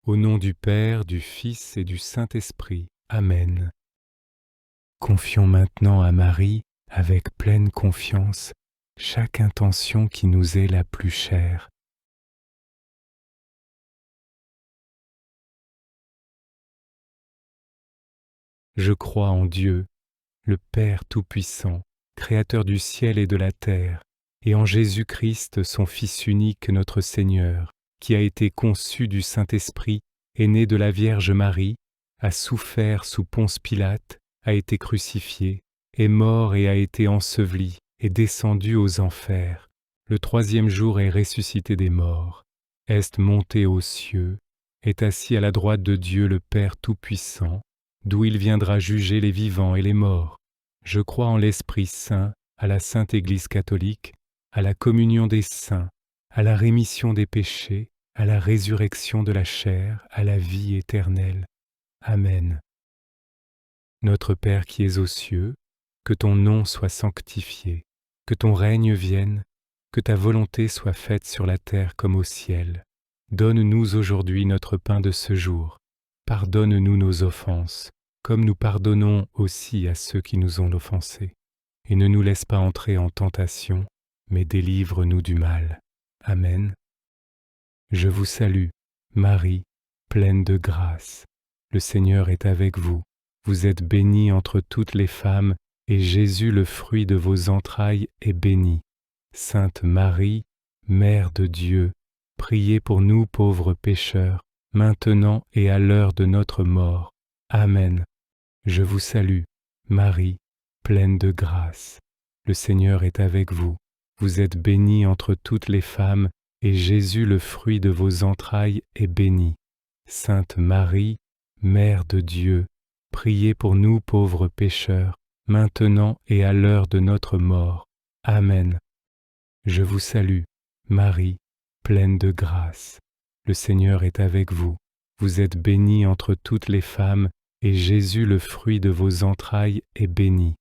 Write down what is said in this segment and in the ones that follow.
Au nom du Père, du Fils et du Saint-Esprit. Amen. Confions maintenant à Marie, avec pleine confiance, chaque intention qui nous est la plus chère. Je crois en Dieu, le Père Tout-Puissant, Créateur du ciel et de la terre, et en Jésus-Christ, son Fils unique, notre Seigneur, qui a été conçu du Saint-Esprit, est né de la Vierge Marie, a souffert sous Ponce Pilate, a été crucifié, est mort et a été enseveli, est descendu aux enfers. Le troisième jour est ressuscité des morts, est monté aux cieux, est assis à la droite de Dieu le Père Tout-Puissant, d'où il viendra juger les vivants et les morts. Je crois en l'Esprit Saint, à la Sainte Église catholique, à la communion des saints, à la rémission des péchés, à la résurrection de la chair, à la vie éternelle. Amen. Notre Père qui es aux cieux, que ton nom soit sanctifié, que ton règne vienne, que ta volonté soit faite sur la terre comme au ciel. Donne-nous aujourd'hui notre pain de ce jour. Pardonne-nous nos offenses, comme nous pardonnons aussi à ceux qui nous ont offensés. Et ne nous laisse pas entrer en tentation, mais délivre-nous du mal. Amen. Je vous salue, Marie, pleine de grâce. Le Seigneur est avec vous. Vous êtes bénie entre toutes les femmes, et Jésus, le fruit de vos entrailles, est béni. Sainte Marie, Mère de Dieu, priez pour nous pauvres pécheurs, maintenant et à l'heure de notre mort. Amen. Je vous salue, Marie, pleine de grâce. Le Seigneur est avec vous. Vous êtes bénie entre toutes les femmes, et Jésus, le fruit de vos entrailles, est béni. Sainte Marie, Mère de Dieu, priez pour nous pauvres pécheurs, maintenant et à l'heure de notre mort. Amen. Je vous salue, Marie, pleine de grâce. Le Seigneur est avec vous. Vous êtes bénie entre toutes les femmes, et Jésus, le fruit de vos entrailles, est béni.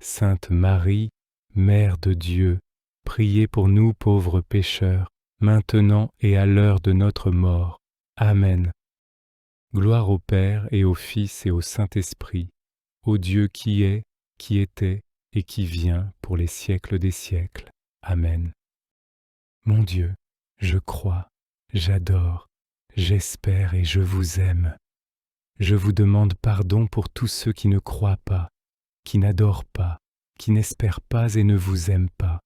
Sainte Marie, Mère de Dieu, priez pour nous pauvres pécheurs, maintenant et à l'heure de notre mort. Amen. Gloire au Père et au Fils et au Saint-Esprit, au Dieu qui est, qui était et qui vient pour les siècles des siècles. Amen. Mon Dieu, je crois, j'adore, j'espère et je vous aime. Je vous demande pardon pour tous ceux qui ne croient pas, qui n'adorent pas, qui n'espèrent pas et ne vous aiment pas.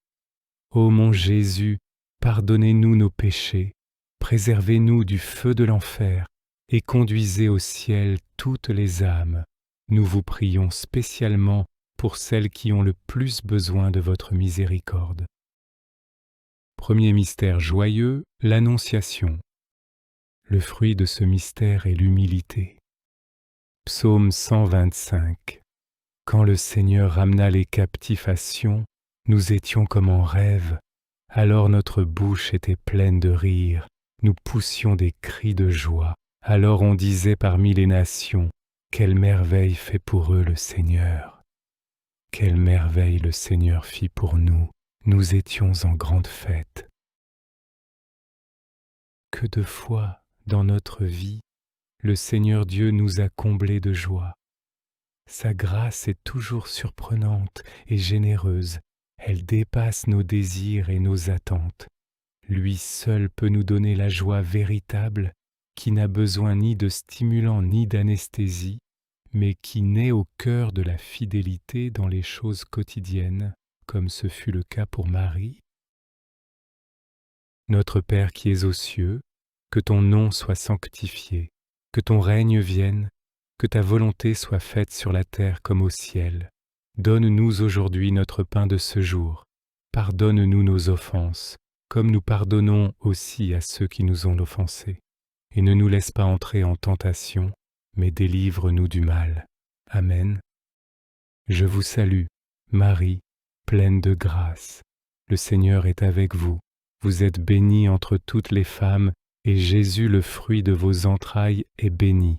Ô mon Jésus, pardonnez-nous nos péchés, préservez-nous du feu de l'enfer et conduisez au ciel toutes les âmes. Nous vous prions spécialement pour celles qui ont le plus besoin de votre miséricorde. Premier mystère joyeux, l'Annonciation. Le fruit de ce mystère est l'humilité. Psaume 125. Quand le Seigneur ramena les captifs à Sion, nous étions comme en rêve. Alors notre bouche était pleine de rire, nous poussions des cris de joie. Alors on disait parmi les nations, quelle merveille fait pour eux le Seigneur. Quelle merveille le Seigneur fit pour nous, nous étions en grande fête. Que de fois, dans notre vie, le Seigneur Dieu nous a comblés de joie. Sa grâce est toujours surprenante et généreuse, elle dépasse nos désirs et nos attentes. Lui seul peut nous donner la joie véritable, qui n'a besoin ni de stimulant ni d'anesthésie, mais qui naît au cœur de la fidélité dans les choses quotidiennes, comme ce fut le cas pour Marie. Notre Père qui es aux cieux, que ton nom soit sanctifié, que ton règne vienne, que ta volonté soit faite sur la terre comme au ciel. Donne-nous aujourd'hui notre pain de ce jour. Pardonne-nous nos offenses, comme nous pardonnons aussi à ceux qui nous ont offensés. Et ne nous laisse pas entrer en tentation, mais délivre-nous du mal. Amen. Je vous salue, Marie, pleine de grâce. Le Seigneur est avec vous. Vous êtes bénie entre toutes les femmes, et Jésus, le fruit de vos entrailles, est béni.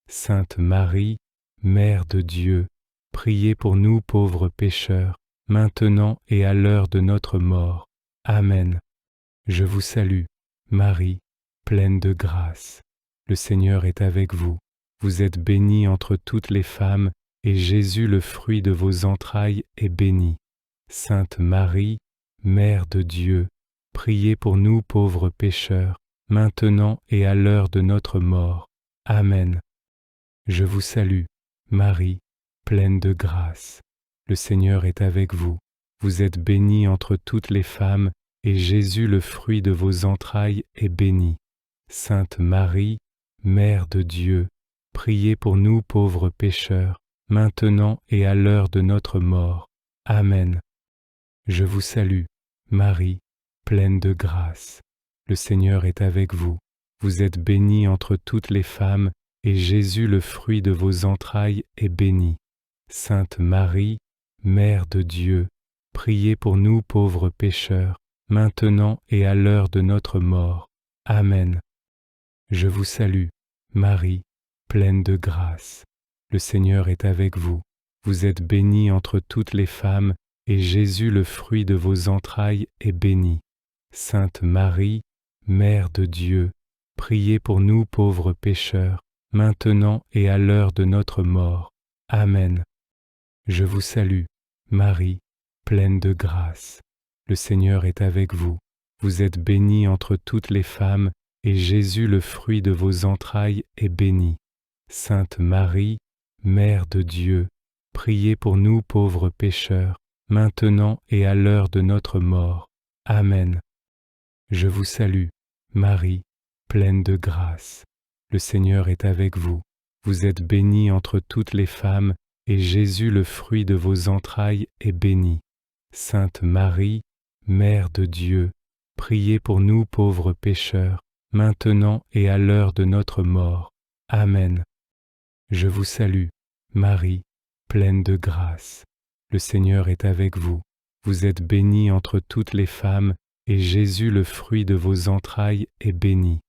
Sainte Marie, Mère de Dieu, priez pour nous pauvres pécheurs, maintenant et à l'heure de notre mort. Amen. Je vous salue, Marie, pleine de grâce. Le Seigneur est avec vous. Vous êtes bénie entre toutes les femmes, et Jésus, le fruit de vos entrailles, est béni. Sainte Marie, Mère de Dieu, priez pour nous pauvres pécheurs, maintenant et à l'heure de notre mort. Amen. Je vous salue, Marie, pleine de grâce. Le Seigneur est avec vous. Vous êtes bénie entre toutes les femmes, et Jésus, le fruit de vos entrailles, est béni. Sainte Marie, Mère de Dieu, priez pour nous pauvres pécheurs, maintenant et à l'heure de notre mort. Amen. Je vous salue, Marie, pleine de grâce. Le Seigneur est avec vous. Vous êtes bénie entre toutes les femmes, et Jésus, le fruit de vos entrailles, est béni. Sainte Marie, Mère de Dieu, priez pour nous pauvres pécheurs, maintenant et à l'heure de notre mort. Amen. Je vous salue, Marie, pleine de grâce. Le Seigneur est avec vous. Vous êtes bénie entre toutes les femmes, et Jésus, le fruit de vos entrailles, est béni. Sainte Marie, Mère de Dieu, priez pour nous pauvres pécheurs, maintenant et à l'heure de notre mort. Amen. Je vous salue, Marie, pleine de grâce. Le Seigneur est avec vous. Vous êtes bénie entre toutes les femmes, et Jésus, le fruit de vos entrailles, est béni. Sainte Marie, Mère de Dieu, priez pour nous pauvres pécheurs, maintenant et à l'heure de notre mort. Amen. Je vous salue, Marie, pleine de grâce. Le Seigneur est avec vous. Vous êtes bénie entre toutes les femmes, et Jésus, le fruit de vos entrailles, est béni. Sainte Marie, Mère de Dieu, priez pour nous pauvres pécheurs, maintenant et à l'heure de notre mort. Amen. Je vous salue, Marie, pleine de grâce. Le Seigneur est avec vous. Vous êtes bénie entre toutes les femmes, et Jésus, le fruit de vos entrailles, est béni.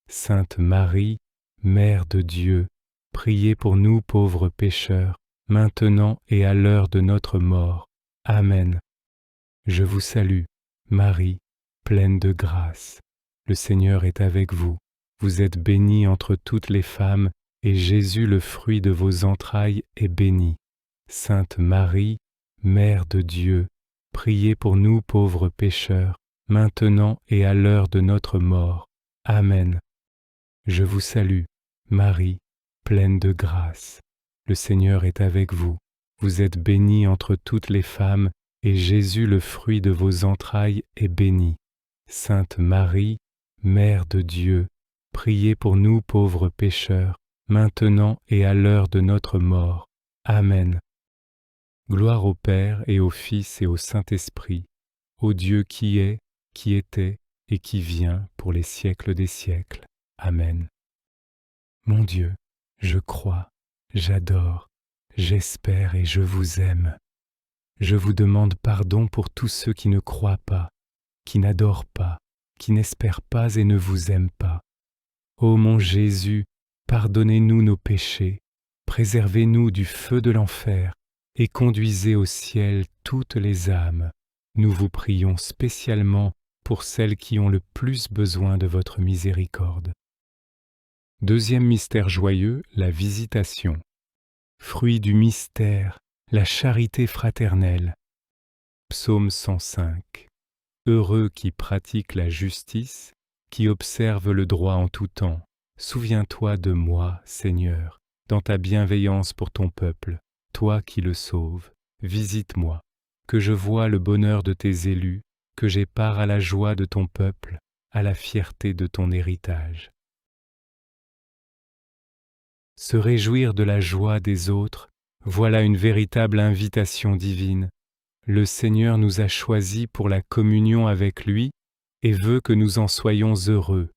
Sainte Marie, Mère de Dieu, priez pour nous pauvres pécheurs, maintenant et à l'heure de notre mort. Amen. Je vous salue, Marie, pleine de grâce. Le Seigneur est avec vous. Vous êtes bénie entre toutes les femmes, et Jésus, le fruit de vos entrailles, est béni. Sainte Marie, Mère de Dieu, priez pour nous pauvres pécheurs, maintenant et à l'heure de notre mort. Amen. Je vous salue, Marie, pleine de grâce. Le Seigneur est avec vous. Vous êtes bénie entre toutes les femmes, et Jésus, le fruit de vos entrailles, est béni. Sainte Marie, Mère de Dieu, priez pour nous pauvres pécheurs, maintenant et à l'heure de notre mort. Amen. Gloire au Père et au Fils et au Saint-Esprit, au Dieu qui est, qui était et qui vient pour les siècles des siècles. Amen. Mon Dieu, je crois, j'adore, j'espère et je vous aime. Je vous demande pardon pour tous ceux qui ne croient pas, qui n'adorent pas, qui n'espèrent pas et ne vous aiment pas. Ô mon Jésus, pardonnez-nous nos péchés, préservez-nous du feu de l'enfer et conduisez au ciel toutes les âmes. Nous vous prions spécialement pour celles qui ont le plus besoin de votre miséricorde. Deuxième mystère joyeux, la visitation. Fruit du mystère, la charité fraternelle. Psaume 105. Heureux qui pratiquent la justice, qui observent le droit en tout temps. Souviens-toi de moi, Seigneur, dans ta bienveillance pour ton peuple, toi qui le sauves. Visite-moi, que je voie le bonheur de tes élus, que j'ai part à la joie de ton peuple, à la fierté de ton héritage. Se réjouir de la joie des autres, voilà une véritable invitation divine. Le Seigneur nous a choisis pour la communion avec lui et veut que nous en soyons heureux.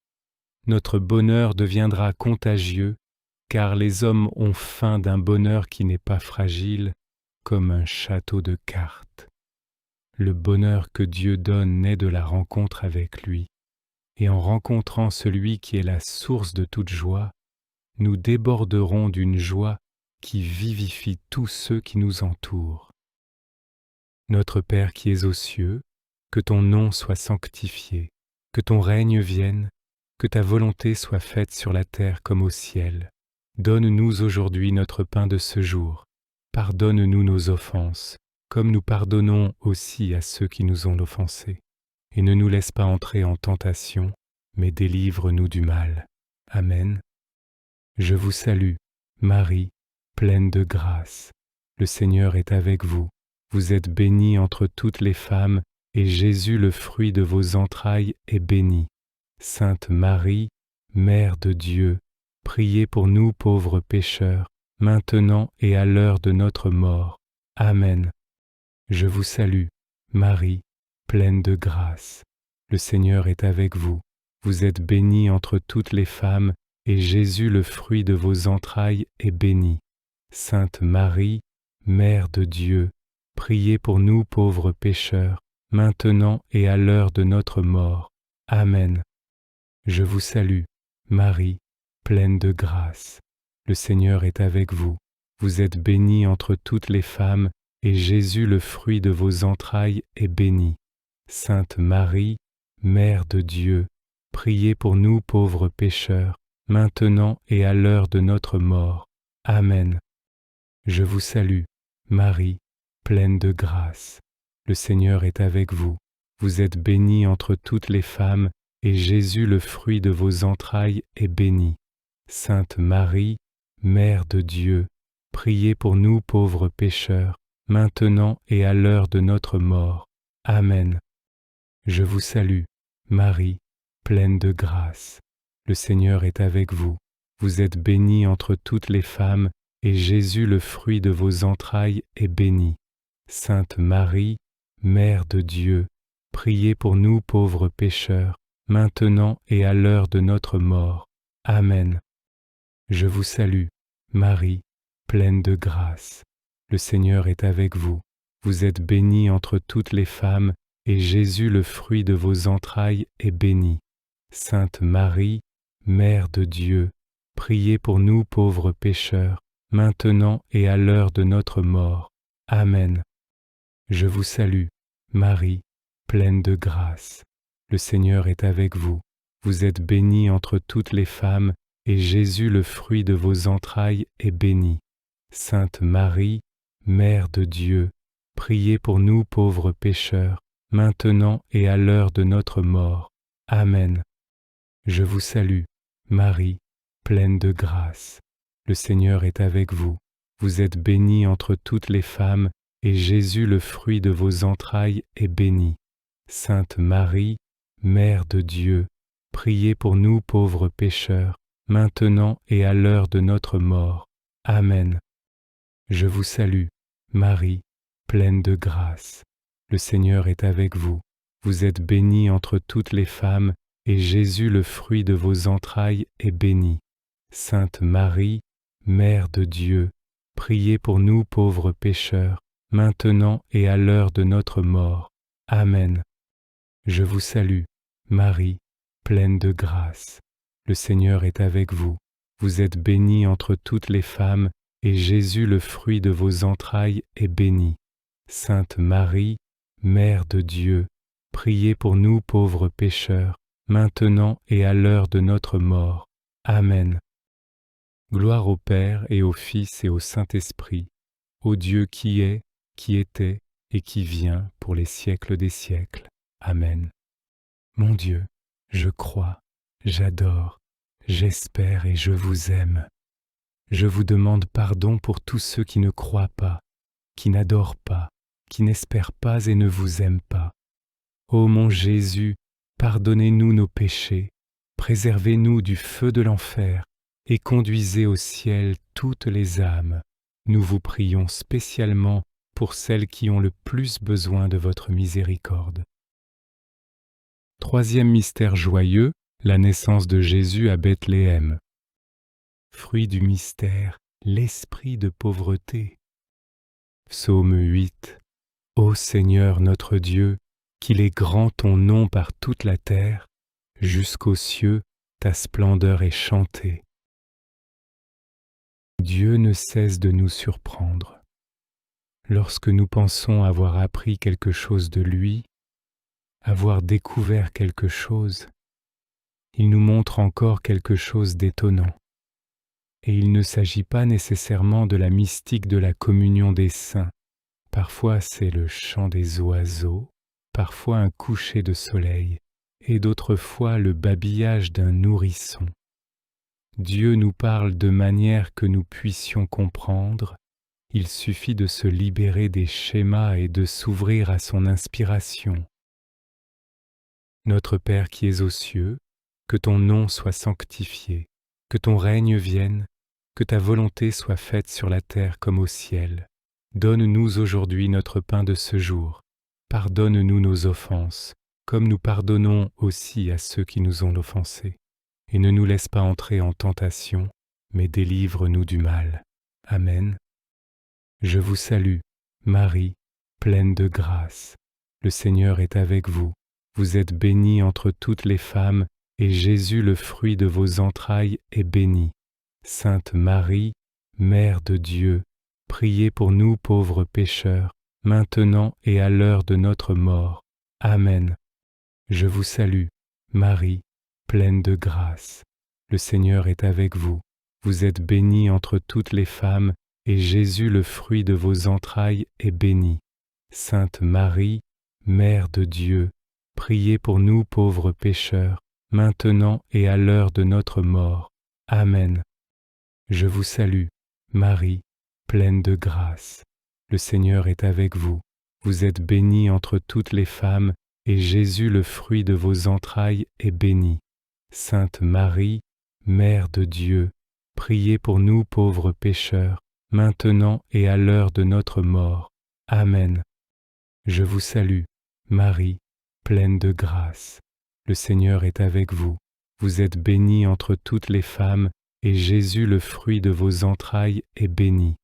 Notre bonheur deviendra contagieux, car les hommes ont faim d'un bonheur qui n'est pas fragile, comme un château de cartes. Le bonheur que Dieu donne naît de la rencontre avec lui, et en rencontrant celui qui est la source de toute joie, nous déborderons d'une joie qui vivifie tous ceux qui nous entourent. Notre Père qui es aux cieux, que ton nom soit sanctifié, que ton règne vienne, que ta volonté soit faite sur la terre comme au ciel. Donne-nous aujourd'hui notre pain de ce jour. Pardonne-nous nos offenses, comme nous pardonnons aussi à ceux qui nous ont offensés. Et ne nous laisse pas entrer en tentation, mais délivre-nous du mal. Amen. Je vous salue, Marie, pleine de grâce. Le Seigneur est avec vous. Vous êtes bénie entre toutes les femmes, et Jésus, le fruit de vos entrailles, est béni. Sainte Marie, Mère de Dieu, priez pour nous pauvres pécheurs, maintenant et à l'heure de notre mort. Amen. Je vous salue, Marie, pleine de grâce. Le Seigneur est avec vous. Vous êtes bénie entre toutes les femmes, et Jésus, le fruit de vos entrailles, est béni. Sainte Marie, Mère de Dieu, priez pour nous pauvres pécheurs, maintenant et à l'heure de notre mort. Amen. Je vous salue, Marie, pleine de grâce. Le Seigneur est avec vous. Vous êtes bénie entre toutes les femmes, et Jésus, le fruit de vos entrailles, est béni. Sainte Marie, Mère de Dieu, priez pour nous pauvres pécheurs, maintenant et à l'heure de notre mort. Amen. Je vous salue, Marie, pleine de grâce. Le Seigneur est avec vous. Vous êtes bénie entre toutes les femmes, et Jésus, le fruit de vos entrailles, est béni. Sainte Marie, Mère de Dieu, priez pour nous pauvres pécheurs, maintenant et à l'heure de notre mort. Amen. Je vous salue, Marie, pleine de grâce. Le Seigneur est avec vous. Vous êtes bénie entre toutes les femmes, et Jésus, le fruit de vos entrailles, est béni. Sainte Marie, Mère de Dieu, priez pour nous pauvres pécheurs, maintenant et à l'heure de notre mort. Amen. Je vous salue, Marie, pleine de grâce. Le Seigneur est avec vous. Vous êtes bénie entre toutes les femmes, et Jésus, le fruit de vos entrailles, est béni. Sainte Marie, Mère de Dieu, priez pour nous pauvres pécheurs, maintenant et à l'heure de notre mort. Amen. Je vous salue, Marie, pleine de grâce. Le Seigneur est avec vous. Vous êtes bénie entre toutes les femmes, et Jésus, le fruit de vos entrailles, est béni. Sainte Marie, Mère de Dieu, priez pour nous pauvres pécheurs, maintenant et à l'heure de notre mort. Amen. Je vous salue, Marie, pleine de grâce. Le Seigneur est avec vous. Vous êtes bénie entre toutes les femmes, et Jésus, le fruit de vos entrailles, est béni. Sainte Marie, Mère de Dieu, priez pour nous pauvres pécheurs, maintenant et à l'heure de notre mort. Amen. Je vous salue, Marie, pleine de grâce. Le Seigneur est avec vous. Vous êtes bénie entre toutes les femmes, et Jésus, le fruit de vos entrailles, est béni. Sainte Marie, Mère de Dieu, priez pour nous pauvres pécheurs, maintenant et à l'heure de notre mort. Amen. Je vous salue, Marie, pleine de grâce. Le Seigneur est avec vous. Vous êtes bénie entre toutes les femmes, et Jésus, le fruit de vos entrailles, est béni. Sainte Marie, Mère de Dieu, priez pour nous pauvres pécheurs, maintenant et à l'heure de notre mort. Amen. Gloire au Père et au Fils et au Saint-Esprit, au Dieu qui est, qui était et qui vient pour les siècles des siècles. Amen. Mon Dieu, je crois, j'adore, j'espère et je vous aime. Je vous demande pardon pour tous ceux qui ne croient pas, qui n'adorent pas, qui n'espèrent pas et ne vous aiment pas. Ô mon Jésus, pardonnez-nous nos péchés, préservez-nous du feu de l'enfer et conduisez au ciel toutes les âmes. Nous vous prions spécialement pour celles qui ont le plus besoin de votre miséricorde. Troisième mystère joyeux, la naissance de Jésus à Bethléem. Fruit du mystère, l'esprit de pauvreté. Psaume 8. Ô Seigneur notre Dieu, qu'il est grand ton nom par toute la terre, jusqu'aux cieux, ta splendeur est chantée. Dieu ne cesse de nous surprendre. Lorsque nous pensons avoir appris quelque chose de lui, avoir découvert quelque chose, il nous montre encore quelque chose d'étonnant. Et il ne s'agit pas nécessairement de la mystique de la communion des saints. Parfois c'est le chant des oiseaux, parfois un coucher de soleil, et d'autres fois le babillage d'un nourrisson. Dieu nous parle de manière que nous puissions comprendre. Il suffit de se libérer des schémas et de s'ouvrir à son inspiration. Notre Père qui es aux cieux, que ton nom soit sanctifié, que ton règne vienne, que ta volonté soit faite sur la terre comme au ciel. Donne-nous aujourd'hui notre pain de ce jour. Pardonne-nous nos offenses, comme nous pardonnons aussi à ceux qui nous ont offensés. Et ne nous laisse pas entrer en tentation, mais délivre-nous du mal. Amen. Je vous salue, Marie, pleine de grâce. Le Seigneur est avec vous. Vous êtes bénie entre toutes les femmes, et Jésus, le fruit de vos entrailles, est béni. Sainte Marie, Mère de Dieu, priez pour nous pauvres pécheurs, maintenant et à l'heure de notre mort. Amen. Je vous salue, Marie, pleine de grâce. Le Seigneur est avec vous. Vous êtes bénie entre toutes les femmes, et Jésus, le fruit de vos entrailles, est béni. Sainte Marie, Mère de Dieu, priez pour nous pauvres pécheurs, maintenant et à l'heure de notre mort. Amen. Je vous salue, Marie, pleine de grâce. Le Seigneur est avec vous. Vous êtes bénie entre toutes les femmes, et Jésus, le fruit de vos entrailles, est béni. Sainte Marie, Mère de Dieu, priez pour nous pauvres pécheurs, maintenant et à l'heure de notre mort. Amen. Je vous salue, Marie, pleine de grâce. Le Seigneur est avec vous. Vous êtes bénie entre toutes les femmes, et Jésus, le fruit de vos entrailles, est béni.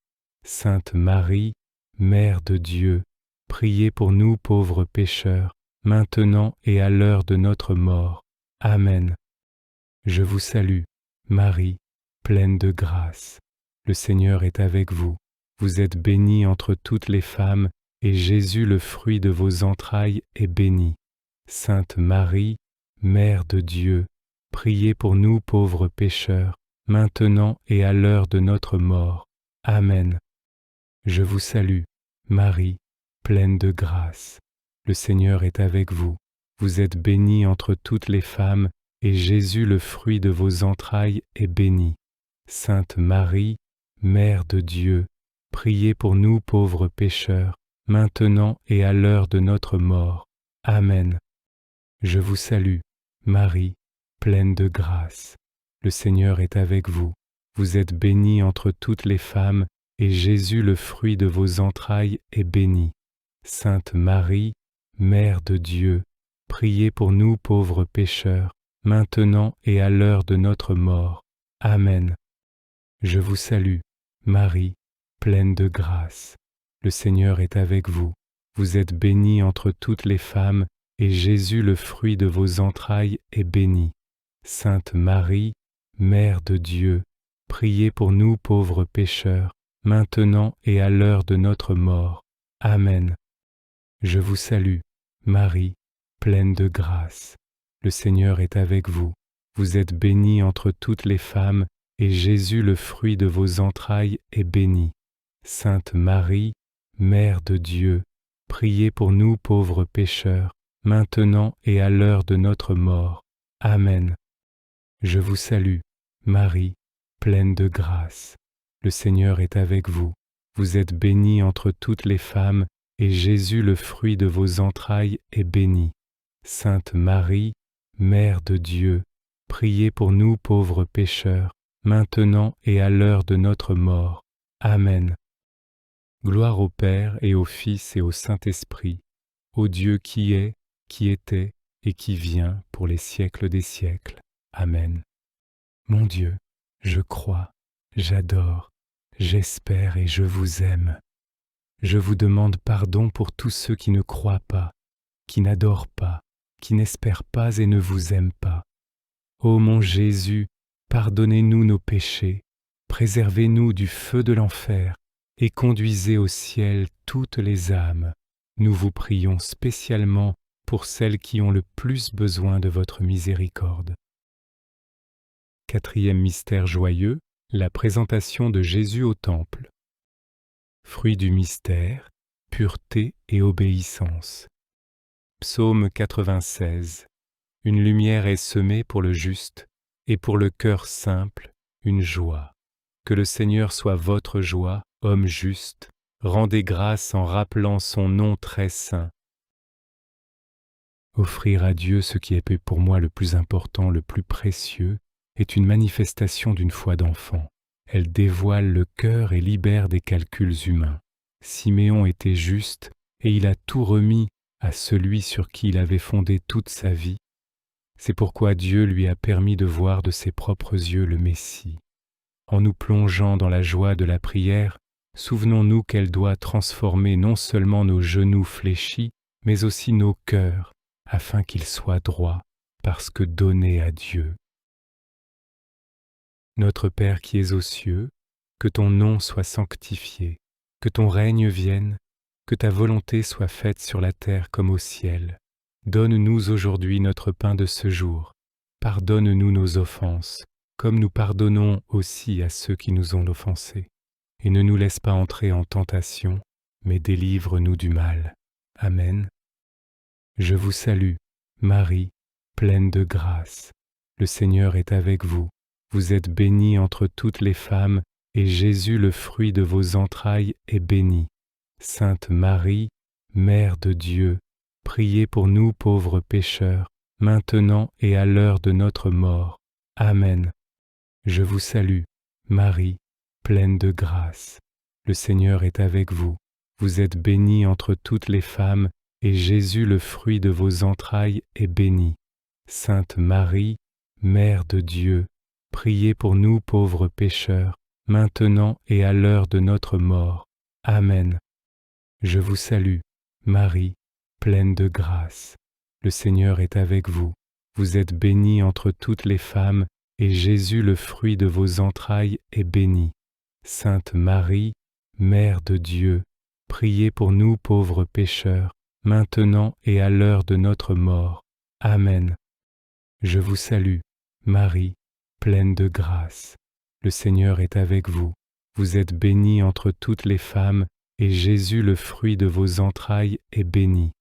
Sainte Marie, Mère de Dieu, priez pour nous pauvres pécheurs, maintenant et à l'heure de notre mort. Amen. Je vous salue, Marie, pleine de grâce. Le Seigneur est avec vous. Vous êtes bénie entre toutes les femmes, et Jésus, le fruit de vos entrailles, est béni. Sainte Marie, Mère de Dieu, priez pour nous pauvres pécheurs, maintenant et à l'heure de notre mort. Amen. Je vous salue, Marie, pleine de grâce. Le Seigneur est avec vous. Vous êtes bénie entre toutes les femmes, et Jésus, le fruit de vos entrailles, est béni. Sainte Marie, Mère de Dieu, priez pour nous pauvres pécheurs, maintenant et à l'heure de notre mort. Amen. Je vous salue, Marie, pleine de grâce. Le Seigneur est avec vous. Vous êtes bénie entre toutes les femmes, et Jésus, le fruit de vos entrailles, est béni. Sainte Marie, Mère de Dieu, priez pour nous pauvres pécheurs, maintenant et à l'heure de notre mort. Amen. Je vous salue, Marie, pleine de grâce. Le Seigneur est avec vous. Vous êtes bénie entre toutes les femmes, et Jésus, le fruit de vos entrailles, est béni. Sainte Marie, Mère de Dieu, priez pour nous pauvres pécheurs, maintenant et à l'heure de notre mort. Amen. Je vous salue, Marie, pleine de grâce. Le Seigneur est avec vous. Vous êtes bénie entre toutes les femmes, et Jésus, le fruit de vos entrailles, est béni. Sainte Marie, Mère de Dieu, priez pour nous pauvres pécheurs, maintenant et à l'heure de notre mort. Amen. Je vous salue, Marie, pleine de grâce. Le Seigneur est avec vous. Vous êtes bénie entre toutes les femmes, et Jésus, le fruit de vos entrailles, est béni. Sainte Marie, Mère de Dieu, priez pour nous pauvres pécheurs, maintenant et à l'heure de notre mort. Amen. Gloire au Père et au Fils et au Saint-Esprit, au Dieu qui est, qui était et qui vient pour les siècles des siècles. Amen. Mon Dieu, je crois, j'adore, j'espère et je vous aime. Je vous demande pardon pour tous ceux qui ne croient pas, qui n'adorent pas, qui n'espèrent pas et ne vous aiment pas. Ô mon Jésus, pardonnez-nous nos péchés, préservez-nous du feu de l'enfer et conduisez au ciel toutes les âmes. Nous vous prions spécialement pour celles qui ont le plus besoin de votre miséricorde. Quatrième mystère joyeux, la présentation de Jésus au temple. Fruit du mystère, pureté et obéissance. Psaume 96. Une lumière est semée pour le juste, et pour le cœur simple, une joie. Que le Seigneur soit votre joie, homme juste, rendez grâce en rappelant son nom très saint. Offrir à Dieu ce qui est pour moi le plus important, le plus précieux, est une manifestation d'une foi d'enfant. Elle dévoile le cœur et libère des calculs humains. Siméon était juste et il a tout remis à celui sur qui il avait fondé toute sa vie. C'est pourquoi Dieu lui a permis de voir de ses propres yeux le Messie. En nous plongeant dans la joie de la prière, souvenons-nous qu'elle doit transformer non seulement nos genoux fléchis, mais aussi nos cœurs, afin qu'ils soient droits, parce que donnés à Dieu. Notre Père qui es aux cieux, que ton nom soit sanctifié, que ton règne vienne, que ta volonté soit faite sur la terre comme au ciel. Donne-nous aujourd'hui notre pain de ce jour. Pardonne-nous nos offenses, comme nous pardonnons aussi à ceux qui nous ont offensés. Et ne nous laisse pas entrer en tentation, mais délivre-nous du mal. Amen. Je vous salue, Marie, pleine de grâce. Le Seigneur est avec vous. Vous êtes bénie entre toutes les femmes, et Jésus, le fruit de vos entrailles, est béni. Sainte Marie, Mère de Dieu, priez pour nous pauvres pécheurs, maintenant et à l'heure de notre mort. Amen. Je vous salue, Marie, pleine de grâce. Le Seigneur est avec vous. Vous êtes bénie entre toutes les femmes, et Jésus, le fruit de vos entrailles, est béni. Sainte Marie, Mère de Dieu, priez pour nous pauvres pécheurs, maintenant et à l'heure de notre mort. Amen. Je vous salue, Marie, pleine de grâce. Le Seigneur est avec vous. Vous êtes bénie entre toutes les femmes, et Jésus, le fruit de vos entrailles, est béni. Sainte Marie, Mère de Dieu, priez pour nous pauvres pécheurs, maintenant et à l'heure de notre mort. Amen. Je vous salue, Marie, pleine de grâce. Le Seigneur est avec vous. Vous êtes bénie entre toutes les femmes, et Jésus, le fruit de vos entrailles, est béni.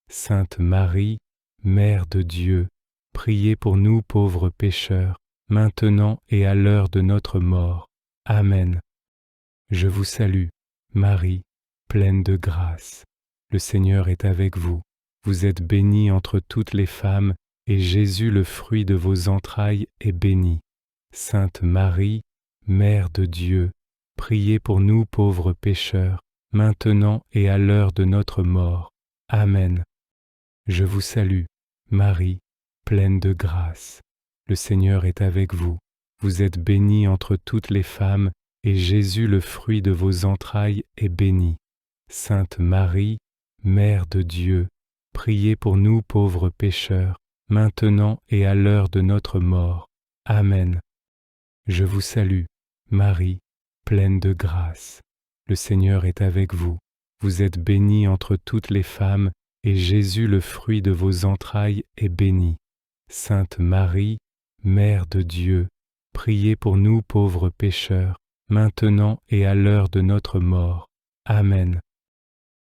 Sainte Marie, Mère de Dieu, priez pour nous pauvres pécheurs, maintenant et à l'heure de notre mort. Amen. Je vous salue, Marie, pleine de grâce. Le Seigneur est avec vous. Vous êtes bénie entre toutes les femmes, et Jésus, le fruit de vos entrailles, est béni. Sainte Marie, Mère de Dieu, priez pour nous pauvres pécheurs, maintenant et à l'heure de notre mort. Amen. Je vous salue, Marie, pleine de grâce. Le Seigneur est avec vous. Vous êtes bénie entre toutes les femmes, et Jésus, le fruit de vos entrailles, est béni. Sainte Marie, Mère de Dieu, priez pour nous pauvres pécheurs, maintenant et à l'heure de notre mort. Amen. Je vous salue, Marie, pleine de grâce. Le Seigneur est avec vous. Vous êtes bénie entre toutes les femmes, et Jésus, le fruit de vos entrailles, est béni. Sainte Marie, Mère de Dieu, priez pour nous pauvres pécheurs, maintenant et à l'heure de notre mort. Amen.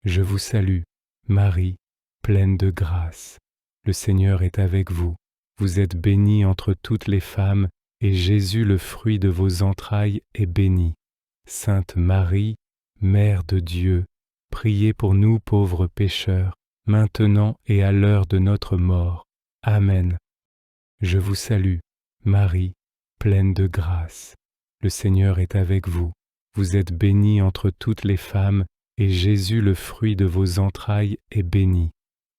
Je vous salue, Marie, pleine de grâce. Le Seigneur est avec vous. Vous êtes bénie entre toutes les femmes, et Jésus, le fruit de vos entrailles, est béni. Sainte Marie, Mère de Dieu, priez pour nous pauvres pécheurs, maintenant et à l'heure de notre mort. Amen. Je vous salue, Marie, pleine de grâce. Le Seigneur est avec vous. Vous êtes bénie entre toutes les femmes, et Jésus, le fruit de vos entrailles, est béni.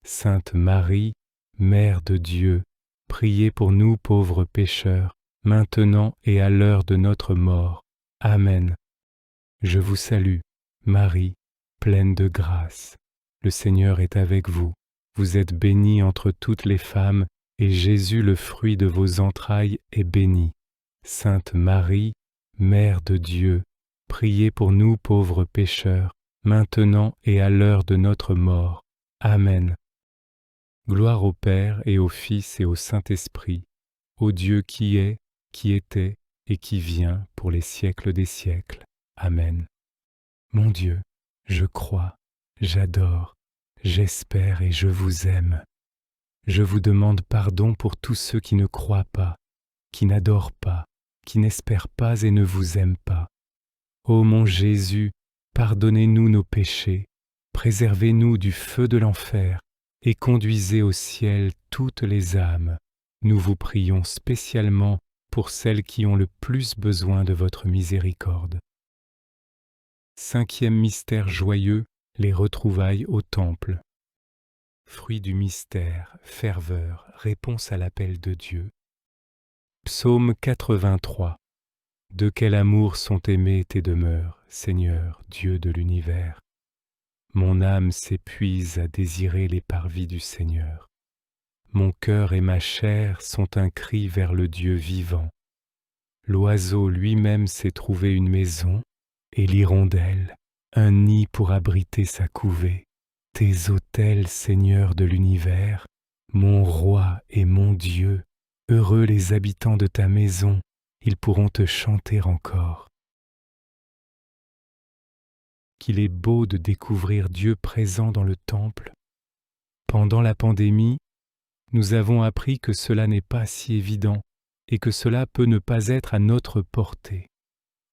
Sainte Marie, Mère de Dieu, priez pour nous pauvres pécheurs, maintenant et à l'heure de notre mort. Amen. Je vous salue, Marie, pleine de grâce. Le Seigneur est avec vous. Vous êtes bénie entre toutes les femmes, et Jésus, le fruit de vos entrailles, est béni. Sainte Marie, Mère de Dieu, priez pour nous pauvres pécheurs, maintenant et à l'heure de notre mort. Amen. Gloire au Père et au Fils et au Saint-Esprit, au Dieu qui est, qui était et qui vient pour les siècles des siècles. Amen. Mon Dieu, je crois, j'adore, j'espère et je vous aime. Je vous demande pardon pour tous ceux qui ne croient pas, qui n'adorent pas, qui n'espèrent pas et ne vous aiment pas. Ô mon Jésus, pardonnez-nous nos péchés, préservez-nous du feu de l'enfer et conduisez au ciel toutes les âmes. Nous vous prions spécialement pour celles qui ont le plus besoin de votre miséricorde. Cinquième mystère joyeux, les retrouvailles au temple. Fruit du mystère, ferveur, réponse à l'appel de Dieu. Psaume 83. De quel amour sont aimées tes demeures, Seigneur, Dieu de l'univers. Mon âme s'épuise à désirer les parvis du Seigneur. Mon cœur et ma chair sont un cri vers le Dieu vivant. L'oiseau lui-même s'est trouvé une maison, et l'hirondelle, un nid pour abriter sa couvée. Tes autels, Seigneur de l'univers, mon roi et mon Dieu, heureux les habitants de ta maison, ils pourront te chanter encore. Qu'il est beau de découvrir Dieu présent dans le temple. Pendant la pandémie, nous avons appris que cela n'est pas si évident et que cela peut ne pas être à notre portée.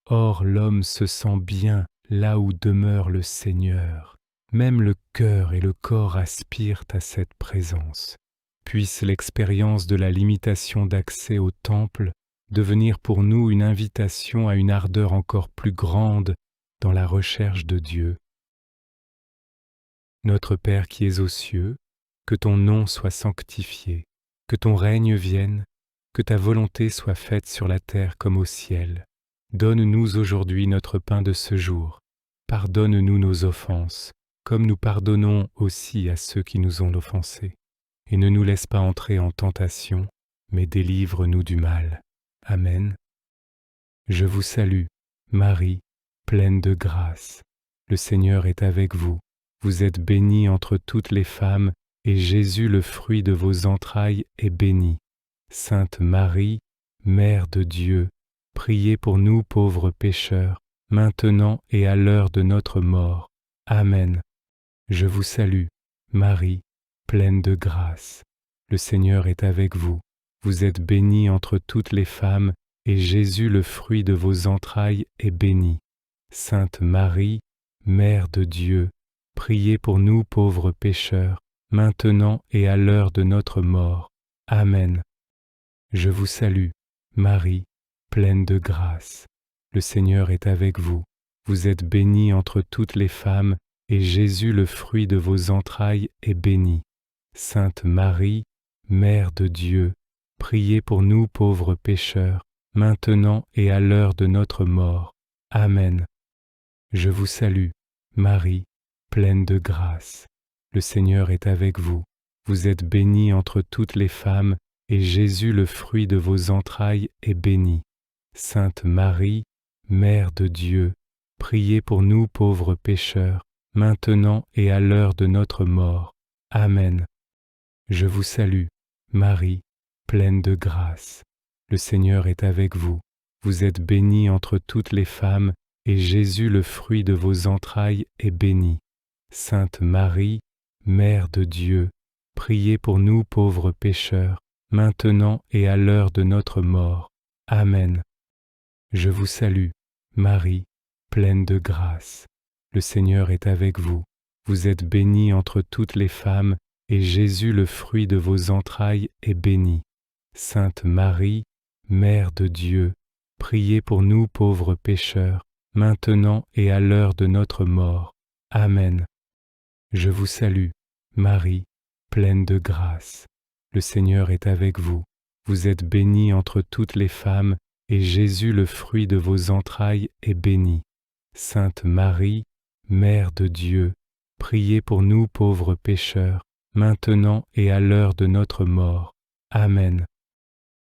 Or, l'homme se sent bien là où demeure le Seigneur. Même le cœur et le corps aspirent à cette présence. Puisse l'expérience de la limitation d'accès au temple devenir pour nous une invitation à une ardeur encore plus grande dans la recherche de Dieu. Notre Père qui es aux cieux, que ton nom soit sanctifié, que ton règne vienne, que ta volonté soit faite sur la terre comme au ciel. Donne-nous aujourd'hui notre pain de ce jour. Pardonne-nous nos offenses, comme nous pardonnons aussi à ceux qui nous ont offensés. Et ne nous laisse pas entrer en tentation, mais délivre-nous du mal. Amen. Je vous salue, Marie, pleine de grâce. Le Seigneur est avec vous. Vous êtes bénie entre toutes les femmes, et Jésus, le fruit de vos entrailles, est béni. Sainte Marie, Mère de Dieu, priez pour nous pauvres pécheurs, maintenant et à l'heure de notre mort. Amen. Je vous salue, Marie, pleine de grâce. Le Seigneur est avec vous. Vous êtes bénie entre toutes les femmes, et Jésus, le fruit de vos entrailles, est béni. Sainte Marie, Mère de Dieu, priez pour nous pauvres pécheurs, maintenant et à l'heure de notre mort. Amen. Je vous salue, Marie, pleine de grâce. Le Seigneur est avec vous. Vous êtes bénie entre toutes les femmes, et Jésus, le fruit de vos entrailles, est béni. Sainte Marie, Mère de Dieu, priez pour nous pauvres pécheurs, maintenant et à l'heure de notre mort. Amen. Je vous salue, Marie, pleine de grâce. Le Seigneur est avec vous. Vous êtes bénie entre toutes les femmes, et Jésus, le fruit de vos entrailles, est béni. Sainte Marie, Mère de Dieu, priez pour nous pauvres pécheurs, maintenant et à l'heure de notre mort. Amen. Je vous salue, Marie, pleine de grâce. Le Seigneur est avec vous. Vous êtes bénie entre toutes les femmes, et Jésus, le fruit de vos entrailles, est béni. Sainte Marie, Mère de Dieu, priez pour nous pauvres pécheurs, maintenant et à l'heure de notre mort. Amen. Je vous salue, Marie, pleine de grâce. Le Seigneur est avec vous. Vous êtes bénie entre toutes les femmes, et Jésus, le fruit de vos entrailles, est béni. Sainte Marie, Mère de Dieu, priez pour nous pauvres pécheurs, maintenant et à l'heure de notre mort. Amen. Je vous salue, Marie, pleine de grâce. Le Seigneur est avec vous. Vous êtes bénie entre toutes les femmes, et Jésus, le fruit de vos entrailles, est béni. Sainte Marie, Mère de Dieu, priez pour nous pauvres pécheurs, maintenant et à l'heure de notre mort. Amen.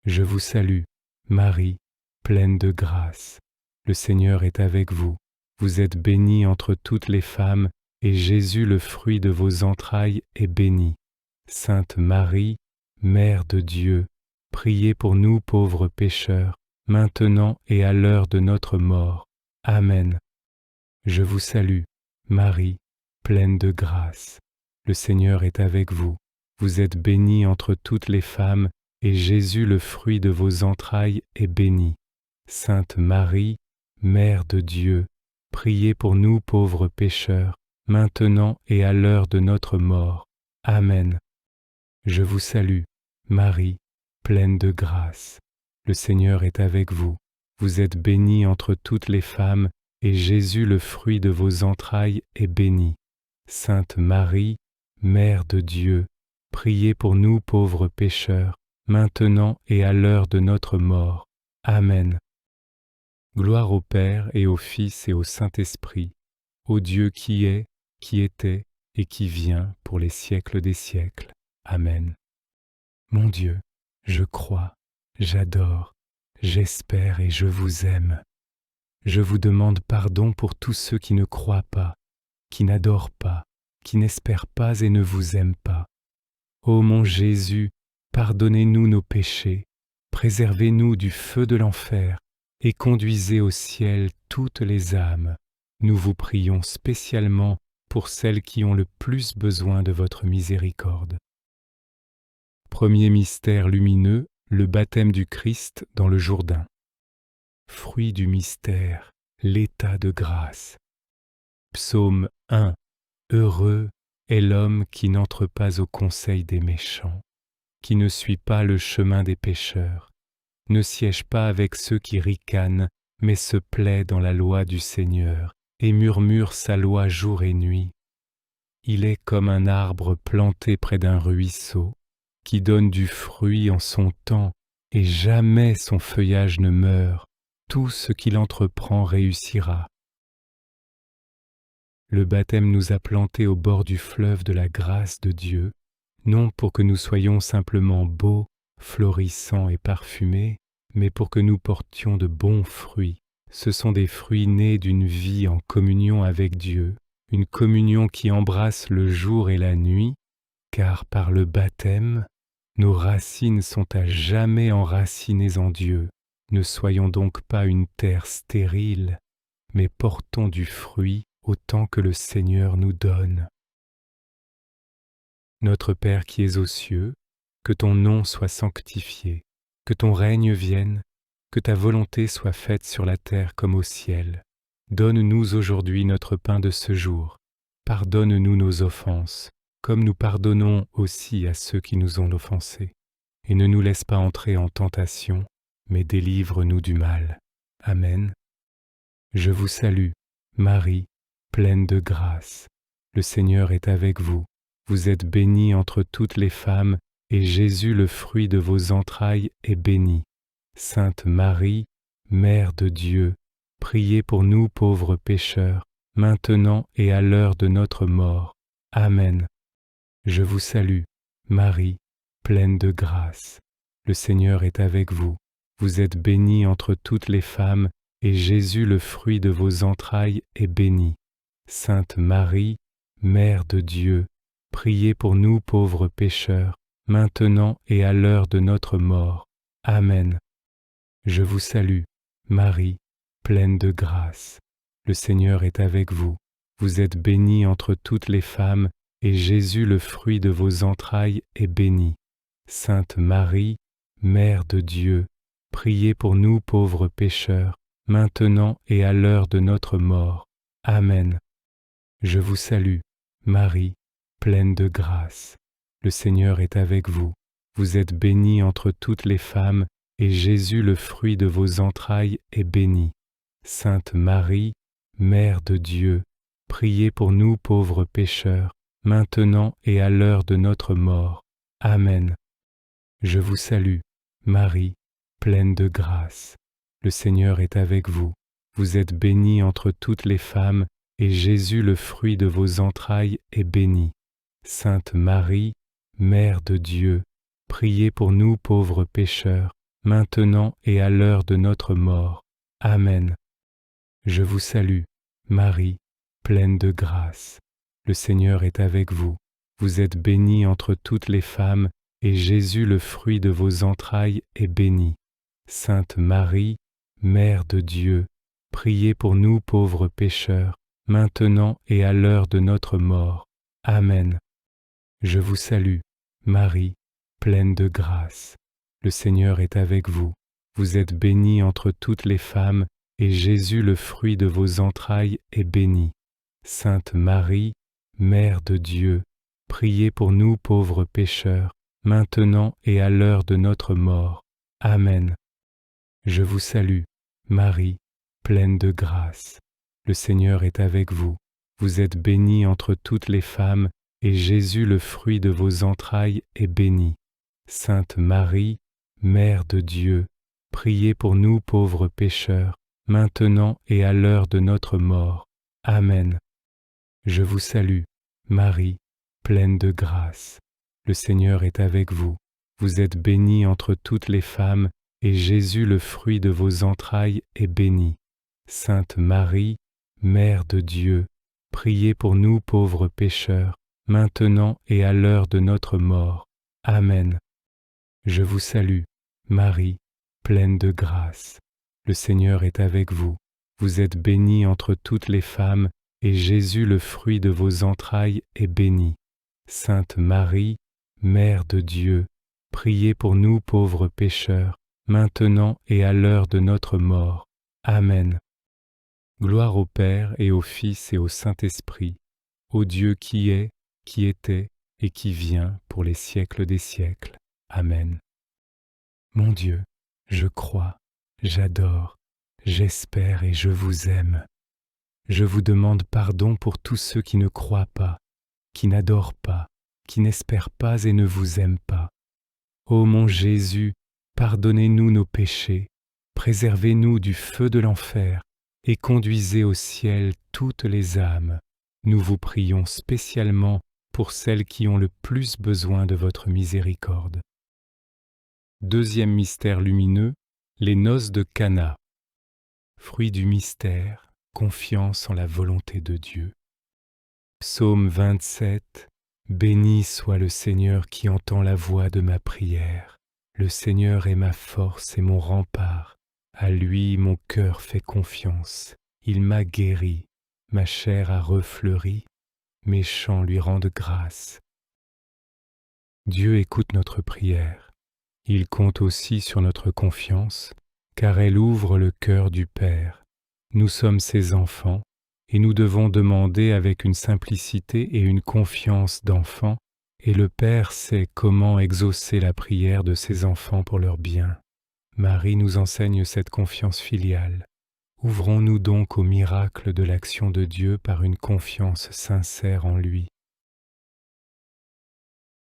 Je vous salue, Marie, pleine de grâce. Le Seigneur est avec vous. Vous êtes bénie entre toutes les femmes, et Jésus, le fruit de vos entrailles, est béni. Sainte Marie, Mère de Dieu, priez pour nous pauvres pécheurs, maintenant et à l'heure de notre mort. Amen. Je vous salue, Marie, pleine de grâce. Le Seigneur est avec vous. Vous êtes bénie entre toutes les femmes, et Jésus, le fruit de vos entrailles, est béni. Sainte Marie, Mère de Dieu, priez pour nous pauvres pécheurs, maintenant et à l'heure de notre mort. Amen. Je vous salue, Marie, pleine de grâce. Le Seigneur est avec vous. Vous êtes bénie entre toutes les femmes, et Jésus, le fruit de vos entrailles, est béni. Sainte Marie, Mère de Dieu, priez pour nous pauvres pécheurs, maintenant et à l'heure de notre mort. Amen. Gloire au Père et au Fils et au Saint-Esprit, au Dieu qui est, qui était et qui vient pour les siècles des siècles. Amen. Mon Dieu, je crois, j'adore, j'espère et je vous aime. Je vous demande pardon pour tous ceux qui ne croient pas, qui n'adorent pas, qui n'espèrent pas et ne vous aiment pas. Ô mon Jésus, pardonnez-nous nos péchés, préservez-nous du feu de l'enfer et conduisez au ciel toutes les âmes. Nous vous prions spécialement pour celles qui ont le plus besoin de votre miséricorde. Premier mystère lumineux, le baptême du Christ dans le Jourdain. Fruit du mystère, l'état de grâce. Psaume 1. Heureux est l'homme qui n'entre pas au conseil des méchants, qui ne suit pas le chemin des pécheurs, ne siège pas avec ceux qui ricanent, mais se plaît dans la loi du Seigneur et murmure sa loi jour et nuit. Il est comme un arbre planté près d'un ruisseau, qui donne du fruit en son temps, et jamais son feuillage ne meurt. Tout ce qu'il entreprend réussira. Le baptême nous a plantés au bord du fleuve de la grâce de Dieu, non pour que nous soyons simplement beaux, florissants et parfumés, mais pour que nous portions de bons fruits. Ce sont des fruits nés d'une vie en communion avec Dieu, une communion qui embrasse le jour et la nuit, car par le baptême, nos racines sont à jamais enracinées en Dieu. Ne soyons donc pas une terre stérile, mais portons du fruit autant que le Seigneur nous donne. Notre Père qui es aux cieux, que ton nom soit sanctifié, que ton règne vienne, que ta volonté soit faite sur la terre comme au ciel. Donne-nous aujourd'hui notre pain de ce jour. Pardonne-nous nos offenses, comme nous pardonnons aussi à ceux qui nous ont offensés. Et ne nous laisse pas entrer en tentation, mais délivre-nous du mal. Amen. Je vous salue, Marie, pleine de grâce. Le Seigneur est avec vous. Vous êtes bénie entre toutes les femmes, et Jésus, le fruit de vos entrailles, est béni. Sainte Marie, Mère de Dieu, priez pour nous pauvres pécheurs, maintenant et à l'heure de notre mort. Amen. Je vous salue, Marie, pleine de grâce. Le Seigneur est avec vous. Vous êtes bénie entre toutes les femmes, et Jésus, le fruit de vos entrailles, est béni. Sainte Marie, Mère de Dieu, priez pour nous pauvres pécheurs, maintenant et à l'heure de notre mort. Amen. Je vous salue, Marie, pleine de grâce. Le Seigneur est avec vous. Vous êtes bénie entre toutes les femmes, et Jésus, le fruit de vos entrailles, est béni. Sainte Marie, Mère de Dieu, priez pour nous pauvres pécheurs, maintenant et à l'heure de notre mort. Amen. Je vous salue, Marie, pleine de grâce. Le Seigneur est avec vous. Vous êtes bénie entre toutes les femmes, et Jésus, le fruit de vos entrailles, est béni. Sainte Marie, Mère de Dieu, priez pour nous pauvres pécheurs, maintenant et à l'heure de notre mort. Amen. Je vous salue, Marie, pleine de grâce. Le Seigneur est avec vous. Vous êtes bénie entre toutes les femmes, et Jésus, le fruit de vos entrailles, est béni. Sainte Marie, Mère de Dieu, priez pour nous pauvres pécheurs, maintenant et à l'heure de notre mort. Amen. Je vous salue, Marie, pleine de grâce. Le Seigneur est avec vous. Vous êtes bénie entre toutes les femmes, et Jésus, le fruit de vos entrailles, est béni. Sainte Marie, Mère de Dieu, priez pour nous pauvres pécheurs, maintenant et à l'heure de notre mort. Amen. Je vous salue, Marie, pleine de grâce. Le Seigneur est avec vous. Vous êtes bénie entre toutes les femmes, et Jésus, le fruit de vos entrailles, est béni. Sainte Marie, Mère de Dieu, priez pour nous pauvres pécheurs, maintenant et à l'heure de notre mort. Amen. Je vous salue, Marie, pleine de grâce. Le Seigneur est avec vous. Vous êtes bénie entre toutes les femmes, et Jésus, le fruit de vos entrailles, est béni. Sainte Marie, Mère de Dieu, priez pour nous pauvres pécheurs, maintenant et à l'heure de notre mort. Amen. Je vous salue, Marie, pleine de grâce. Le Seigneur est avec vous. Vous êtes bénie entre toutes les femmes, et Jésus, le fruit de vos entrailles, est béni. Sainte Marie, Mère de Dieu, priez pour nous pauvres pécheurs, maintenant et à l'heure de notre mort. Amen. Je vous salue, Marie, pleine de grâce. Le Seigneur est avec vous. Vous êtes bénie entre toutes les femmes, et Jésus, le fruit de vos entrailles, est béni. Sainte Marie, Mère de Dieu, priez pour nous pauvres pécheurs, maintenant et à l'heure de notre mort. Amen. Gloire au Père et au Fils et au Saint-Esprit, au Dieu qui est, qui était et qui vient pour les siècles des siècles. Amen. Mon Dieu, je crois, j'adore, j'espère et je vous aime. Je vous demande pardon pour tous ceux qui ne croient pas, qui n'adorent pas, qui n'espèrent pas et ne vous aiment pas. Ô mon Jésus, pardonnez-nous nos péchés, préservez-nous du feu de l'enfer et conduisez au ciel toutes les âmes. Nous vous prions spécialement pour celles qui ont le plus besoin de votre miséricorde. Deuxième mystère lumineux, les noces de Cana. Fruit du mystère, confiance en la volonté de Dieu. Psaume 27. Béni soit le Seigneur qui entend la voix de ma prière. Le Seigneur est ma force et mon rempart. À lui mon cœur fait confiance. Il m'a guéri, ma chair a refleuri. Mes chants lui rendent grâce. Dieu écoute notre prière. Il compte aussi sur notre confiance, car elle ouvre le cœur du Père. Nous sommes ses enfants, et nous devons demander avec une simplicité et une confiance d'enfant, et le Père sait comment exaucer la prière de ses enfants pour leur bien. Marie nous enseigne cette confiance filiale. Ouvrons-nous donc au miracle de l'action de Dieu par une confiance sincère en lui.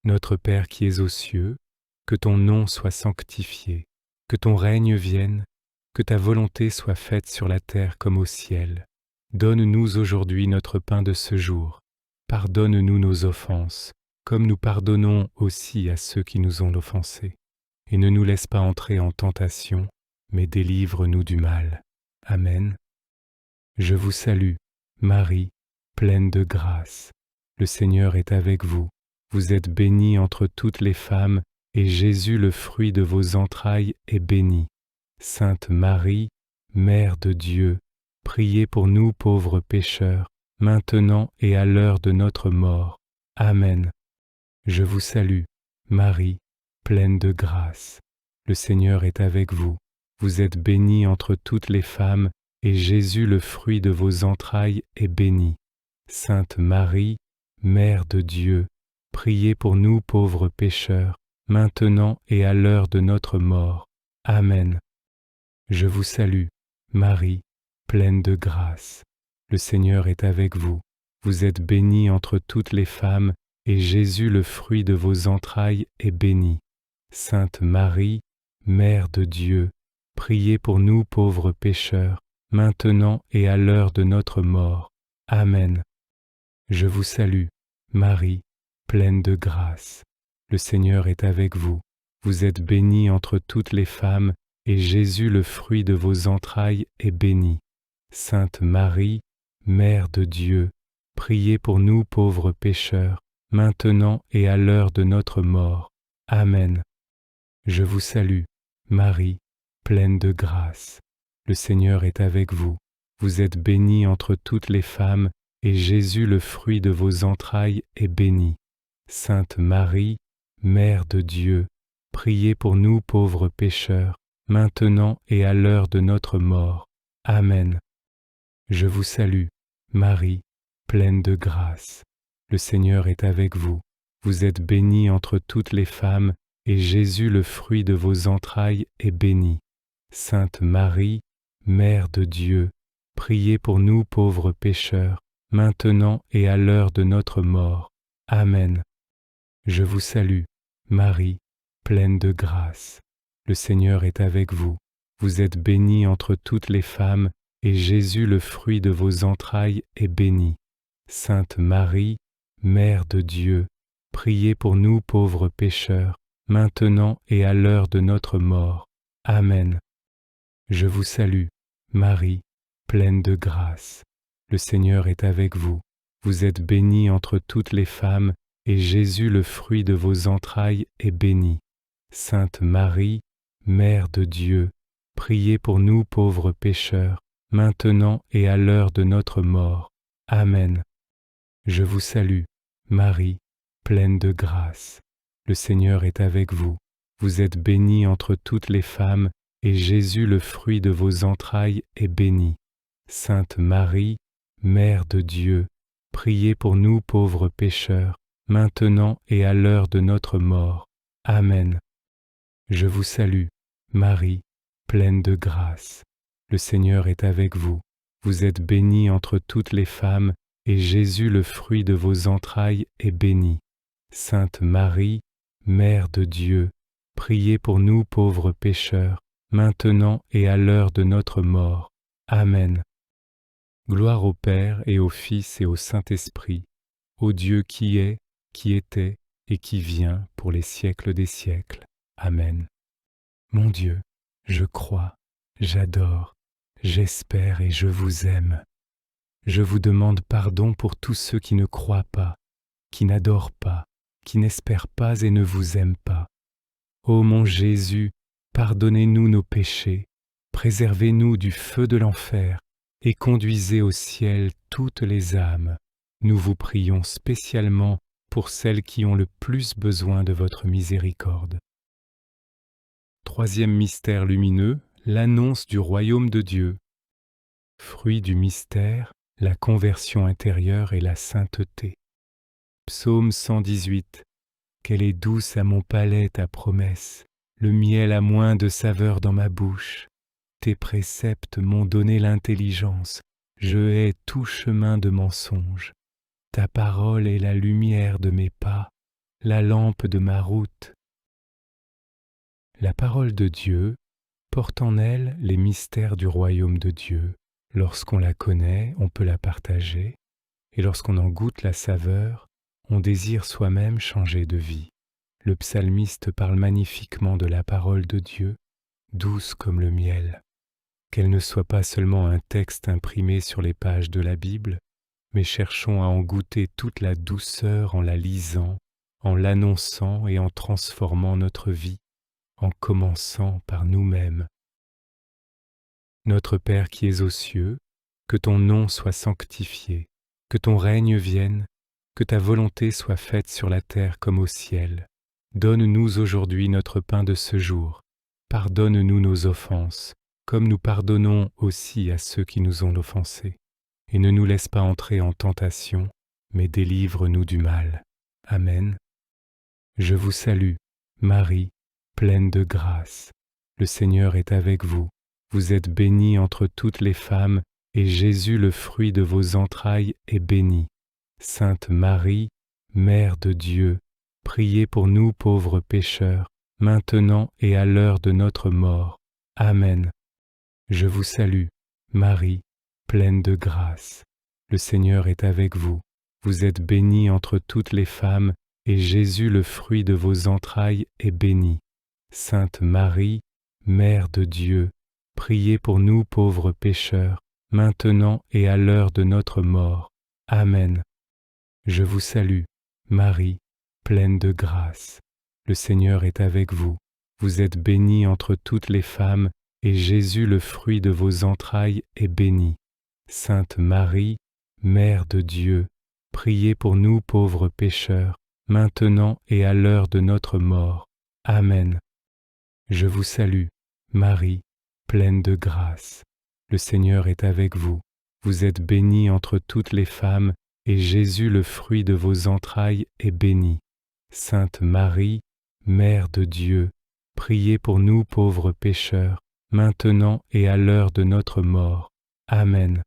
Notre Père qui es aux cieux, que ton nom soit sanctifié, que ton règne vienne, que ta volonté soit faite sur la terre comme au ciel. Donne-nous aujourd'hui notre pain de ce jour. Pardonne-nous nos offenses, comme nous pardonnons aussi à ceux qui nous ont offensés. Et ne nous laisse pas entrer en tentation, mais délivre-nous du mal. Amen. Je vous salue, Marie, pleine de grâce. Le Seigneur est avec vous. Vous êtes bénie entre toutes les femmes, et Jésus, le fruit de vos entrailles, est béni. Sainte Marie, Mère de Dieu, priez pour nous pauvres pécheurs, maintenant et à l'heure de notre mort. Amen. Je vous salue, Marie, pleine de grâce. Le Seigneur est avec vous. Vous êtes bénie entre toutes les femmes, et Jésus, le fruit de vos entrailles, est béni. Sainte Marie, Mère de Dieu, priez pour nous pauvres pécheurs, maintenant et à l'heure de notre mort. Amen. Je vous salue, Marie, pleine de grâce. Le Seigneur est avec vous. Vous êtes bénie entre toutes les femmes, et Jésus, le fruit de vos entrailles, est béni. Sainte Marie, Mère de Dieu, priez pour nous pauvres pécheurs, maintenant et à l'heure de notre mort. Amen. Je vous salue, Marie, pleine de grâce. Le Seigneur est avec vous. Vous êtes bénie entre toutes les femmes, et Jésus, le fruit de vos entrailles, est béni. Sainte Marie, Mère de Dieu, priez pour nous pauvres pécheurs, maintenant et à l'heure de notre mort. Amen. Je vous salue, Marie, pleine de grâce. Le Seigneur est avec vous. Vous êtes bénie entre toutes les femmes, et Jésus, le fruit de vos entrailles, est béni. Sainte Marie, Mère de Dieu, priez pour nous pauvres pécheurs, maintenant et à l'heure de notre mort. Amen. Je vous salue, Marie, pleine de grâce. Le Seigneur est avec vous. Vous êtes bénie entre toutes les femmes, et Jésus, le fruit de vos entrailles, est béni. Sainte Marie, Mère de Dieu, priez pour nous pauvres pécheurs, maintenant et à l'heure de notre mort. Amen. Je vous salue, Marie, pleine de grâce. Le Seigneur est avec vous. Vous êtes bénie entre toutes les femmes, et Jésus, le fruit de vos entrailles, est béni. Sainte Marie, Mère de Dieu, priez pour nous pauvres pécheurs, maintenant et à l'heure de notre mort. Amen. Je vous salue, Marie, pleine de grâce. Le Seigneur est avec vous. Vous êtes bénie entre toutes les femmes, et Jésus, le fruit de vos entrailles, est béni. Sainte Marie, Mère de Dieu, priez pour nous pauvres pécheurs, maintenant et à l'heure de notre mort. Amen. Je vous salue, Marie, pleine de grâce. Le Seigneur est avec vous. Vous êtes bénie entre toutes les femmes, et Jésus, le fruit de vos entrailles, est béni. Sainte Marie, Mère de Dieu, priez pour nous pauvres pécheurs, maintenant et à l'heure de notre mort. Amen. Je vous salue, Marie, pleine de grâce. Le Seigneur est avec vous. Vous êtes bénie entre toutes les femmes, et Jésus, le fruit de vos entrailles, est béni. Sainte Marie, Mère de Dieu, priez pour nous pauvres pécheurs, maintenant et à l'heure de notre mort. Amen. Gloire au Père et au Fils et au Saint-Esprit, au Dieu qui est, qui était et qui vient pour les siècles des siècles. Amen. Mon Dieu, je crois, j'adore, j'espère et je vous aime. Je vous demande pardon pour tous ceux qui ne croient pas, qui n'adorent pas, qui n'espèrent pas et ne vous aiment pas. Ô mon Jésus, pardonnez-nous nos péchés, préservez-nous du feu de l'enfer et conduisez au ciel toutes les âmes. Nous vous prions spécialement pour celles qui ont le plus besoin de votre miséricorde. Troisième mystère lumineux, l'annonce du royaume de Dieu. Fruit du mystère, la conversion intérieure et la sainteté. Psaume 118. Quelle est douce à mon palais ta promesse, le miel a moins de saveur dans ma bouche. Tes préceptes m'ont donné l'intelligence, je hais tout chemin de mensonge. Ta parole est la lumière de mes pas, la lampe de ma route. La parole de Dieu porte en elle les mystères du royaume de Dieu. Lorsqu'on la connaît, on peut la partager, et lorsqu'on en goûte la saveur, on désire soi-même changer de vie. Le psalmiste parle magnifiquement de la parole de Dieu, douce comme le miel. Qu'elle ne soit pas seulement un texte imprimé sur les pages de la Bible, mais cherchons à en goûter toute la douceur en la lisant, en l'annonçant et en transformant notre vie, en commençant par nous-mêmes. Notre Père qui es aux cieux, que ton nom soit sanctifié, que ton règne vienne, que ta volonté soit faite sur la terre comme au ciel. Donne-nous aujourd'hui notre pain de ce jour. Pardonne-nous nos offenses, comme nous pardonnons aussi à ceux qui nous ont offensés. Et ne nous laisse pas entrer en tentation, mais délivre-nous du mal. Amen. Je vous salue, Marie, pleine de grâce. Le Seigneur est avec vous. Vous êtes bénie entre toutes les femmes, et Jésus, le fruit de vos entrailles, est béni. Sainte Marie, Mère de Dieu, priez pour nous pauvres pécheurs, maintenant et à l'heure de notre mort. Amen. Je vous salue, Marie, pleine de grâce. Le Seigneur est avec vous. Vous êtes bénie entre toutes les femmes, et Jésus, le fruit de vos entrailles, est béni. Sainte Marie, Mère de Dieu, priez pour nous pauvres pécheurs, maintenant et à l'heure de notre mort. Amen. Je vous salue, Marie, pleine de grâce. Le Seigneur est avec vous. Vous êtes bénie entre toutes les femmes, et Jésus, le fruit de vos entrailles, est béni. Sainte Marie, Mère de Dieu, priez pour nous pauvres pécheurs, maintenant et à l'heure de notre mort. Amen. Je vous salue, Marie, pleine de grâce. Le Seigneur est avec vous. Vous êtes bénie entre toutes les femmes, et Jésus, le fruit de vos entrailles, est béni. Sainte Marie, Mère de Dieu, priez pour nous pauvres pécheurs, maintenant et à l'heure de notre mort. Amen.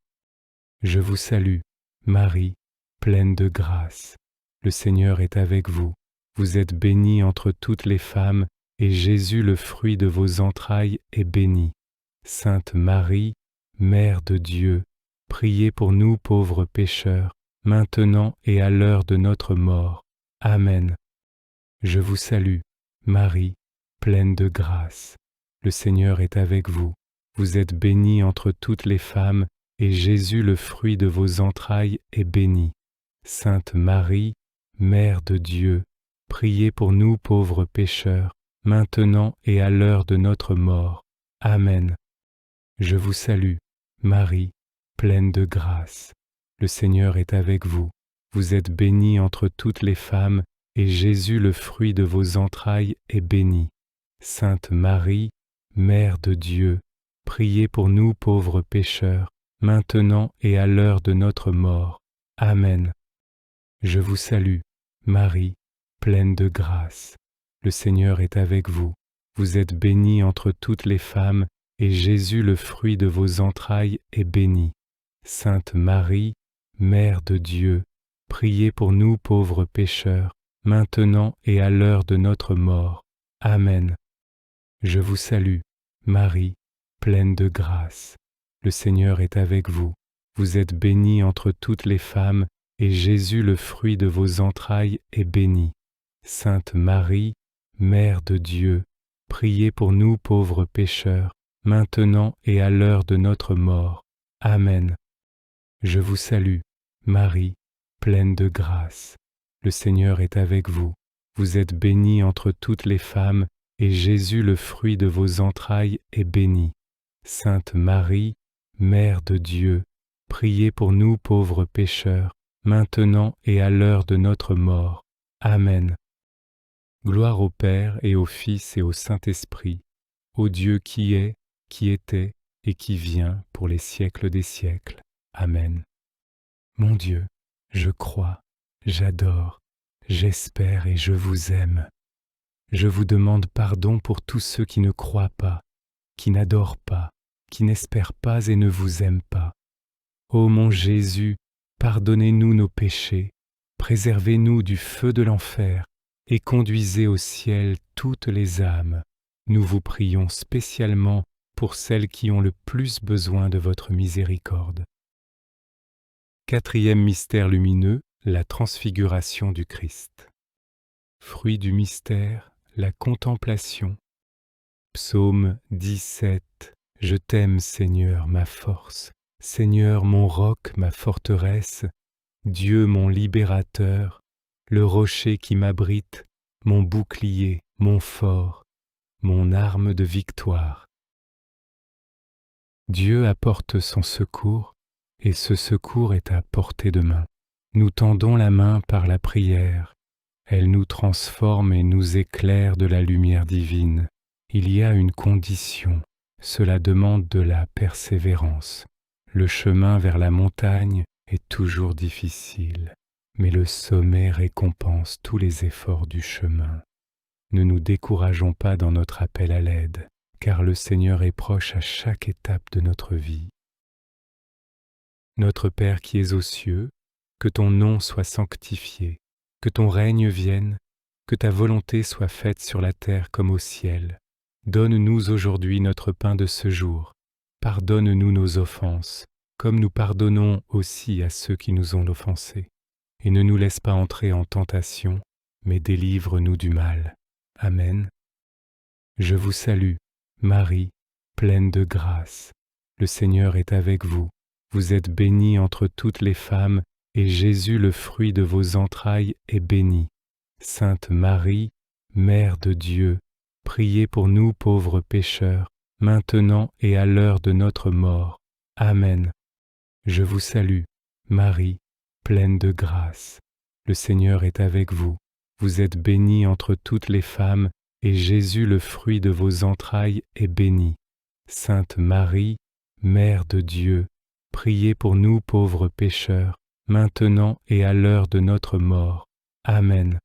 Je vous salue, Marie, pleine de grâce. Le Seigneur est avec vous. Vous êtes bénie entre toutes les femmes, et Jésus, le fruit de vos entrailles, est béni. Sainte Marie, Mère de Dieu, priez pour nous pauvres pécheurs, maintenant et à l'heure de notre mort. Amen. Je vous salue, Marie, pleine de grâce. Le Seigneur est avec vous. Vous êtes bénie entre toutes les femmes, et Jésus, le fruit de vos entrailles, est béni. Sainte Marie, Mère de Dieu, priez pour nous pauvres pécheurs, maintenant et à l'heure de notre mort. Amen. Je vous salue, Marie, pleine de grâce. Le Seigneur est avec vous. Vous êtes bénie entre toutes les femmes, et Jésus, le fruit de vos entrailles, est béni. Sainte Marie, Mère de Dieu, priez pour nous pauvres pécheurs, maintenant et à l'heure de notre mort. Amen. Je vous salue, Marie, pleine de grâce. Le Seigneur est avec vous. Vous êtes bénie entre toutes les femmes, et Jésus, le fruit de vos entrailles, est béni. Sainte Marie, Mère de Dieu, priez pour nous pauvres pécheurs, maintenant et à l'heure de notre mort. Amen. Je vous salue, Marie, pleine de grâce. Le Seigneur est avec vous. Vous êtes bénie entre toutes les femmes, et Jésus, le fruit de vos entrailles, est béni. Sainte Marie, Mère de Dieu, priez pour nous pauvres pécheurs, maintenant et à l'heure de notre mort. Amen. Je vous salue, Marie, pleine de grâce. Le Seigneur est avec vous. Vous êtes bénie entre toutes les femmes, et Jésus, le fruit de vos entrailles, est béni. Sainte Marie, Mère de Dieu, priez pour nous pauvres pécheurs, maintenant et à l'heure de notre mort. Amen. Gloire au Père et au Fils et au Saint-Esprit, au Dieu qui est, qui était et qui vient pour les siècles des siècles. Amen. Mon Dieu, je crois, j'adore, j'espère et je vous aime. Je vous demande pardon pour tous ceux qui ne croient pas, qui n'adorent pas, qui n'espèrent pas et ne vous aiment pas. Ô mon Jésus, pardonnez-nous nos péchés, préservez-nous du feu de l'enfer et conduisez au ciel toutes les âmes. Nous vous prions spécialement pour celles qui ont le plus besoin de votre miséricorde. Quatrième mystère lumineux, la transfiguration du Christ. Fruit du mystère, la contemplation. Psaume 17. Je t'aime, Seigneur, ma force, Seigneur, mon roc, ma forteresse, Dieu mon libérateur, le rocher qui m'abrite, mon bouclier, mon fort, mon arme de victoire. Dieu apporte son secours, et ce secours est à portée de main. Nous tendons la main par la prière. Elle nous transforme et nous éclaire de la lumière divine. Il y a une condition, cela demande de la persévérance. Le chemin vers la montagne est toujours difficile, mais le sommet récompense tous les efforts du chemin. Ne nous décourageons pas dans notre appel à l'aide, car le Seigneur est proche à chaque étape de notre vie. Notre Père qui es aux cieux, que ton nom soit sanctifié, que ton règne vienne, que ta volonté soit faite sur la terre comme au ciel. Donne-nous aujourd'hui notre pain de ce jour. Pardonne-nous nos offenses, comme nous pardonnons aussi à ceux qui nous ont offensés. Et ne nous laisse pas entrer en tentation, mais délivre-nous du mal. Amen. Je vous salue, Marie, pleine de grâce. Le Seigneur est avec vous. Vous êtes bénie entre toutes les femmes, et Jésus, le fruit de vos entrailles, est béni. Sainte Marie, Mère de Dieu, priez pour nous pauvres pécheurs, maintenant et à l'heure de notre mort. Amen. Je vous salue, Marie, pleine de grâce. Le Seigneur est avec vous. Vous êtes bénie entre toutes les femmes, et Jésus, le fruit de vos entrailles, est béni. Sainte Marie, Mère de Dieu, priez pour nous pauvres pécheurs, maintenant et à l'heure de notre mort. Amen.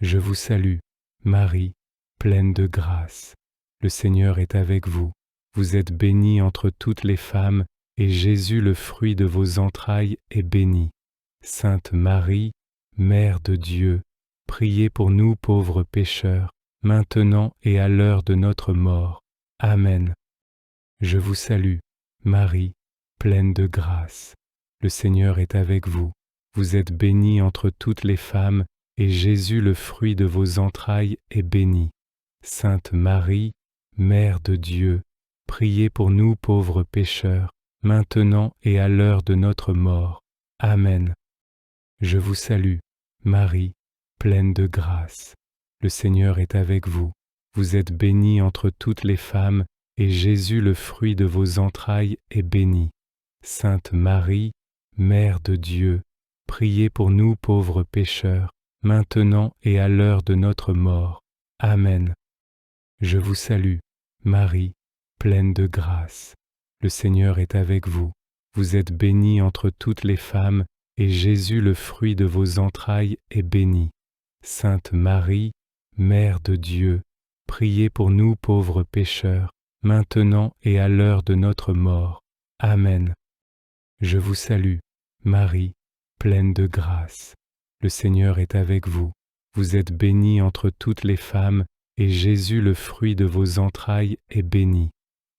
Je vous salue, Marie, pleine de grâce. Le Seigneur est avec vous. Vous êtes bénie entre toutes les femmes, et Jésus, le fruit de vos entrailles, est béni. Sainte Marie, Mère de Dieu, priez pour nous pauvres pécheurs, maintenant et à l'heure de notre mort. Amen. Je vous salue, Marie, pleine de grâce. Le Seigneur est avec vous. Vous êtes bénie entre toutes les femmes, et Jésus, le fruit de vos entrailles, est béni. Sainte Marie, Mère de Dieu, priez pour nous pauvres pécheurs, maintenant et à l'heure de notre mort. Amen. Je vous salue, Marie, pleine de grâce. Le Seigneur est avec vous. Vous êtes bénie entre toutes les femmes, et Jésus, le fruit de vos entrailles, est béni. Sainte Marie, Mère de Dieu, priez pour nous pauvres pécheurs, maintenant et à l'heure de notre mort. Amen. Je vous salue, Marie, pleine de grâce. Le Seigneur est avec vous. Vous êtes bénie entre toutes les femmes, et Jésus, le fruit de vos entrailles, est béni. Sainte Marie, Mère de Dieu, priez pour nous pauvres pécheurs, maintenant et à l'heure de notre mort. Amen. Je vous salue, Marie, pleine de grâce. Le Seigneur est avec vous. Vous êtes bénie entre toutes les femmes, et Jésus, le fruit de vos entrailles, est béni.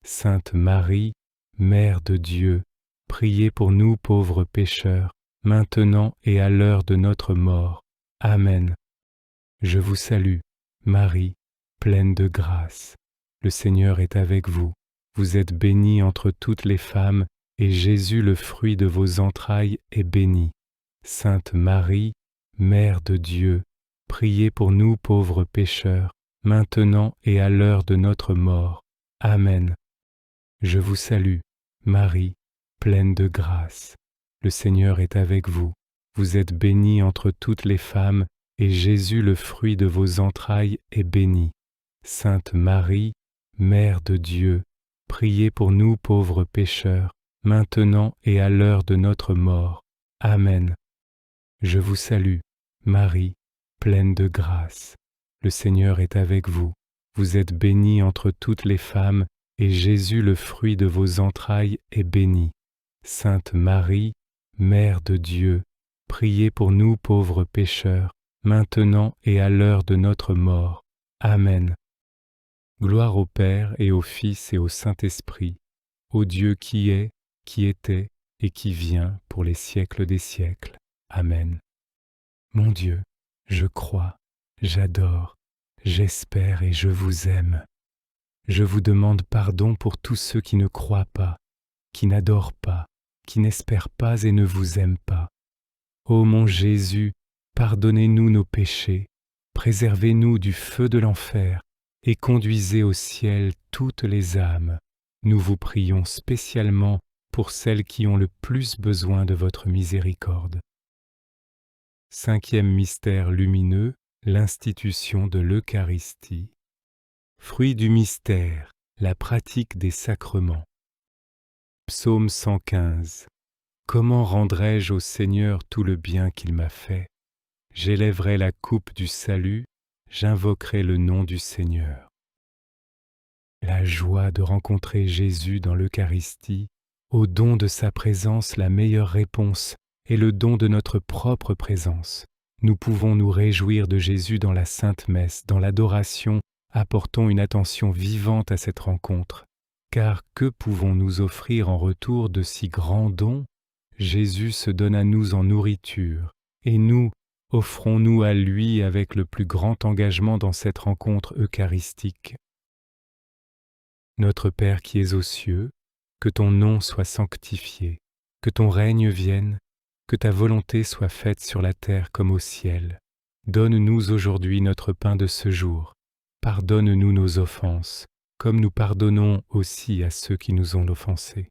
Sainte Marie, Mère de Dieu, priez pour nous pauvres pécheurs, maintenant et à l'heure de notre mort. Amen. Je vous salue, Marie, pleine de grâce. Le Seigneur est avec vous. Vous êtes bénie entre toutes les femmes, et Jésus, le fruit de vos entrailles, est béni. Sainte Marie, Mère de Dieu, priez pour nous pauvres pécheurs, maintenant et à l'heure de notre mort. Amen. Je vous salue, Marie, pleine de grâce. Le Seigneur est avec vous. Vous êtes bénie entre toutes les femmes, et Jésus, le fruit de vos entrailles, est béni. Sainte Marie, Mère de Dieu, priez pour nous pauvres pécheurs, maintenant et à l'heure de notre mort. Amen. Je vous salue, Marie, pleine de grâce. Le Seigneur est avec vous. Vous êtes bénie entre toutes les femmes, et Jésus, le fruit de vos entrailles, est béni. Sainte Marie, Mère de Dieu, priez pour nous pauvres pécheurs, maintenant et à l'heure de notre mort. Amen. Gloire au Père et au Fils et au Saint-Esprit, au Dieu qui est, qui était et qui vient pour les siècles des siècles. Amen. Mon Dieu, je crois, j'adore, j'espère et je vous aime. Je vous demande pardon pour tous ceux qui ne croient pas, qui n'adorent pas, qui n'espèrent pas et ne vous aiment pas. Ô mon Jésus, pardonnez-nous nos péchés, préservez-nous du feu de l'enfer et conduisez au ciel toutes les âmes. Nous vous prions spécialement pour celles qui ont le plus besoin de votre miséricorde. Cinquième mystère lumineux, l'institution de l'Eucharistie. Fruit du mystère, la pratique des sacrements. Psaume 115. Comment rendrai-je au Seigneur tout le bien qu'il m'a fait? J'élèverai la coupe du salut, j'invoquerai le nom du Seigneur. La joie de rencontrer Jésus dans l'Eucharistie, au don de sa présence la meilleure réponse est le don de notre propre présence. Nous pouvons nous réjouir de Jésus dans la Sainte Messe, dans l'adoration, apportons une attention vivante à cette rencontre. Car que pouvons-nous offrir en retour de si grands dons? Jésus se donne à nous en nourriture, et nous, offrons-nous à lui avec le plus grand engagement dans cette rencontre eucharistique. Notre Père qui es aux cieux, que ton nom soit sanctifié, que ton règne vienne, que ta volonté soit faite sur la terre comme au ciel. Donne-nous aujourd'hui notre pain de ce jour. Pardonne-nous nos offenses, comme nous pardonnons aussi à ceux qui nous ont offensés.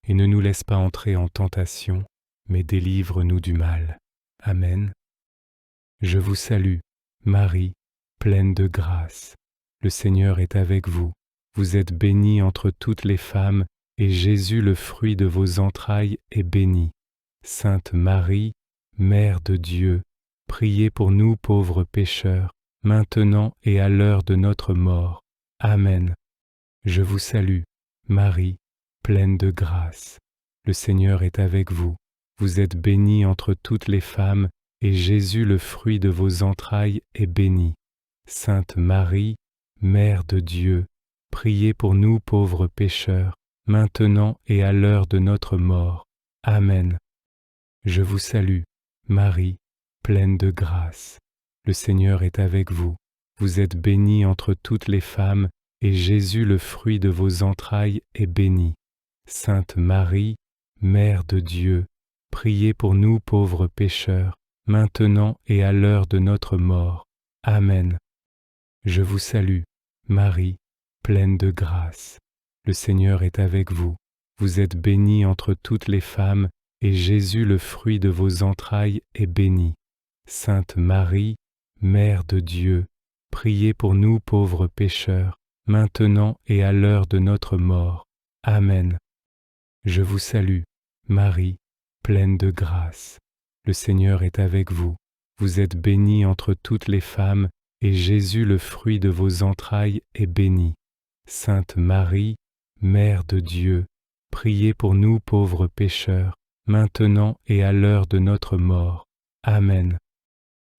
Et ne nous laisse pas entrer en tentation, mais délivre-nous du mal. Amen. Je vous salue, Marie, pleine de grâce. Le Seigneur est avec vous. Vous êtes bénie entre toutes les femmes, et Jésus, le fruit de vos entrailles, est béni. Sainte Marie, Mère de Dieu, priez pour nous pauvres pécheurs, maintenant et à l'heure de notre mort. Amen. Je vous salue, Marie, pleine de grâce. Le Seigneur est avec vous. Vous êtes bénie entre toutes les femmes, et Jésus, le fruit de vos entrailles, est béni. Sainte Marie, Mère de Dieu, priez pour nous pauvres pécheurs, maintenant et à l'heure de notre mort. Amen. Je vous salue, Marie, pleine de grâce. Le Seigneur est avec vous. Vous êtes bénie entre toutes les femmes, et Jésus, le fruit de vos entrailles, est béni. Sainte Marie, Mère de Dieu, priez pour nous pauvres pécheurs, maintenant et à l'heure de notre mort. Amen. Je vous salue, Marie, pleine de grâce. Le Seigneur est avec vous. Vous êtes bénie entre toutes les femmes, et Jésus, le fruit de vos entrailles, est béni. Sainte Marie, Mère de Dieu, priez pour nous pauvres pécheurs, maintenant et à l'heure de notre mort. Amen. Je vous salue, Marie, pleine de grâce. Le Seigneur est avec vous. Vous êtes bénie entre toutes les femmes, et Jésus, le fruit de vos entrailles, est béni. Sainte Marie, Mère de Dieu, priez pour nous pauvres pécheurs, maintenant et à l'heure de notre mort. Amen.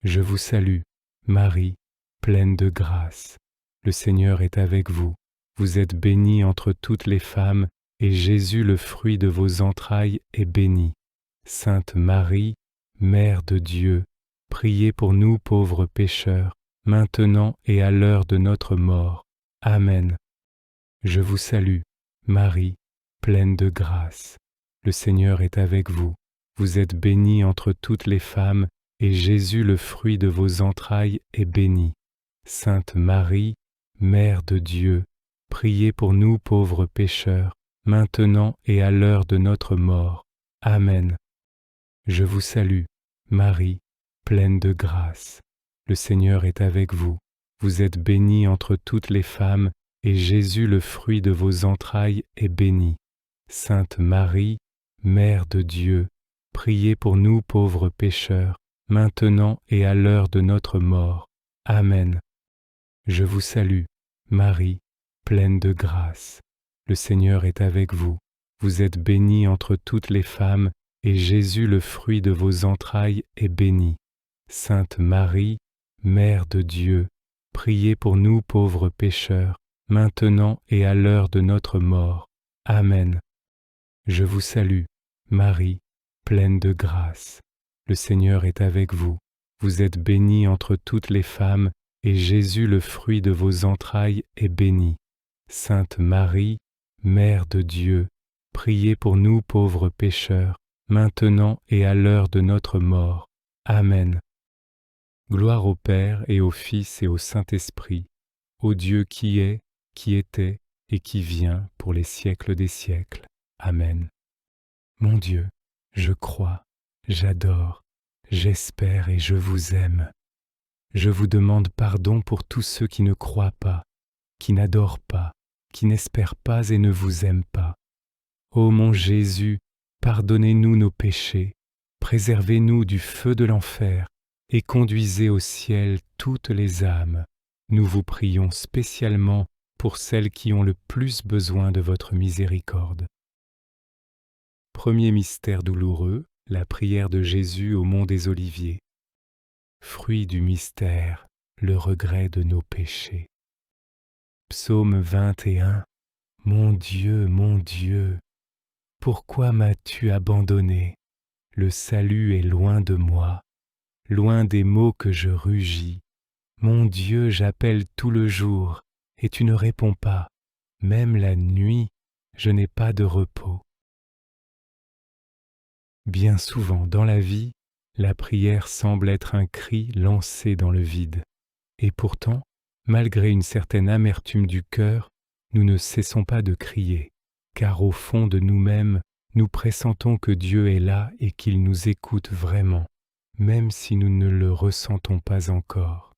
Je vous salue, Marie, pleine de grâce. Le Seigneur est avec vous. Vous êtes bénie entre toutes les femmes, et Jésus, le fruit de vos entrailles, est béni. Sainte Marie, Mère de Dieu, priez pour nous pauvres pécheurs, maintenant et à l'heure de notre mort. Amen. Je vous salue, Marie, pleine de grâce. Le Seigneur est avec vous. Vous êtes bénie entre toutes les femmes, et Jésus, le fruit de vos entrailles, est béni. Sainte Marie, Mère de Dieu, priez pour nous pauvres pécheurs, maintenant et à l'heure de notre mort. Amen. Je vous salue, Marie, pleine de grâce. Le Seigneur est avec vous. Vous êtes bénie entre toutes les femmes, et Jésus, le fruit de vos entrailles, est béni. Sainte Marie, Mère de Dieu, priez pour nous pauvres pécheurs, maintenant et à l'heure de notre mort. Amen. Je vous salue, Marie, pleine de grâce. Le Seigneur est avec vous. Vous êtes bénie entre toutes les femmes, et Jésus, le fruit de vos entrailles, est béni. Sainte Marie, Mère de Dieu, priez pour nous pauvres pécheurs, maintenant et à l'heure de notre mort. Amen. Je vous salue, Marie, pleine de grâce. Le Seigneur est avec vous. Vous êtes bénie entre toutes les femmes, et Jésus, le fruit de vos entrailles, est béni. Sainte Marie, Mère de Dieu, priez pour nous pauvres pécheurs, maintenant et à l'heure de notre mort. Amen. Gloire au Père et au Fils et au Saint-Esprit, au Dieu qui est, qui était et qui vient pour les siècles des siècles. Amen. Mon Dieu, je crois, j'adore, j'espère et je vous aime. Je vous demande pardon pour tous ceux qui ne croient pas, qui n'adorent pas, qui n'espèrent pas et ne vous aiment pas. Ô mon Jésus, pardonnez-nous nos péchés, préservez-nous du feu de l'enfer et conduisez au ciel toutes les âmes. Nous vous prions spécialement pour celles qui ont le plus besoin de votre miséricorde. Premier mystère douloureux, la prière de Jésus au mont des Oliviers. Fruit du mystère, le regret de nos péchés. Psaume 21. Mon Dieu, pourquoi m'as-tu abandonné? Le salut est loin de moi, loin des mots que je rugis. Mon Dieu, j'appelle tout le jour, et tu ne réponds pas. Même la nuit, je n'ai pas de repos. Bien souvent dans la vie, la prière semble être un cri lancé dans le vide. Et pourtant, malgré une certaine amertume du cœur, nous ne cessons pas de crier, car au fond de nous-mêmes, nous pressentons que Dieu est là et qu'il nous écoute vraiment, même si nous ne le ressentons pas encore.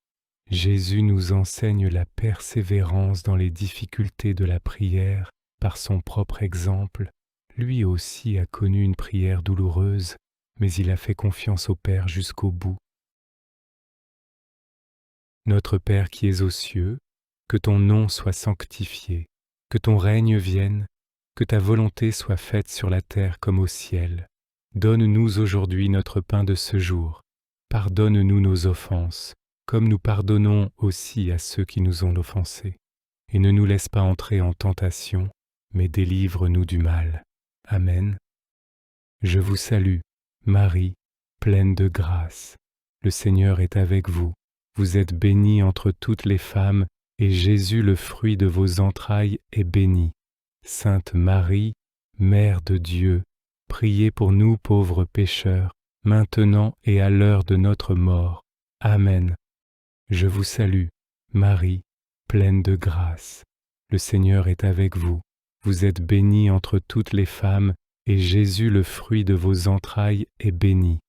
Jésus nous enseigne la persévérance dans les difficultés de la prière par son propre exemple. Lui aussi a connu une prière douloureuse, mais il a fait confiance au Père jusqu'au bout. Notre Père qui es aux cieux, que ton nom soit sanctifié, que ton règne vienne, que ta volonté soit faite sur la terre comme au ciel. Donne-nous aujourd'hui notre pain de ce jour. Pardonne-nous nos offenses, comme nous pardonnons aussi à ceux qui nous ont offensés. Et ne nous laisse pas entrer en tentation, mais délivre-nous du mal. Amen. Je vous salue, Marie, pleine de grâce. Le Seigneur est avec vous. Vous êtes bénie entre toutes les femmes, et Jésus, le fruit de vos entrailles, est béni. Sainte Marie, Mère de Dieu, priez pour nous pauvres pécheurs, maintenant et à l'heure de notre mort. Amen. Je vous salue, Marie, pleine de grâce. Le Seigneur est avec vous. Vous êtes bénie entre toutes les femmes, et Jésus, le fruit de vos entrailles, est béni.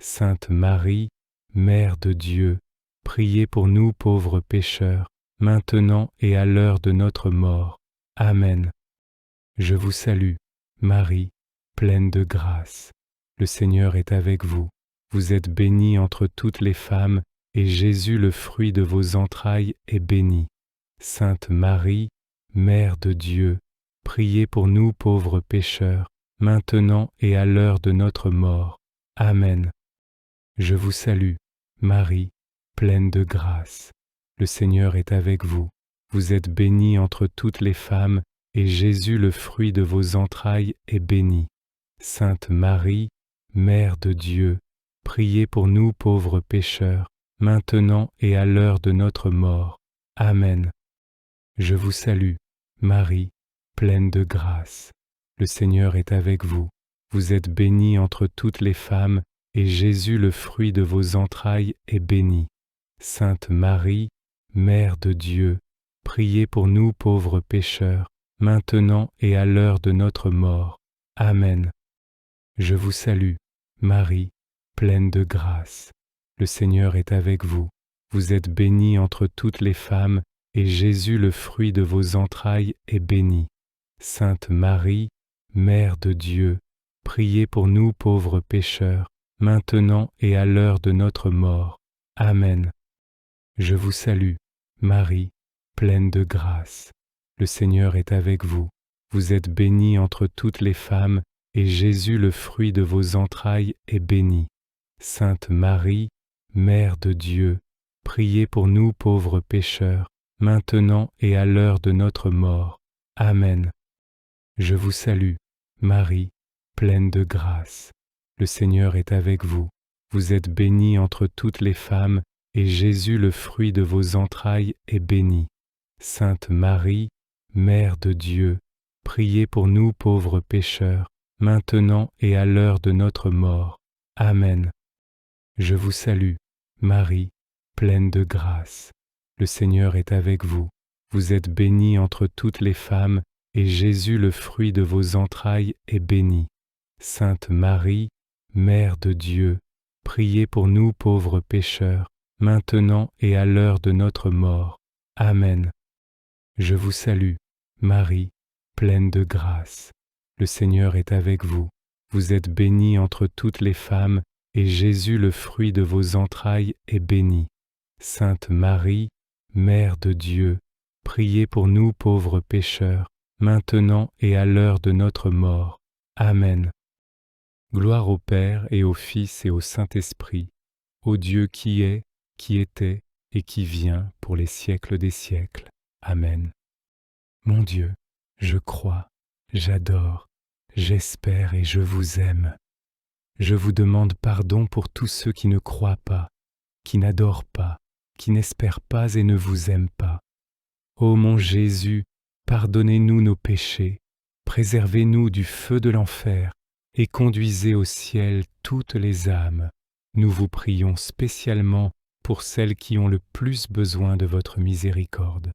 Sainte Marie, Mère de Dieu, priez pour nous pauvres pécheurs, maintenant et à l'heure de notre mort. Amen. Je vous salue, Marie, pleine de grâce. Le Seigneur est avec vous. Vous êtes bénie entre toutes les femmes, et Jésus, le fruit de vos entrailles, est béni. Sainte Marie, Mère de Dieu, priez pour nous pauvres pécheurs, maintenant et à l'heure de notre mort. Amen. Je vous salue, Marie, pleine de grâce. Le Seigneur est avec vous. Vous êtes bénie entre toutes les femmes, et Jésus, le fruit de vos entrailles, est béni. Sainte Marie, Mère de Dieu, priez pour nous pauvres pécheurs, maintenant et à l'heure de notre mort. Amen. Je vous salue, Marie, pleine de grâce. Le Seigneur est avec vous. Vous êtes bénie entre toutes les femmes, et Jésus, le fruit de vos entrailles, est béni. Sainte Marie, Mère de Dieu, priez pour nous pauvres pécheurs, maintenant et à l'heure de notre mort. Amen. Je vous salue, Marie, pleine de grâce. Le Seigneur est avec vous. Vous êtes bénie entre toutes les femmes, et Jésus, le fruit de vos entrailles, est béni. Sainte Marie, Mère de Dieu, priez pour nous pauvres pécheurs, maintenant et à l'heure de notre mort. Amen. Je vous salue, Marie, pleine de grâce. Le Seigneur est avec vous. Vous êtes bénie entre toutes les femmes, et Jésus, le fruit de vos entrailles, est béni. Sainte Marie, Mère de Dieu, priez pour nous pauvres pécheurs, maintenant et à l'heure de notre mort. Amen. Je vous salue, Marie, pleine de grâce. Le Seigneur est avec vous. Vous êtes bénie entre toutes les femmes, et Jésus, le fruit de vos entrailles, est béni. Sainte Marie, Mère de Dieu, priez pour nous pauvres pécheurs, maintenant et à l'heure de notre mort. Amen. Je vous salue, Marie, pleine de grâce. Le Seigneur est avec vous. Vous êtes bénie entre toutes les femmes, et Jésus, le fruit de vos entrailles, est béni. Sainte Marie, Mère de Dieu, priez pour nous pauvres pécheurs, maintenant et à l'heure de notre mort. Amen. Je vous salue, Marie, pleine de grâce. Le Seigneur est avec vous. Vous êtes bénie entre toutes les femmes, et Jésus, le fruit de vos entrailles, est béni. Sainte Marie, Mère de Dieu, priez pour nous pauvres pécheurs, maintenant et à l'heure de notre mort. Amen. Gloire au Père et au Fils et au Saint-Esprit, au Dieu qui est, qui était et qui vient pour les siècles des siècles. Amen. Mon Dieu, je crois, j'adore, j'espère et je vous aime. Je vous demande pardon pour tous ceux qui ne croient pas, qui n'adorent pas, qui n'espèrent pas et ne vous aiment pas. Ô mon Jésus, pardonnez-nous nos péchés, préservez-nous du feu de l'enfer et conduisez au ciel toutes les âmes. Nous vous prions spécialement pour celles qui ont le plus besoin de votre miséricorde.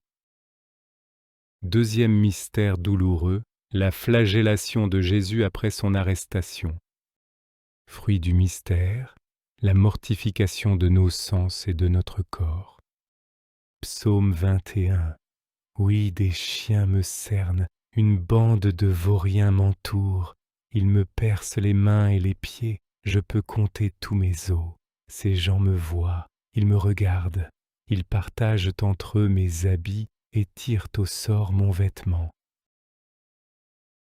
Deuxième mystère douloureux, la flagellation de Jésus après son arrestation. Fruit du mystère, la mortification de nos sens et de notre corps. Psaume 21. Oui, des chiens me cernent, une bande de vauriens m'entoure, ils me percent les mains et les pieds, je peux compter tous mes os. Ces gens me voient, ils me regardent, ils partagent entre eux mes habits et tirent au sort mon vêtement.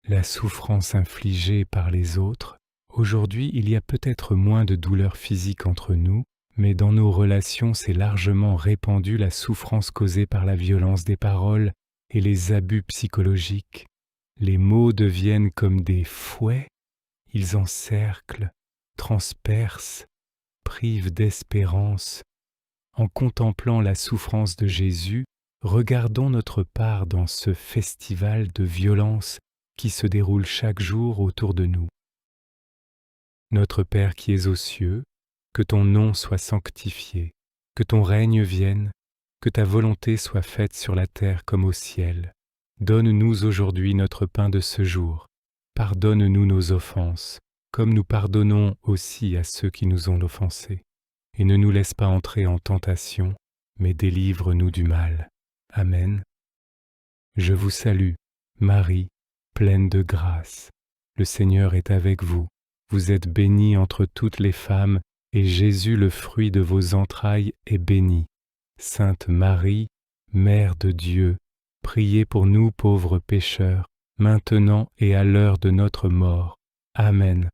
La souffrance infligée par les autres, aujourd'hui il y a peut-être moins de douleur physique entre nous, mais dans nos relations s'est largement répandue la souffrance causée par la violence des paroles et les abus psychologiques. Les mots deviennent comme des fouets, ils encerclent, transpercent, privent d'espérance. En contemplant la souffrance de Jésus, regardons notre part dans ce festival de violence qui se déroule chaque jour autour de nous. Notre Père qui es aux cieux, que ton nom soit sanctifié, que ton règne vienne, que ta volonté soit faite sur la terre comme au ciel. Donne-nous aujourd'hui notre pain de ce jour. Pardonne-nous nos offenses, comme nous pardonnons aussi à ceux qui nous ont offensés. Et ne nous laisse pas entrer en tentation, mais délivre-nous du mal. Amen. Je vous salue, Marie, pleine de grâce. Le Seigneur est avec vous. Vous êtes bénie entre toutes les femmes, et Jésus, le fruit de vos entrailles, est béni. Sainte Marie, Mère de Dieu, priez pour nous pauvres pécheurs, maintenant et à l'heure de notre mort. Amen.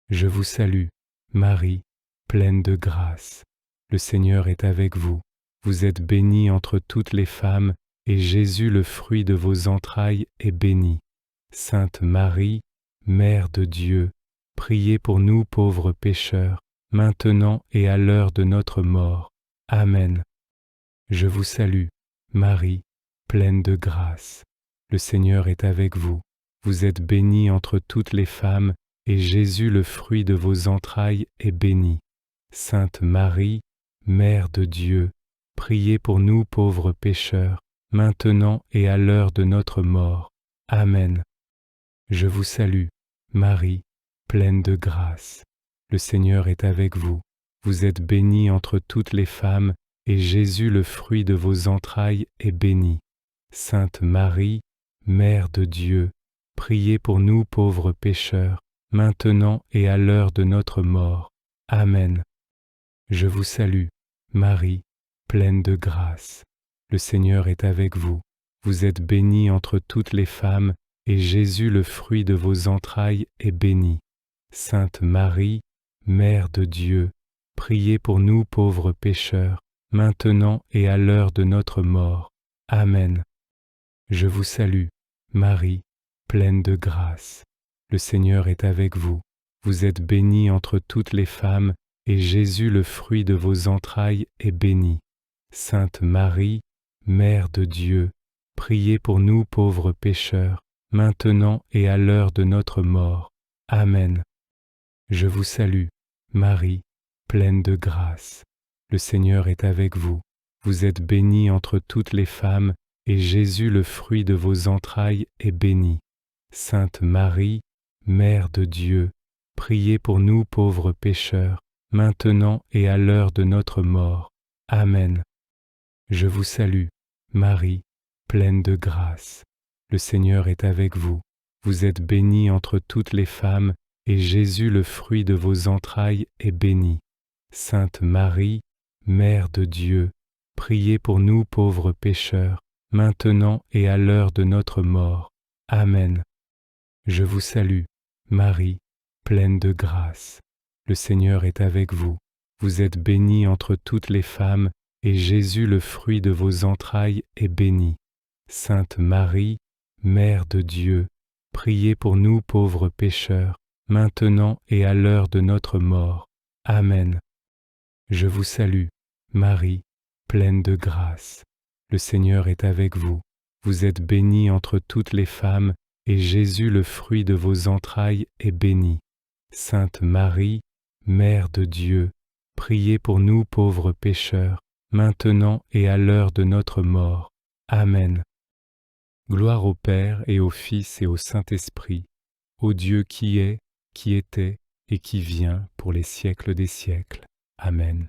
Je vous salue, Marie, pleine de grâce. Le Seigneur est avec vous. Vous êtes bénie entre toutes les femmes, et Jésus, le fruit de vos entrailles, est béni. Sainte Marie, Mère de Dieu, priez pour nous pauvres pécheurs, maintenant et à l'heure de notre mort. Amen. Je vous salue, Marie, pleine de grâce. Le Seigneur est avec vous. Vous êtes bénie entre toutes les femmes, et Jésus, le fruit de vos entrailles, est béni. Sainte Marie, Mère de Dieu, priez pour nous pauvres pécheurs, maintenant et à l'heure de notre mort. Amen. Je vous salue, Marie, pleine de grâce. Le Seigneur est avec vous. Vous êtes bénie entre toutes les femmes, et Jésus, le fruit de vos entrailles, est béni. Sainte Marie, Mère de Dieu, priez pour nous pauvres pécheurs, maintenant et à l'heure de notre mort. Amen. Je vous salue, Marie, pleine de grâce. Le Seigneur est avec vous. Vous êtes bénie entre toutes les femmes, et Jésus, le fruit de vos entrailles, est béni. Sainte Marie, Mère de Dieu, priez pour nous pauvres pécheurs, maintenant et à l'heure de notre mort. Amen. Je vous salue, Marie, pleine de grâce. Le Seigneur est avec vous. Vous êtes bénie entre toutes les femmes, et Jésus, le fruit de vos entrailles, est béni. Sainte Marie, Mère de Dieu, priez pour nous pauvres pécheurs, maintenant et à l'heure de notre mort. Amen. Je vous salue, Marie, pleine de grâce. Le Seigneur est avec vous. Vous êtes bénie entre toutes les femmes, et Jésus, le fruit de vos entrailles, est béni. Sainte Marie, Mère de Dieu, priez pour nous pauvres pécheurs, maintenant et à l'heure de notre mort. Amen. Je vous salue, Marie, pleine de grâce. Le Seigneur est avec vous. Vous êtes bénie entre toutes les femmes, et Jésus, le fruit de vos entrailles, est béni. Sainte Marie, Mère de Dieu, priez pour nous pauvres pécheurs, maintenant et à l'heure de notre mort. Amen. Je vous salue, Marie, pleine de grâce. Le Seigneur est avec vous. Vous êtes bénie entre toutes les femmes, et Jésus, le fruit de vos entrailles, est béni. Sainte Marie, Mère de Dieu, priez pour nous pauvres pécheurs, maintenant et à l'heure de notre mort. Amen. Je vous salue, Marie, pleine de grâce. Le Seigneur est avec vous. Vous êtes bénie entre toutes les femmes, et Jésus, le fruit de vos entrailles, est béni. Sainte Marie, Mère de Dieu, priez pour nous pauvres pécheurs, maintenant et à l'heure de notre mort. Amen. Gloire au Père et au Fils et au Saint-Esprit, au Dieu qui est, qui était et qui vient pour les siècles des siècles. Amen.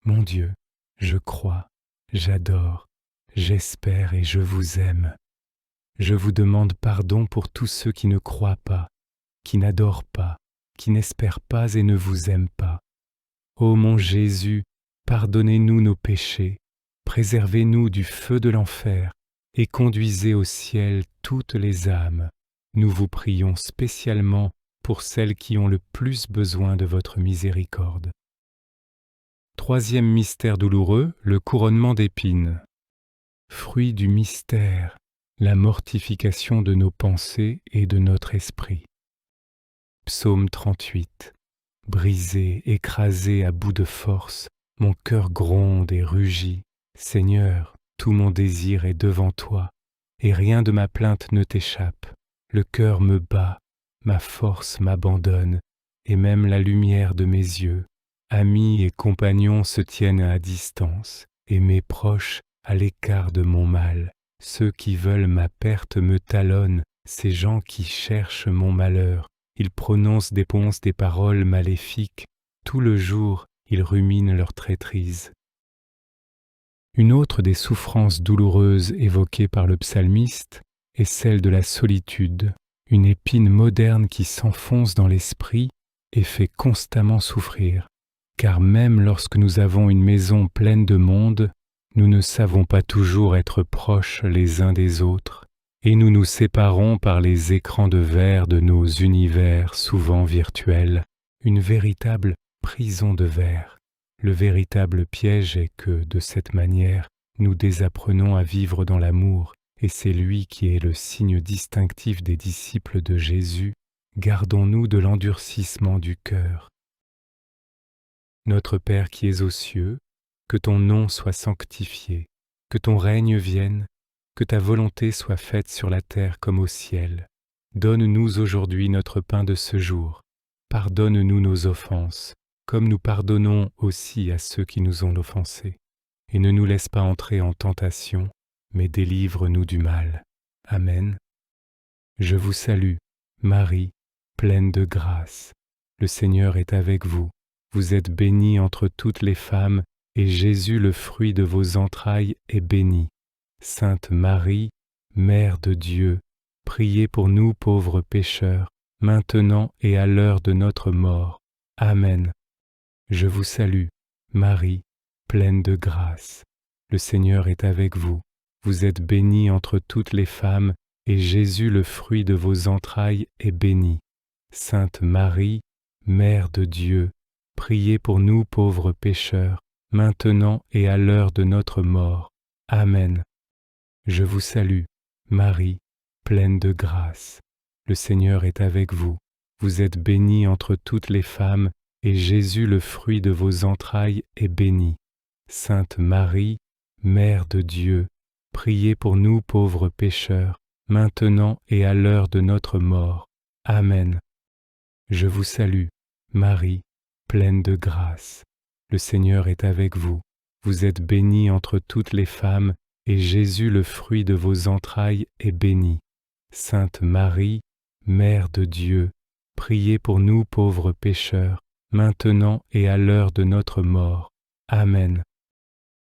Mon Dieu, je crois, j'adore, j'espère et je vous aime. Je vous demande pardon pour tous ceux qui ne croient pas, qui n'adorent pas, qui n'espèrent pas et ne vous aiment pas. Ô mon Jésus, pardonnez-nous nos péchés, préservez-nous du feu de l'enfer et conduisez au ciel toutes les âmes. Nous vous prions spécialement pour celles qui ont le plus besoin de votre miséricorde. Troisième mystère douloureux, le couronnement d'épines. Fruit du mystère, la mortification de nos pensées et de notre esprit. Psaume 38. Brisé, écrasé à bout de force, mon cœur gronde et rugit. Seigneur, tout mon désir est devant toi, et rien de ma plainte ne t'échappe. Le cœur me bat, ma force m'abandonne, et même la lumière de mes yeux. Amis et compagnons se tiennent à distance, et mes proches à l'écart de mon mal. Ceux qui veulent ma perte me talonnent, ces gens qui cherchent mon malheur. Ils prononcent des paroles maléfiques. Tout le jour, ils ruminent leur traîtrise. Une autre des souffrances douloureuses évoquées par le psalmiste est celle de la solitude, une épine moderne qui s'enfonce dans l'esprit et fait constamment souffrir. Car même lorsque nous avons une maison pleine de monde, nous ne savons pas toujours être proches les uns des autres, et nous nous séparons par les écrans de verre de nos univers souvent virtuels, une véritable prison de verre. Le véritable piège est que, de cette manière, nous désapprenons à vivre dans l'amour, et c'est lui qui est le signe distinctif des disciples de Jésus. Gardons-nous de l'endurcissement du cœur. Notre Père qui es aux cieux, que ton nom soit sanctifié, que ton règne vienne, que ta volonté soit faite sur la terre comme au ciel. Donne-nous aujourd'hui notre pain de ce jour. Pardonne-nous nos offenses, comme nous pardonnons aussi à ceux qui nous ont offensés. Et ne nous laisse pas entrer en tentation, mais délivre-nous du mal. Amen. Je vous salue, Marie, pleine de grâce. Le Seigneur est avec vous. Vous êtes bénie entre toutes les femmes, et Jésus, le fruit de vos entrailles, est béni. Sainte Marie, Mère de Dieu, priez pour nous pauvres pécheurs, maintenant et à l'heure de notre mort. Amen. Je vous salue, Marie, pleine de grâce. Le Seigneur est avec vous. Vous êtes bénie entre toutes les femmes, et Jésus, le fruit de vos entrailles, est béni. Sainte Marie, Mère de Dieu, priez pour nous pauvres pécheurs, maintenant et à l'heure de notre mort. Amen. Je vous salue, Marie, pleine de grâce. Le Seigneur est avec vous. Vous êtes bénie entre toutes les femmes, et Jésus, le fruit de vos entrailles, est béni. Sainte Marie, Mère de Dieu, priez pour nous pauvres pécheurs, maintenant et à l'heure de notre mort. Amen. Je vous salue, Marie, pleine de grâce. Le Seigneur est avec vous. Vous êtes bénie entre toutes les femmes, et Jésus, le fruit de vos entrailles, est béni. Sainte Marie, Mère de Dieu, priez pour nous pauvres pécheurs, maintenant et à l'heure de notre mort. Amen.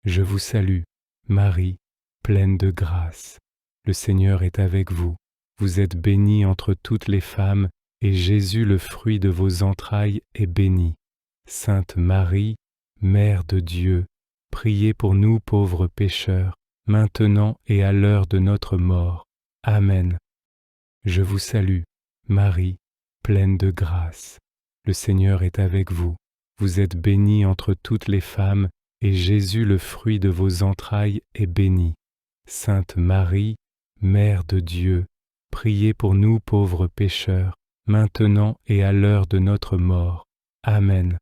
Je vous salue, Marie, pleine de grâce. Le Seigneur est avec vous. Vous êtes bénie entre toutes les femmes, et Jésus, le fruit de vos entrailles, est béni. Sainte Marie, Mère de Dieu, priez pour nous pauvres pécheurs, maintenant et à l'heure de notre mort. Amen. Je vous salue, Marie, pleine de grâce. Le Seigneur est avec vous. Vous êtes bénie entre toutes les femmes, et Jésus, le fruit de vos entrailles, est béni. Sainte Marie, Mère de Dieu, priez pour nous pauvres pécheurs, maintenant et à l'heure de notre mort. Amen.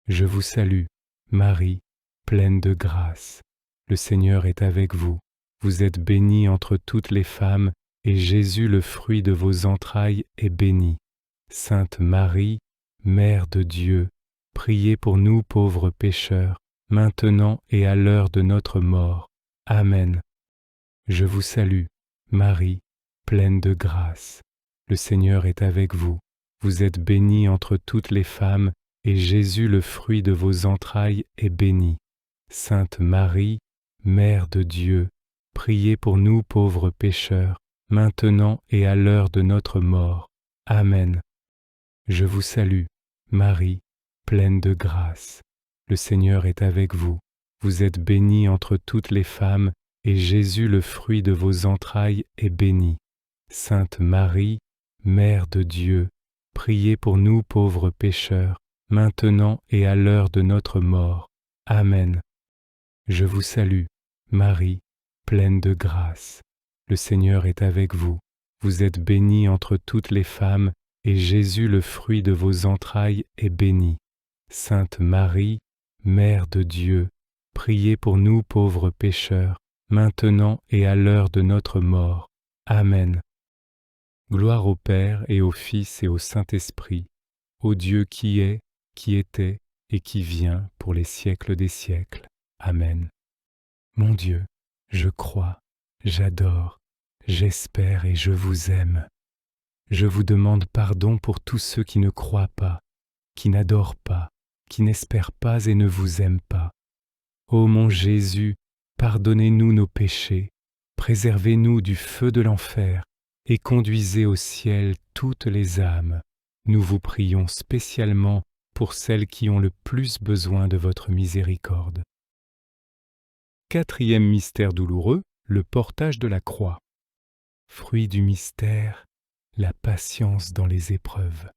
Je vous salue, Marie, pleine de grâce. Le Seigneur est avec vous. Vous êtes bénie entre toutes les femmes, et Jésus, le fruit de vos entrailles, est béni. Sainte Marie, Mère de Dieu, priez pour nous pauvres pécheurs, maintenant et à l'heure de notre mort. Amen. Je vous salue, Marie, pleine de grâce. Le Seigneur est avec vous. Vous êtes bénie entre toutes les femmes, et Jésus, le fruit de vos entrailles, est béni. Sainte Marie, Mère de Dieu, priez pour nous pauvres pécheurs, maintenant et à l'heure de notre mort. Amen. Je vous salue, Marie, pleine de grâce. Le Seigneur est avec vous. Vous êtes bénie entre toutes les femmes, et Jésus, le fruit de vos entrailles, est béni. Sainte Marie, Mère de Dieu, priez pour nous pauvres pécheurs, maintenant et à l'heure de notre mort. Amen. Je vous salue, Marie, pleine de grâce. Le Seigneur est avec vous. Vous êtes bénie entre toutes les femmes, et Jésus, le fruit de vos entrailles, est béni. Sainte Marie, Mère de Dieu, priez pour nous pauvres pécheurs, maintenant et à l'heure de notre mort. Amen. Gloire au Père et au Fils et au Saint-Esprit, au Dieu qui est, qui était et qui vient pour les siècles des siècles. Amen. Mon Dieu, je crois, j'adore, j'espère et je vous aime. Je vous demande pardon pour tous ceux qui ne croient pas, qui n'adorent pas, qui n'espèrent pas et ne vous aiment pas. Ô mon Jésus, pardonnez-nous nos péchés, préservez-nous du feu de l'enfer et conduisez au ciel toutes les âmes. Nous vous prions spécialement pour celles qui ont le plus besoin de votre miséricorde. Quatrième mystère douloureux, le portage de la croix. Fruit du mystère, la patience dans les épreuves.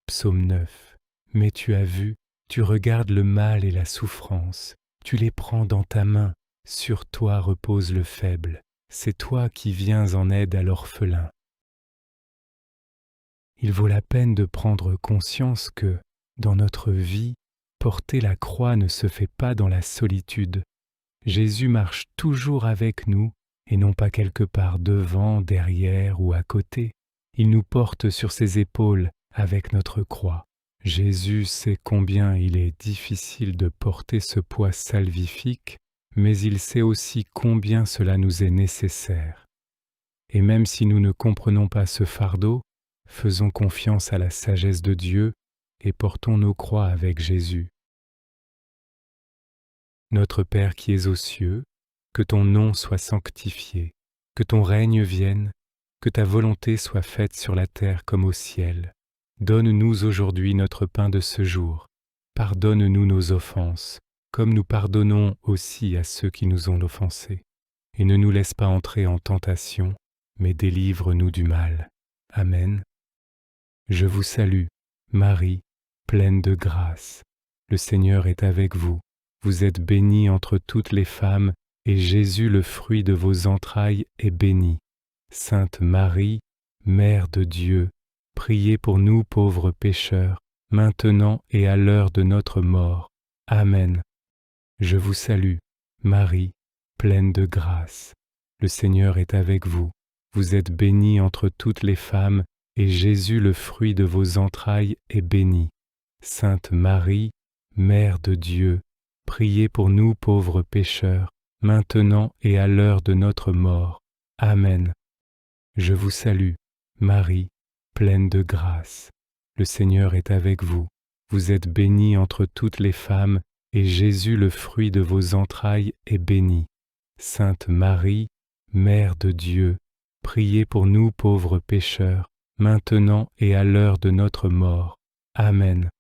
Psaume 9. Mais tu as vu, tu regardes le mal et la souffrance, tu les prends dans ta main, sur toi repose le faible, c'est toi qui viens en aide à l'orphelin. Il vaut la peine de prendre conscience que, dans notre vie, porter la croix ne se fait pas dans la solitude. Jésus marche toujours avec nous, et non pas quelque part devant, derrière ou à côté. Il nous porte sur ses épaules avec notre croix. Jésus sait combien il est difficile de porter ce poids salvifique, mais il sait aussi combien cela nous est nécessaire. Et même si nous ne comprenons pas ce fardeau, faisons confiance à la sagesse de Dieu et portons nos croix avec Jésus. Notre Père qui es aux cieux, que ton nom soit sanctifié, que ton règne vienne, que ta volonté soit faite sur la terre comme au ciel. Donne-nous aujourd'hui notre pain de ce jour. Pardonne-nous nos offenses, comme nous pardonnons aussi à ceux qui nous ont offensés. Et ne nous laisse pas entrer en tentation, mais délivre-nous du mal. Amen. Je vous salue, Marie, pleine de grâce. Le Seigneur est avec vous. Vous êtes bénie entre toutes les femmes, et Jésus, le fruit de vos entrailles, est béni. Sainte Marie, Mère de Dieu, priez pour nous pauvres pécheurs, maintenant et à l'heure de notre mort. Amen. Je vous salue, Marie, pleine de grâce. Le Seigneur est avec vous. Vous êtes bénie entre toutes les femmes, et Jésus, le fruit de vos entrailles, est béni. Sainte Marie, Mère de Dieu, priez pour nous pauvres pécheurs, maintenant et à l'heure de notre mort. Amen. Je vous salue, Marie, pleine de grâce. Le Seigneur est avec vous. Vous êtes bénie entre toutes les femmes, et Jésus, le fruit de vos entrailles, est béni. Sainte Marie, Mère de Dieu, priez pour nous pauvres pécheurs, maintenant et à l'heure de notre mort. Amen.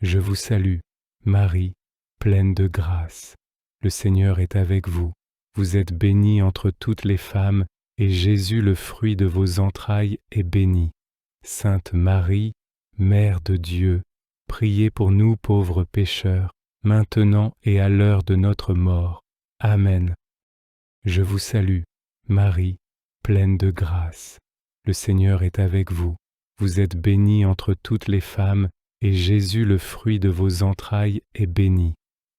Je vous salue, Marie, pleine de grâce. Le Seigneur est avec vous. Vous êtes bénie entre toutes les femmes, et Jésus, le fruit de vos entrailles, est béni. Sainte Marie, Mère de Dieu, priez pour nous pauvres pécheurs, maintenant et à l'heure de notre mort. Amen. Je vous salue, Marie, pleine de grâce. Le Seigneur est avec vous. Vous êtes bénie entre toutes les femmes, et Jésus, le fruit de vos entrailles, est béni.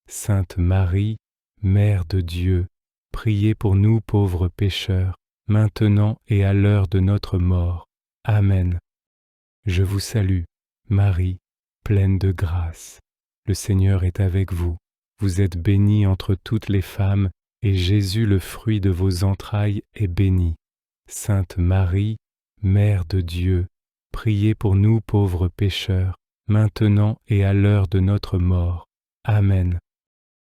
Sainte Marie, Mère de Dieu, priez pour nous pauvres pécheurs, maintenant et à l'heure de notre mort. Amen. Je vous salue, Marie, pleine de grâce. Le Seigneur est avec vous. Vous êtes bénie entre toutes les femmes, et Jésus, le fruit de vos entrailles, est béni. Sainte Marie, Mère de Dieu, priez pour nous pauvres pécheurs, maintenant et à l'heure de notre mort. Amen.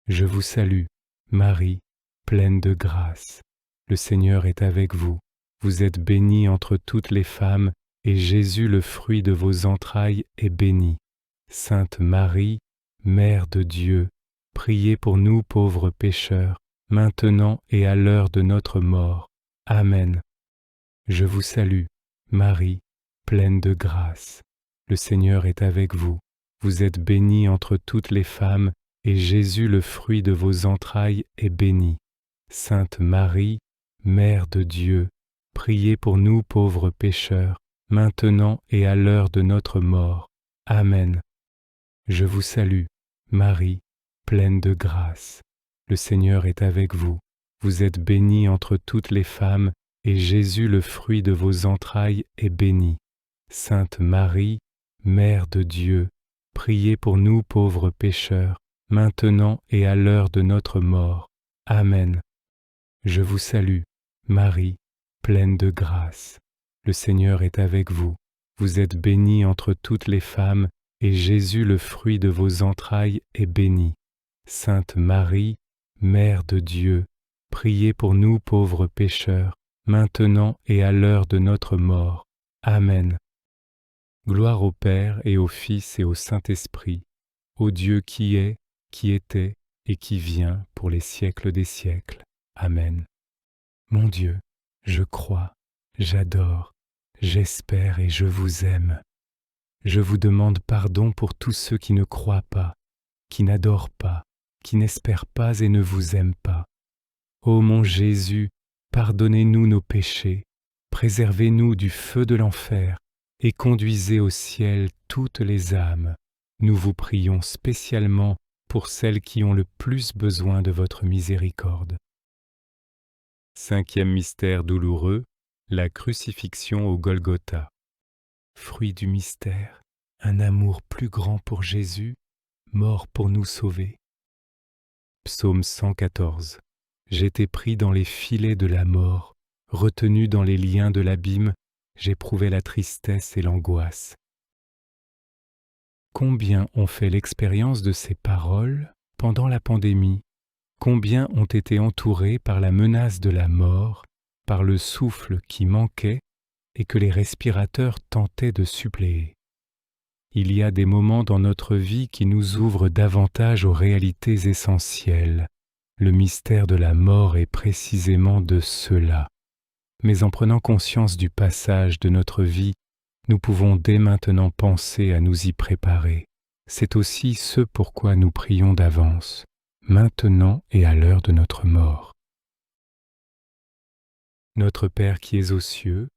Je vous salue, Marie, pleine de grâce. Le Seigneur est avec vous. Vous êtes bénie entre toutes les femmes, et Jésus, le fruit de vos entrailles, est béni. Sainte Marie, Mère de Dieu, priez pour nous pauvres pécheurs, maintenant et à l'heure de notre mort. Amen. Je vous salue, Marie, pleine de grâce. Le Seigneur est avec vous. Vous êtes bénie entre toutes les femmes, et Jésus, le fruit de vos entrailles, est béni. Sainte Marie, Mère de Dieu, priez pour nous pauvres pécheurs, maintenant et à l'heure de notre mort. Amen. Je vous salue, Marie, pleine de grâce. Le Seigneur est avec vous. Vous êtes bénie entre toutes les femmes, et Jésus, le fruit de vos entrailles, est béni. Sainte Marie, Mère de Dieu, priez pour nous pauvres pécheurs, maintenant et à l'heure de notre mort. Amen. Je vous salue, Marie, pleine de grâce. Le Seigneur est avec vous. Vous êtes bénie entre toutes les femmes, et Jésus, le fruit de vos entrailles, est béni. Sainte Marie, Mère de Dieu, priez pour nous pauvres pécheurs, maintenant et à l'heure de notre mort. Amen. Gloire au Père et au Fils et au Saint-Esprit, au Dieu qui est, qui était et qui vient pour les siècles des siècles. Amen. Mon Dieu, je crois, j'adore, j'espère et je vous aime. Je vous demande pardon pour tous ceux qui ne croient pas, qui n'adorent pas, qui n'espèrent pas et ne vous aiment pas. Ô mon Jésus, pardonnez-nous nos péchés, préservez-nous du feu de l'enfer et conduisez au ciel toutes les âmes. Nous vous prions spécialement pour celles qui ont le plus besoin de votre miséricorde. Cinquième mystère douloureux, la crucifixion au Golgotha. Fruit du mystère, un amour plus grand pour Jésus, mort pour nous sauver. Psaume 114. J'étais pris dans les filets de la mort, retenu dans les liens de l'abîme, j'éprouvais la tristesse et l'angoisse. Combien ont fait l'expérience de ces paroles pendant la pandémie? Combien ont été entourés par la menace de la mort, par le souffle qui manquait et que les respirateurs tentaient de suppléer? Il y a des moments dans notre vie qui nous ouvrent davantage aux réalités essentielles. Le mystère de la mort est précisément de cela. Mais en prenant conscience du passage de notre vie, nous pouvons dès maintenant penser à nous y préparer. C'est aussi ce pourquoi nous prions d'avance, maintenant et à l'heure de notre mort. Notre Père qui es aux cieux,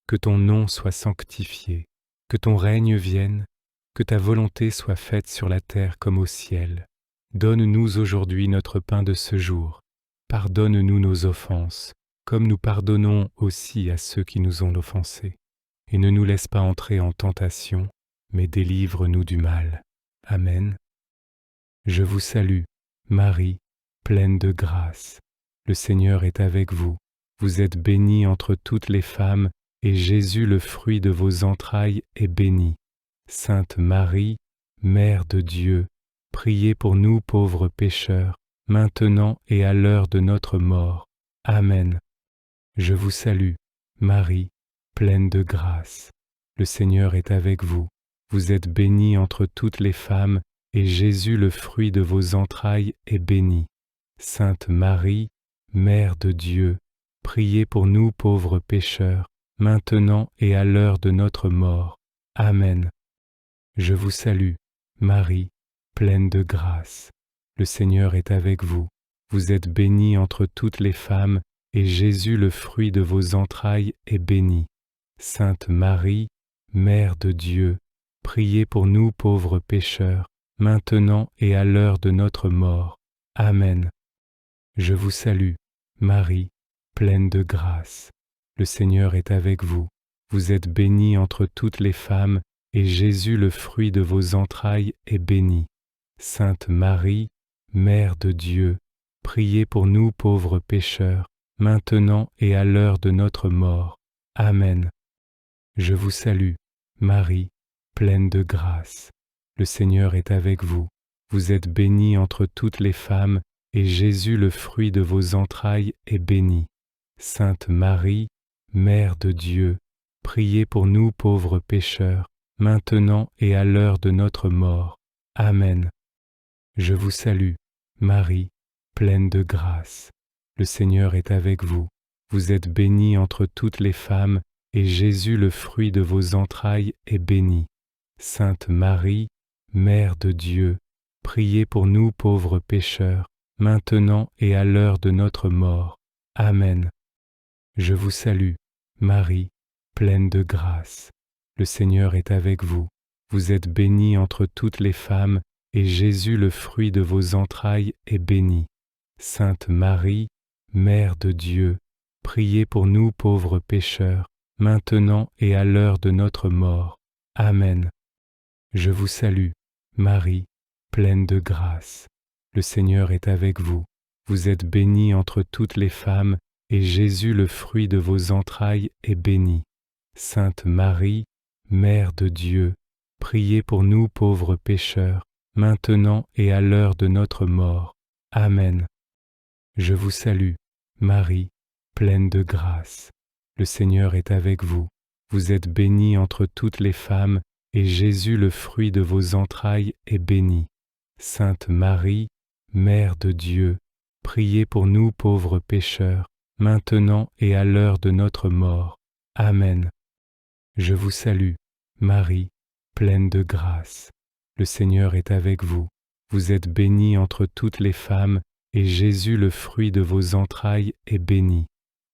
que ton nom soit sanctifié, que ton règne vienne, que ta volonté soit faite sur la terre comme au ciel. Donne-nous aujourd'hui notre pain de ce jour. Pardonne-nous nos offenses, comme nous pardonnons aussi à ceux qui nous ont offensés. Et ne nous laisse pas entrer en tentation, mais délivre-nous du mal. Amen. Je vous salue, Marie, pleine de grâce. Le Seigneur est avec vous. Vous êtes bénie entre toutes les femmes, et Jésus, le fruit de vos entrailles, est béni. Sainte Marie, Mère de Dieu, priez pour nous pauvres pécheurs, maintenant et à l'heure de notre mort. Amen. Je vous salue, Marie, pleine de grâce. Le Seigneur est avec vous. Vous êtes bénie entre toutes les femmes, et Jésus, le fruit de vos entrailles, est béni. Sainte Marie, Mère de Dieu, priez pour nous pauvres pécheurs, maintenant et à l'heure de notre mort. Amen. Je vous salue, Marie, pleine de grâce. Le Seigneur est avec vous. Vous êtes bénie entre toutes les femmes, et Jésus, le fruit de vos entrailles, est béni. Sainte Marie, Mère de Dieu, priez pour nous pauvres pécheurs, maintenant et à l'heure de notre mort. Amen. Je vous salue, Marie, pleine de grâce. Le Seigneur est avec vous. Vous êtes bénie entre toutes les femmes, et Jésus, le fruit de vos entrailles, est béni. Sainte Marie, Mère de Dieu, priez pour nous pauvres pécheurs, maintenant et à l'heure de notre mort. Amen. Je vous salue, Marie, pleine de grâce. Le Seigneur est avec vous. Vous êtes bénie entre toutes les femmes, et Jésus, le fruit de vos entrailles, est béni. Sainte Marie, Mère de Dieu, priez pour nous pauvres pécheurs, maintenant et à l'heure de notre mort. Amen. Je vous salue, Marie, pleine de grâce. Le Seigneur est avec vous. Vous êtes bénie entre toutes les femmes, et Jésus, le fruit de vos entrailles, est béni. Sainte Marie, Mère de Dieu, priez pour nous pauvres pécheurs, maintenant et à l'heure de notre mort. Amen. Je vous salue, Marie, pleine de grâce. Le Seigneur est avec vous. Vous êtes bénie entre toutes les femmes, et Jésus, le fruit de vos entrailles, est béni. Sainte Marie, Mère de Dieu, priez pour nous pauvres pécheurs, maintenant et à l'heure de notre mort. Amen. Je vous salue, Marie, pleine de grâce. Le Seigneur est avec vous. Vous êtes bénie entre toutes les femmes, et Jésus, le fruit de vos entrailles, est béni. Sainte Marie, Mère de Dieu, priez pour nous pauvres pécheurs, maintenant et à l'heure de notre mort. Amen. Je vous salue, Marie, pleine de grâce. Le Seigneur est avec vous. Vous êtes bénie entre toutes les femmes, et Jésus, le fruit de vos entrailles, est béni. Sainte Marie, Mère de Dieu, priez pour nous pauvres pécheurs, maintenant et à l'heure de notre mort. Amen. Je vous salue, Marie, pleine de grâce. Le Seigneur est avec vous. Vous êtes bénie entre toutes les femmes, et Jésus, le fruit de vos entrailles, est béni.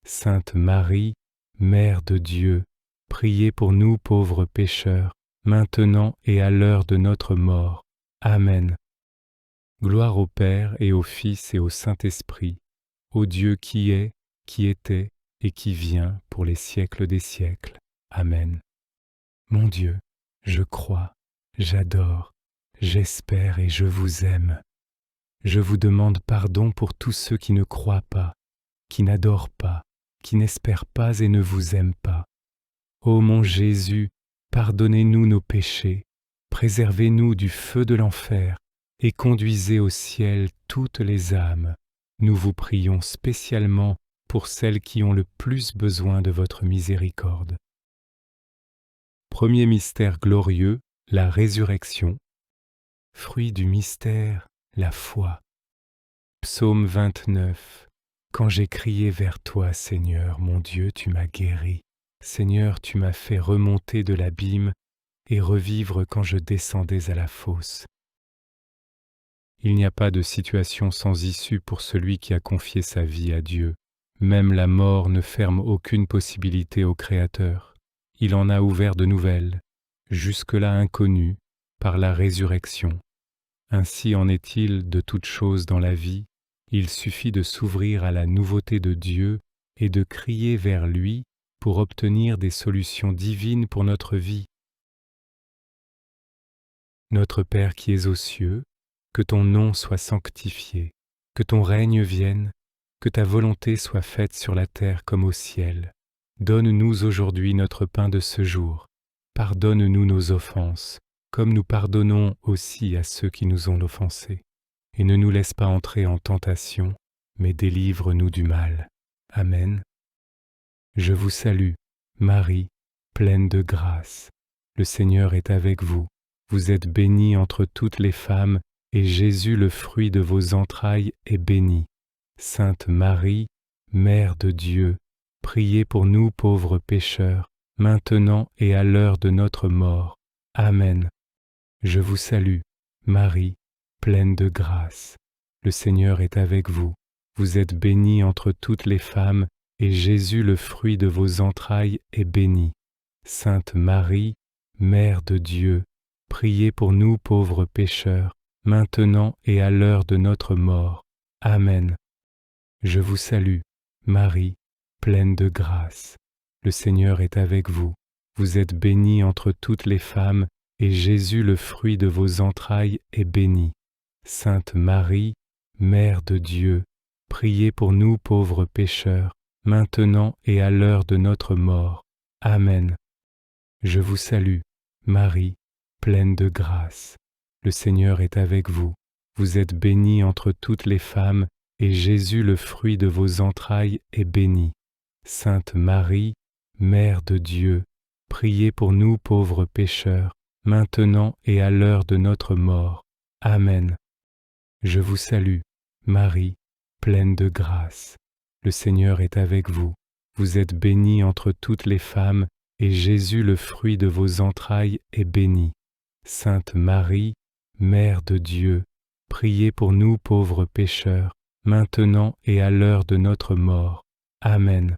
Sainte Marie, Mère de Dieu, priez pour nous pauvres pécheurs, maintenant et à l'heure de notre mort. Amen. Gloire au Père et au Fils et au Saint-Esprit, au Dieu qui est, qui était et qui vient pour les siècles des siècles. Amen. Mon Dieu, je crois, j'adore, j'espère et je vous aime. Je vous demande pardon pour tous ceux qui ne croient pas, qui n'adorent pas, qui n'espèrent pas et ne vous aiment pas. Ô mon Jésus, pardonnez-nous nos péchés, préservez-nous du feu de l'enfer et conduisez au ciel toutes les âmes. Nous vous prions spécialement pour celles qui ont le plus besoin de votre miséricorde. Premier mystère glorieux, la résurrection. Fruit du mystère, la foi. Psaume 29. Quand j'ai crié vers toi, Seigneur, mon Dieu, tu m'as guéri. Seigneur, tu m'as fait remonter de l'abîme et revivre quand je descendais à la fosse. Il n'y a pas de situation sans issue pour celui qui a confié sa vie à Dieu. Même la mort ne ferme aucune possibilité au Créateur. Il en a ouvert de nouvelles, jusque-là inconnues, par la résurrection. Ainsi en est-il de toutes choses dans la vie. Il suffit de s'ouvrir à la nouveauté de Dieu et de crier vers lui pour obtenir des solutions divines pour notre vie. Notre Père qui es aux cieux, que ton nom soit sanctifié, que ton règne vienne, que ta volonté soit faite sur la terre comme au ciel. Donne-nous aujourd'hui notre pain de ce jour. Pardonne-nous nos offenses, comme nous pardonnons aussi à ceux qui nous ont offensés. Et ne nous laisse pas entrer en tentation, mais délivre-nous du mal. Amen. Je vous salue, Marie, pleine de grâce. Le Seigneur est avec vous. Vous êtes bénie entre toutes les femmes, et Jésus, le fruit de vos entrailles, est béni. Sainte Marie, Mère de Dieu, priez pour nous pauvres pécheurs, maintenant et à l'heure de notre mort. Amen. Je vous salue, Marie, pleine de grâce. Le Seigneur est avec vous. Vous êtes bénie entre toutes les femmes, et Jésus, le fruit de vos entrailles, est béni. Sainte Marie, Mère de Dieu, priez pour nous pauvres pécheurs, maintenant et à l'heure de notre mort. Amen. Je vous salue, Marie, pleine de grâce. Le Seigneur est avec vous. Vous êtes bénie entre toutes les femmes, et Jésus, le fruit de vos entrailles, est béni. Sainte Marie, Mère de Dieu, priez pour nous pauvres pécheurs, maintenant et à l'heure de notre mort. Amen. Je vous salue, Marie, pleine de grâce. Le Seigneur est avec vous. Vous êtes bénie entre toutes les femmes, et Jésus, le fruit de vos entrailles, est béni. Sainte Marie, Mère de Dieu, priez pour nous pauvres pécheurs, maintenant et à l'heure de notre mort. Amen. Je vous salue, Marie, pleine de grâce. Le Seigneur est avec vous. Vous êtes bénie entre toutes les femmes, et Jésus, le fruit de vos entrailles, est béni. Sainte Marie, Mère de Dieu, priez pour nous pauvres pécheurs, maintenant et à l'heure de notre mort. Amen.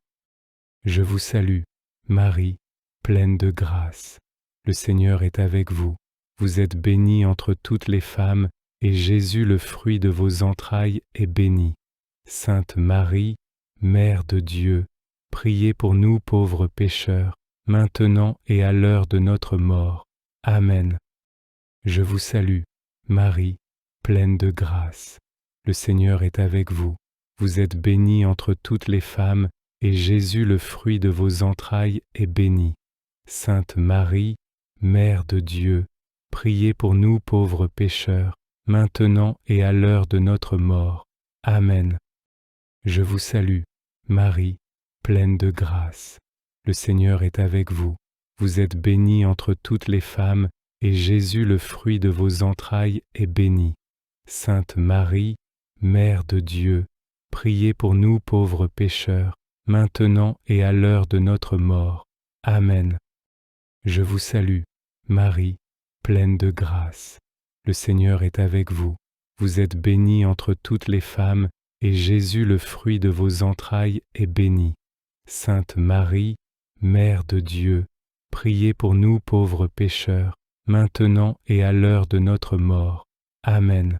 Je vous salue, Marie, pleine de grâce. Le Seigneur est avec vous. Vous êtes bénie entre toutes les femmes, et Jésus, le fruit de vos entrailles, est béni. Sainte Marie, Mère de Dieu, priez pour nous pauvres pécheurs, maintenant et à l'heure de notre mort. Amen. Je vous salue, Marie, pleine de grâce. Le Seigneur est avec vous. Vous êtes bénie entre toutes les femmes, et Jésus, le fruit de vos entrailles, est béni. Sainte Marie, Mère de Dieu, priez pour nous pauvres pécheurs, maintenant et à l'heure de notre mort. Amen. Je vous salue, Marie, pleine de grâce. Le Seigneur est avec vous. Vous êtes bénie entre toutes les femmes, et Jésus, le fruit de vos entrailles, est béni. Sainte Marie, Mère de Dieu, priez pour nous pauvres pécheurs, maintenant et à l'heure de notre mort. Amen. Je vous salue, Marie, pleine de grâce. Le Seigneur est avec vous. Vous êtes bénie entre toutes les femmes, et Jésus, le fruit de vos entrailles, est béni. Sainte Marie, Mère de Dieu, priez pour nous pauvres pécheurs, maintenant et à l'heure de notre mort. Amen.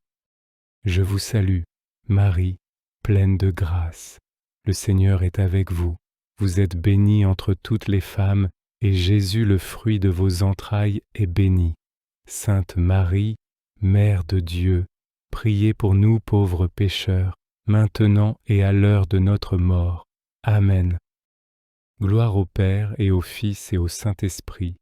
Je vous salue, Marie, pleine de grâce. Le Seigneur est avec vous. Vous êtes bénie entre toutes les femmes, et Jésus, le fruit de vos entrailles, est béni. Sainte Marie, Mère de Dieu, priez pour nous pauvres pécheurs, maintenant et à l'heure de notre mort. Amen. Gloire au Père et au Fils et au Saint-Esprit,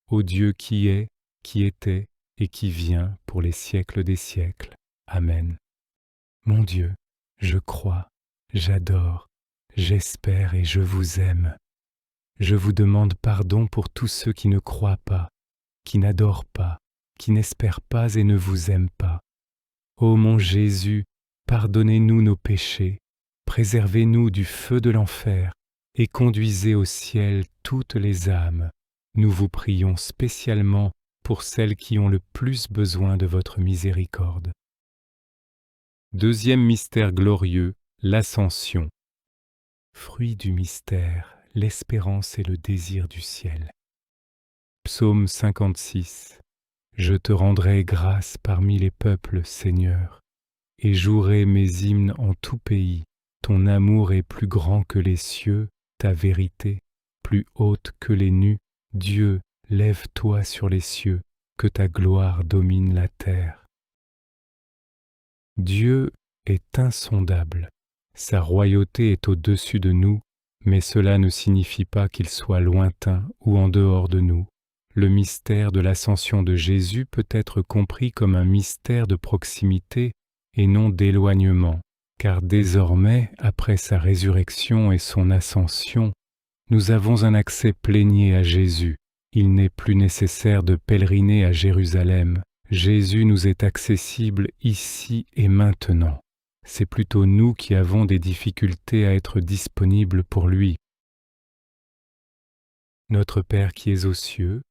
au Dieu qui est, qui était et qui vient pour les siècles des siècles. Amen. Mon Dieu, je crois, j'adore, j'espère et je vous aime. Je vous demande pardon pour tous ceux qui ne croient pas, qui n'adorent pas, qui n'espèrent pas et ne vous aiment pas. Ô mon Jésus, pardonnez-nous nos péchés, préservez-nous du feu de l'enfer et conduisez au ciel toutes les âmes. Nous vous prions spécialement pour celles qui ont le plus besoin de votre miséricorde. Deuxième mystère glorieux, l'Ascension. Fruit du mystère, l'espérance et le désir du ciel. Psaume 56. Je te rendrai grâce parmi les peuples, Seigneur, et jouerai mes hymnes en tout pays. Ton amour est plus grand que les cieux, ta vérité, plus haute que les nues. Dieu, lève-toi sur les cieux, que ta gloire domine la terre. Dieu est insondable. Sa royauté est au-dessus de nous, mais cela ne signifie pas qu'il soit lointain ou en dehors de nous. Le mystère de l'ascension de Jésus peut être compris comme un mystère de proximité et non d'éloignement, car désormais, après sa résurrection et son ascension, nous avons un accès plénier à Jésus. Il n'est plus nécessaire de pèleriner à Jérusalem. Jésus nous est accessible ici et maintenant. C'est plutôt nous qui avons des difficultés à être disponibles pour lui. Notre Père qui es aux cieux,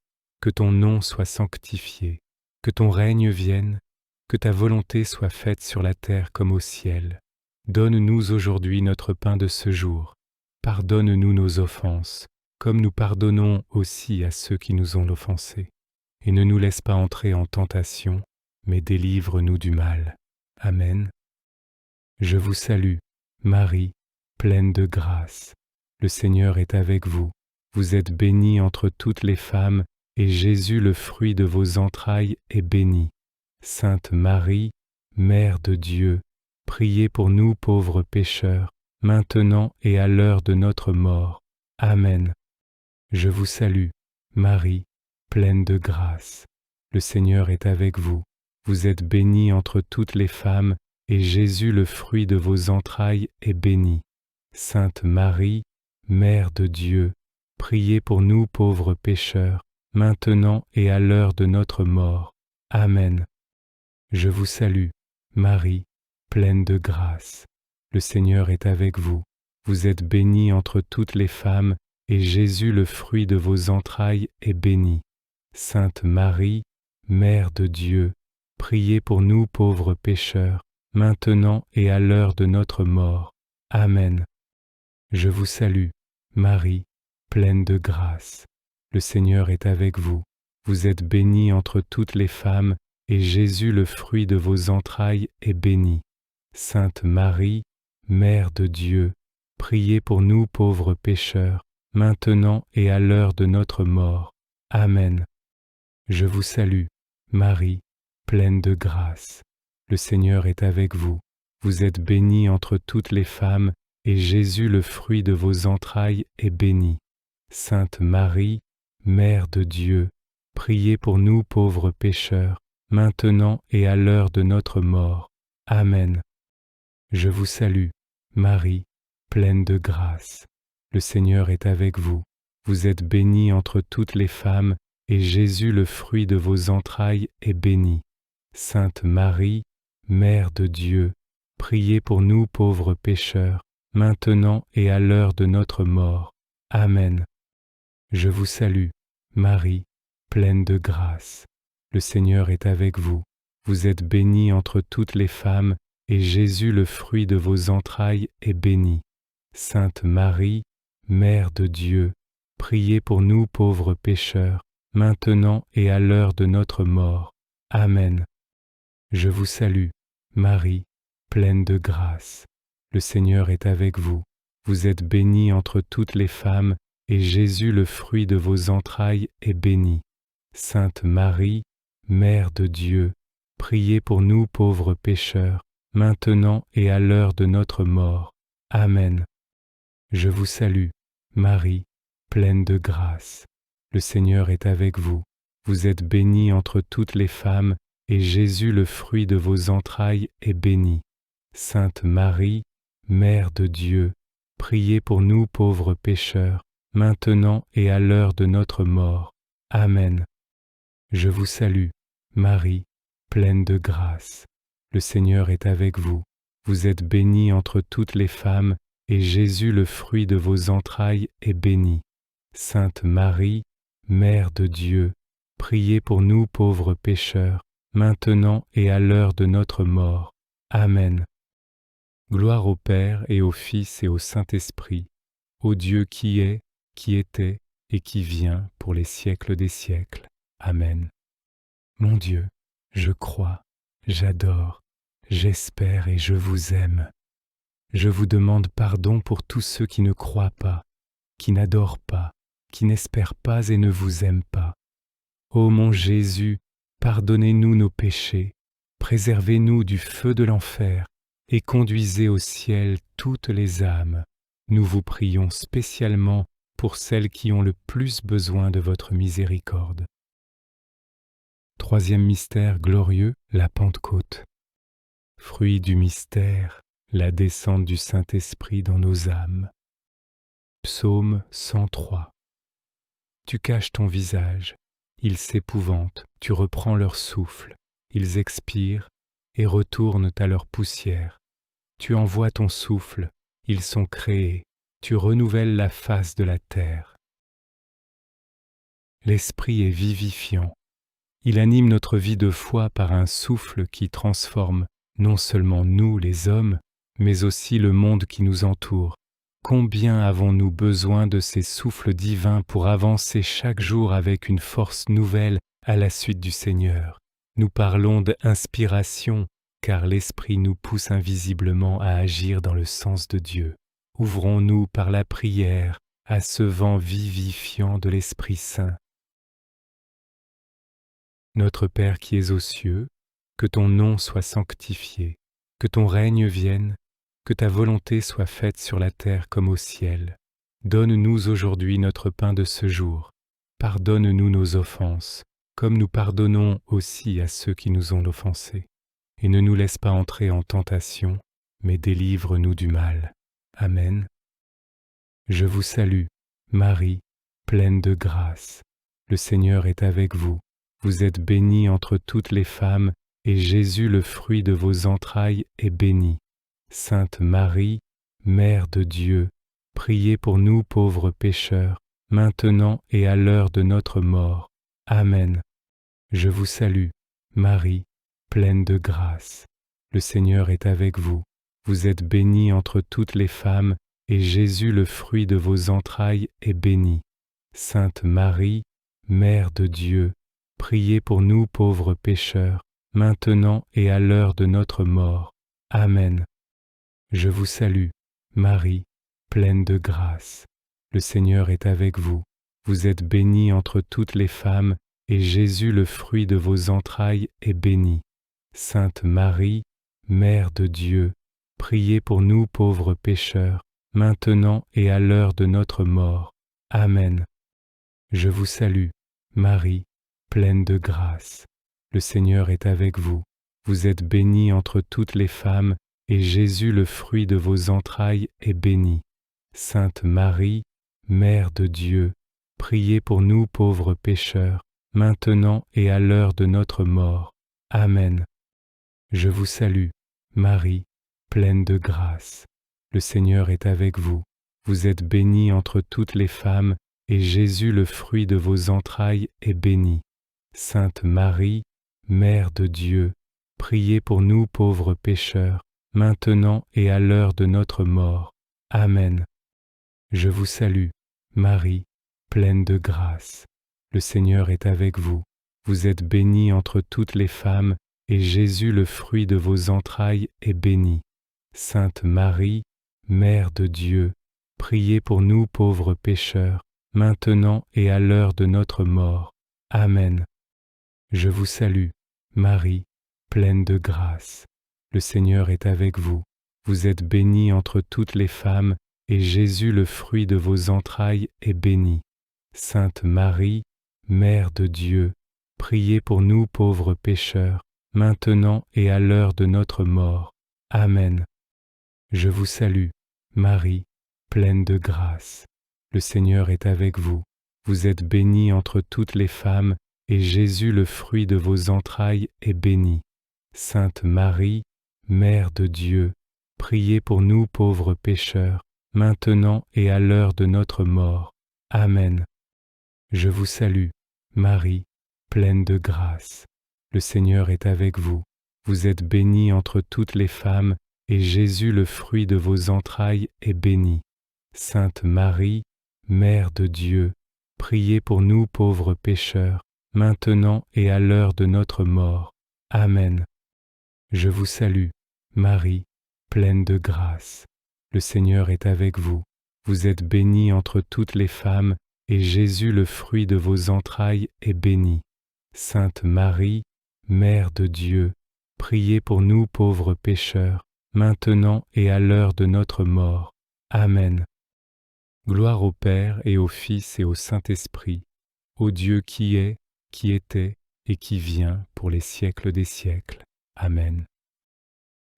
que ton nom soit sanctifié, que ton règne vienne, que ta volonté soit faite sur la terre comme au ciel. Donne-nous aujourd'hui notre pain de ce jour. Pardonne-nous nos offenses, comme nous pardonnons aussi à ceux qui nous ont offensés. Et ne nous laisse pas entrer en tentation, mais délivre-nous du mal. Amen. Je vous salue, Marie, pleine de grâce. Le Seigneur est avec vous. Vous êtes bénie entre toutes les femmes, et Jésus, le fruit de vos entrailles, est béni. Sainte Marie, Mère de Dieu, priez pour nous pauvres pécheurs, maintenant et à l'heure de notre mort. Amen. Je vous salue, Marie, pleine de grâce. Le Seigneur est avec vous. Vous êtes bénie entre toutes les femmes, et Jésus, le fruit de vos entrailles, est béni. Sainte Marie, Mère de Dieu, priez pour nous pauvres pécheurs, maintenant et à l'heure de notre mort. Amen. Je vous salue, Marie, pleine de grâce. Le Seigneur est avec vous. Vous êtes bénie entre toutes les femmes, et Jésus, le fruit de vos entrailles, est béni. Sainte Marie, Mère de Dieu, priez pour nous pauvres pécheurs, maintenant et à l'heure de notre mort. Amen. Je vous salue, Marie, pleine de grâce. Le Seigneur est avec vous. Vous êtes bénie entre toutes les femmes, et Jésus, le fruit de vos entrailles, est béni. Sainte Marie, Mère de Dieu, priez pour nous pauvres pécheurs, maintenant et à l'heure de notre mort. Amen. Je vous salue, Marie, pleine de grâce. Le Seigneur est avec vous. Vous êtes bénie entre toutes les femmes, et Jésus, le fruit de vos entrailles, est béni. Sainte Marie, Mère de Dieu, priez pour nous pauvres pécheurs, maintenant et à l'heure de notre mort. Amen. Je vous salue, Marie, pleine de grâce. Le Seigneur est avec vous. Vous êtes bénie entre toutes les femmes, et Jésus, le fruit de vos entrailles, est béni. Sainte Marie, Mère de Dieu, priez pour nous pauvres pécheurs, maintenant et à l'heure de notre mort. Amen. Je vous salue, Marie, pleine de grâce. Le Seigneur est avec vous. Vous êtes bénie entre toutes les femmes, et Jésus, le fruit de vos entrailles, est béni. Sainte Marie, Mère de Dieu, priez pour nous pauvres pécheurs, maintenant et à l'heure de notre mort. Amen. Je vous salue, Marie, pleine de grâce. Le Seigneur est avec vous. Vous êtes bénie entre toutes les femmes, et Jésus, le fruit de vos entrailles, est béni. Sainte Marie, Mère de Dieu, priez pour nous pauvres pécheurs, maintenant et à l'heure de notre mort. Amen. Je vous salue, Marie, pleine de grâce. Le Seigneur est avec vous. Vous êtes bénie entre toutes les femmes, et Jésus, le fruit de vos entrailles, est béni. Sainte Marie, Mère de Dieu, priez pour nous pauvres pécheurs, maintenant et à l'heure de notre mort. Amen. Je vous salue, Marie, pleine de grâce. Le Seigneur est avec vous. Vous êtes bénie entre toutes les femmes, et Jésus, le fruit de vos entrailles, est béni. Sainte Marie, Mère de Dieu, priez pour nous pauvres pécheurs, maintenant et à l'heure de notre mort. Amen. Gloire au Père et au Fils et au Saint-Esprit, au Dieu qui est, qui était et qui vient pour les siècles des siècles. Amen. Mon Dieu, je crois, j'adore, j'espère et je vous aime. Je vous demande pardon pour tous ceux qui ne croient pas, qui n'adorent pas, qui n'espèrent pas et ne vous aiment pas. Ô mon Jésus, pardonnez-nous nos péchés, préservez-nous du feu de l'enfer et conduisez au ciel toutes les âmes. Nous vous prions spécialement pour celles qui ont le plus besoin de votre miséricorde. Troisième mystère glorieux, la Pentecôte. Fruit du mystère, la descente du Saint-Esprit dans nos âmes. Psaume 103. Tu caches ton visage, ils s'épouvantent, tu reprends leur souffle, ils expirent et retournent à leur poussière. Tu envoies ton souffle, ils sont créés, tu renouvelles la face de la terre. L'Esprit est vivifiant. Il anime notre vie de foi par un souffle qui transforme non seulement nous, les hommes, mais aussi le monde qui nous entoure. Combien avons-nous besoin de ces souffles divins pour avancer chaque jour avec une force nouvelle à la suite du Seigneur? Nous parlons d'inspiration, car l'Esprit nous pousse invisiblement à agir dans le sens de Dieu. Ouvrons-nous par la prière à ce vent vivifiant de l'Esprit Saint. Notre Père qui es aux cieux, que ton nom soit sanctifié, Que ton règne vienne, que ta volonté soit faite sur la terre comme au ciel. Donne-nous aujourd'hui notre pain de ce jour. Pardonne-nous nos offenses, comme nous pardonnons aussi à ceux qui nous ont offensés. Et ne nous laisse pas entrer en tentation, mais délivre-nous du mal. Amen. Je vous salue, Marie, pleine de grâce. Le Seigneur est avec vous. Vous êtes bénie entre toutes les femmes, et Jésus, le fruit de vos entrailles, est béni. Sainte Marie, Mère de Dieu, priez pour nous pauvres pécheurs, maintenant et à l'heure de notre mort. Amen. Je vous salue, Marie, pleine de grâce. Le Seigneur est avec vous. Vous êtes bénie entre toutes les femmes, et Jésus, le fruit de vos entrailles, est béni. Sainte Marie, Mère de Dieu, priez pour nous pauvres pécheurs, maintenant et à l'heure de notre mort. Amen. Je vous salue, Marie, pleine de grâce. Le Seigneur est avec vous. Vous êtes bénie entre toutes les femmes, et Jésus, le fruit de vos entrailles, est béni. Sainte Marie, Mère de Dieu, priez pour nous pauvres pécheurs, maintenant et à l'heure de notre mort. Amen. Je vous salue, Marie, pleine de grâce. Le Seigneur est avec vous. Vous êtes bénie entre toutes les femmes, et Jésus, le fruit de vos entrailles, est béni. Sainte Marie, Mère de Dieu, priez pour nous pauvres pécheurs, maintenant et à l'heure de notre mort. Amen. Je vous salue, Marie, pleine de grâce. Le Seigneur est avec vous. Vous êtes bénie entre toutes les femmes, et Jésus, le fruit de vos entrailles, est béni. Sainte Marie, Mère de Dieu, priez pour nous pauvres pécheurs, maintenant et à l'heure de notre mort. Amen. Je vous salue, Marie, pleine de grâce. Le Seigneur est avec vous. Vous êtes bénie entre toutes les femmes, et Jésus, le fruit de vos entrailles, est béni. Sainte Marie, Mère de Dieu, priez pour nous pauvres pécheurs, maintenant et à l'heure de notre mort. Amen. Je vous salue, Marie, pleine de grâce. Le Seigneur est avec vous. Vous êtes bénie entre toutes les femmes, et Jésus, le fruit de vos entrailles, est béni. Sainte Marie, Mère de Dieu, priez pour nous pauvres pécheurs, maintenant et à l'heure de notre mort. Amen. Je vous salue, Marie, pleine de grâce. Le Seigneur est avec vous. Vous êtes bénie entre toutes les femmes, et Jésus, le fruit de vos entrailles, est béni. Sainte Marie, Mère de Dieu, priez pour nous pauvres pécheurs, maintenant et à l'heure de notre mort. Amen. Je vous salue, Marie, pleine de grâce. Le Seigneur est avec vous. Vous êtes bénie entre toutes les femmes, et Jésus, le fruit de vos entrailles, est béni. Sainte Marie, Mère de Dieu, priez pour nous pauvres pécheurs, maintenant et à l'heure de notre mort. Amen. Je vous salue, Marie, pleine de grâce. Le Seigneur est avec vous. Vous êtes bénie entre toutes les femmes, et Jésus, le fruit de vos entrailles, est béni. Sainte Marie, Mère de Dieu, priez pour nous pauvres pécheurs, maintenant et à l'heure de notre mort. Amen. Gloire au Père et au Fils et au Saint-Esprit, au Dieu qui est, qui était et qui vient pour les siècles des siècles. Amen.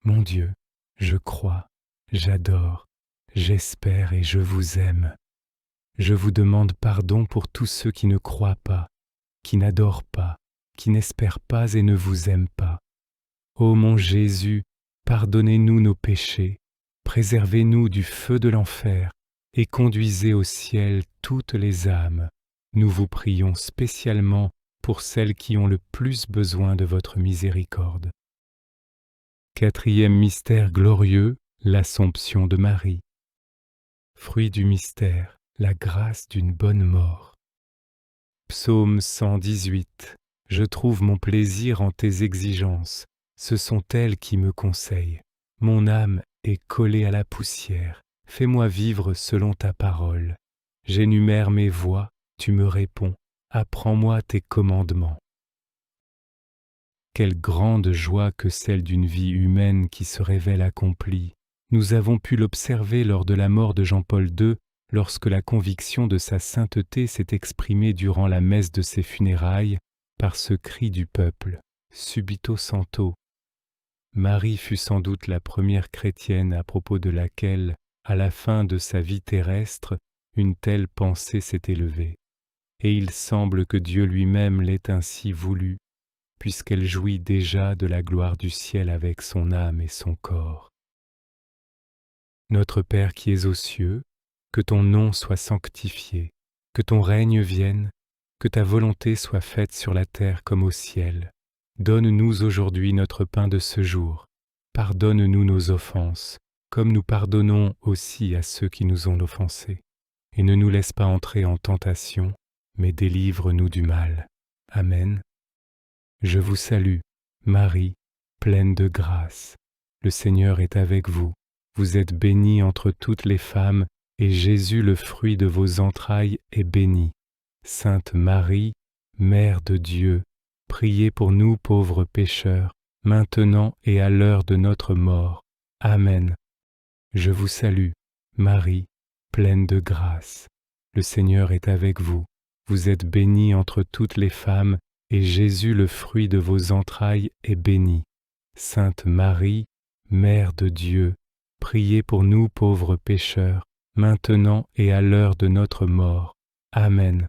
Mon Dieu, je crois, j'adore, j'espère et je vous aime. Je vous demande pardon pour tous ceux qui ne croient pas, qui n'adorent pas, qui n'espèrent pas et ne vous aiment pas. Ô mon Jésus, pardonnez-nous nos péchés, préservez-nous du feu de l'enfer et conduisez au ciel toutes les âmes. Nous vous prions spécialement pour celles qui ont le plus besoin de votre miséricorde. Quatrième mystère glorieux, l'Assomption de Marie. Fruit du mystère, la grâce d'une bonne mort. Psaume 118. Je trouve mon plaisir en tes exigences, ce sont elles qui me conseillent. Mon âme est collée à la poussière, fais-moi vivre selon ta parole. J'énumère mes voies, tu me réponds, apprends-moi tes commandements. Quelle grande joie que celle d'une vie humaine qui se révèle accomplie. Nous avons pu l'observer lors de la mort de Jean-Paul II, lorsque la conviction de sa sainteté s'est exprimée durant la messe de ses funérailles par ce cri du peuple, Subito Santo. Marie fut sans doute la première chrétienne à propos de laquelle, à la fin de sa vie terrestre, une telle pensée s'est élevée. Et il semble que Dieu lui-même l'ait ainsi voulu, puisqu'elle jouit déjà de la gloire du ciel avec son âme et son corps. Notre Père qui es aux cieux, que ton nom soit sanctifié, que ton règne vienne, que ta volonté soit faite sur la terre comme au ciel. Donne-nous aujourd'hui notre pain de ce jour. Pardonne-nous nos offenses, comme nous pardonnons aussi à ceux qui nous ont offensés. Et ne nous laisse pas entrer en tentation, mais délivre-nous du mal. Amen. Je vous salue, Marie, pleine de grâce. Le Seigneur est avec vous. Vous êtes bénie entre toutes les femmes, et Jésus, le fruit de vos entrailles, est béni. Sainte Marie, Mère de Dieu, priez pour nous pauvres pécheurs, maintenant et à l'heure de notre mort. Amen. Je vous salue, Marie, pleine de grâce. Le Seigneur est avec vous. Vous êtes bénie entre toutes les femmes, et Jésus, le fruit de vos entrailles, est béni. Sainte Marie, Mère de Dieu, priez pour nous pauvres pécheurs, maintenant et à l'heure de notre mort. Amen.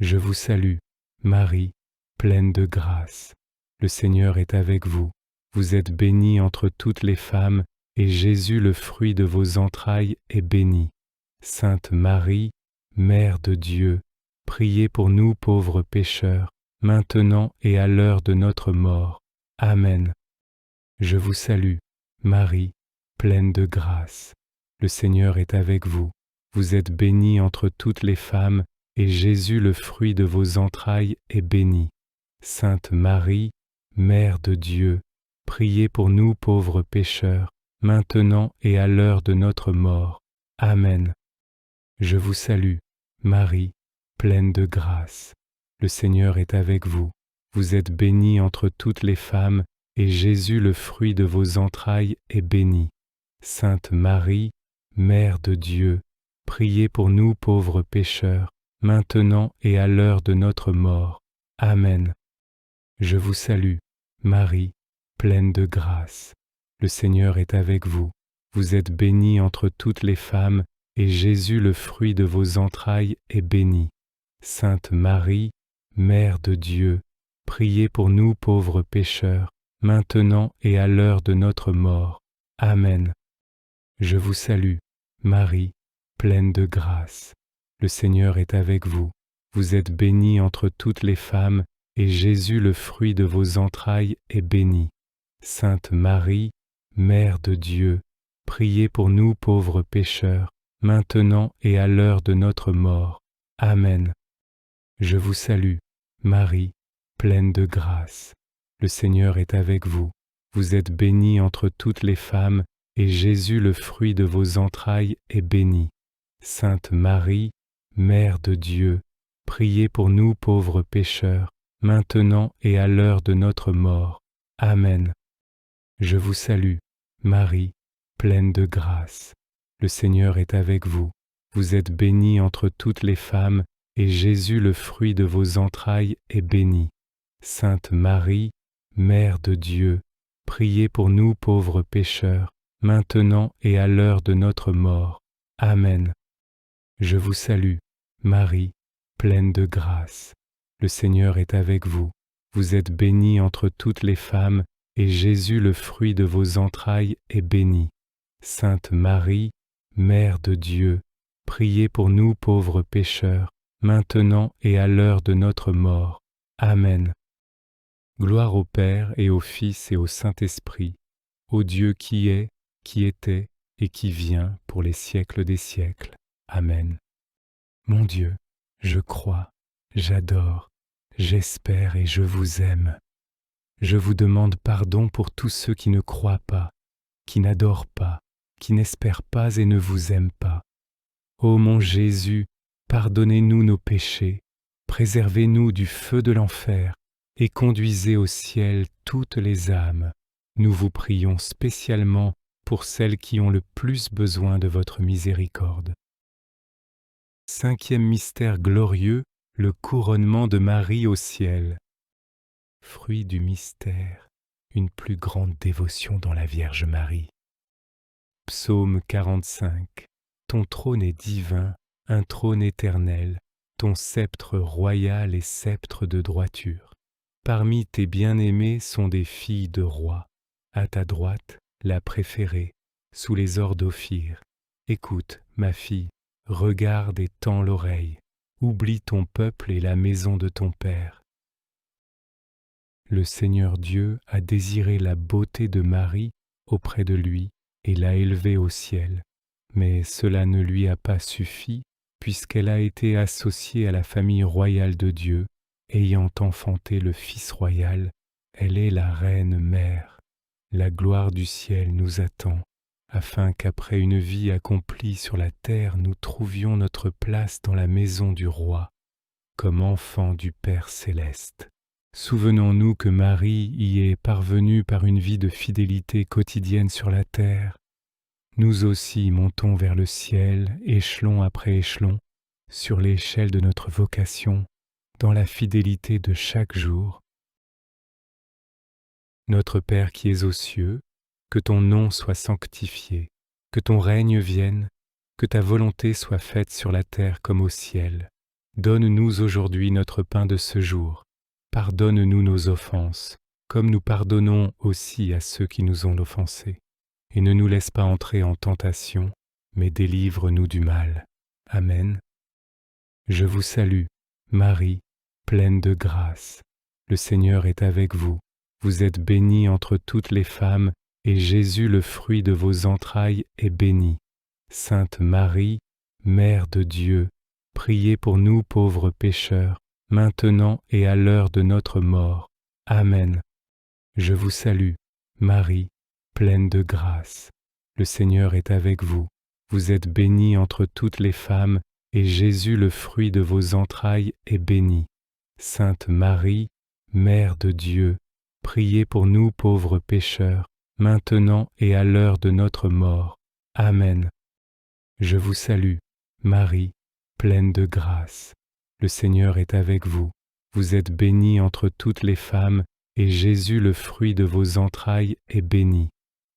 Je vous salue, Marie, pleine de grâce. Le Seigneur est avec vous. Vous êtes bénie entre toutes les femmes, et Jésus, le fruit de vos entrailles, est béni. Sainte Marie, Mère de Dieu, priez pour nous pauvres pécheurs, maintenant et à l'heure de notre mort. Amen. Je vous salue, Marie, pleine de grâce. Le Seigneur est avec vous. Vous êtes bénie entre toutes les femmes, et Jésus, le fruit de vos entrailles, est béni. Sainte Marie, Mère de Dieu, priez pour nous pauvres pécheurs, maintenant et à l'heure de notre mort. Amen. Je vous salue, Marie, pleine de grâce. Le Seigneur est avec vous. Vous êtes bénie entre toutes les femmes, et Jésus, le fruit de vos entrailles, est béni. Sainte Marie, Mère de Dieu, priez pour nous pauvres pécheurs, maintenant et à l'heure de notre mort. Amen. Je vous salue, Marie, pleine de grâce. Le Seigneur est avec vous. Vous êtes bénie entre toutes les femmes, et Jésus, le fruit de vos entrailles, est béni. Sainte Marie, Mère de Dieu, priez pour nous pauvres pécheurs, maintenant et à l'heure de notre mort. Amen. Je vous salue, Marie, pleine de grâce. Le Seigneur est avec vous. Vous êtes bénie entre toutes les femmes, et Jésus, le fruit de vos entrailles, est béni. Sainte Marie, Mère de Dieu, priez pour nous pauvres pécheurs, maintenant et à l'heure de notre mort. Amen. Je vous salue, Marie, pleine de grâce. Le Seigneur est avec vous. Vous êtes bénie entre toutes les femmes, et Jésus, le fruit de vos entrailles, est béni. Sainte Marie, Mère de Dieu, priez pour nous pauvres pécheurs, maintenant et à l'heure de notre mort. Amen. Je vous salue, Marie, pleine de grâce. Le Seigneur est avec vous. Vous êtes bénie entre toutes les femmes, et Jésus, le fruit de vos entrailles, est béni. Sainte Marie, Mère de Dieu, priez pour nous pauvres pécheurs, maintenant et à l'heure de notre mort. Amen. Je vous salue, Marie, pleine de grâce. Le Seigneur est avec vous. Vous êtes bénie entre toutes les femmes, et Jésus, le fruit de vos entrailles, est béni. Sainte Marie, Mère de Dieu, priez pour nous pauvres pécheurs, maintenant et à l'heure de notre mort. Amen. Gloire au Père et au Fils et au Saint-Esprit, au Dieu qui est, qui était et qui vient pour les siècles des siècles. Amen. Mon Dieu, je crois, j'adore, j'espère et je vous aime. Je vous demande pardon pour tous ceux qui ne croient pas, qui n'adorent pas, qui n'espèrent pas et ne vous aiment pas. Ô mon Jésus, pardonnez-nous nos péchés, préservez-nous du feu de l'enfer et conduisez au ciel toutes les âmes. Nous vous prions spécialement pour celles qui ont le plus besoin de votre miséricorde. Cinquième mystère glorieux, le couronnement de Marie au ciel. Fruit du mystère, une plus grande dévotion dans la Vierge Marie. Psaume 45. Ton trône est divin, un trône éternel, ton sceptre royal est sceptre de droiture. Parmi tes bien-aimés sont des filles de rois. À ta droite, la préférée, sous les ors d'Ophir. Écoute, ma fille, regarde et tends l'oreille. Oublie ton peuple et la maison de ton père. Le Seigneur Dieu a désiré la beauté de Marie auprès de lui et l'a élevée au ciel. Mais cela ne lui a pas suffi, puisqu'elle a été associée à la famille royale de Dieu, ayant enfanté le Fils royal, elle est la reine mère. La gloire du ciel nous attend, afin qu'après une vie accomplie sur la terre, nous trouvions notre place dans la maison du roi, comme enfants du Père céleste. Souvenons-nous que Marie y est parvenue par une vie de fidélité quotidienne sur la terre. Nous aussi montons vers le ciel, échelon après échelon, sur l'échelle de notre vocation, dans la fidélité de chaque jour. Notre Père qui es aux cieux, que ton nom soit sanctifié, que ton règne vienne, que ta volonté soit faite sur la terre comme au ciel. Donne-nous aujourd'hui notre pain de ce jour. Pardonne-nous nos offenses, comme nous pardonnons aussi à ceux qui nous ont offensés. Et ne nous laisse pas entrer en tentation, mais délivre-nous du mal. Amen. Je vous salue, Marie, pleine de grâce. Le Seigneur est avec vous. Vous êtes bénie entre toutes les femmes, et Jésus, le fruit de vos entrailles, est béni. Sainte Marie, Mère de Dieu, priez pour nous pauvres pécheurs, maintenant et à l'heure de notre mort. Amen. Je vous salue, Marie, pleine de grâce. Le Seigneur est avec vous. Vous êtes bénie entre toutes les femmes, et Jésus, le fruit de vos entrailles, est béni. Sainte Marie, Mère de Dieu, priez pour nous pauvres pécheurs, maintenant et à l'heure de notre mort. Amen. Je vous salue, Marie, pleine de grâce. Le Seigneur est avec vous. Vous êtes bénie entre toutes les femmes, et Jésus, le fruit de vos entrailles, est béni.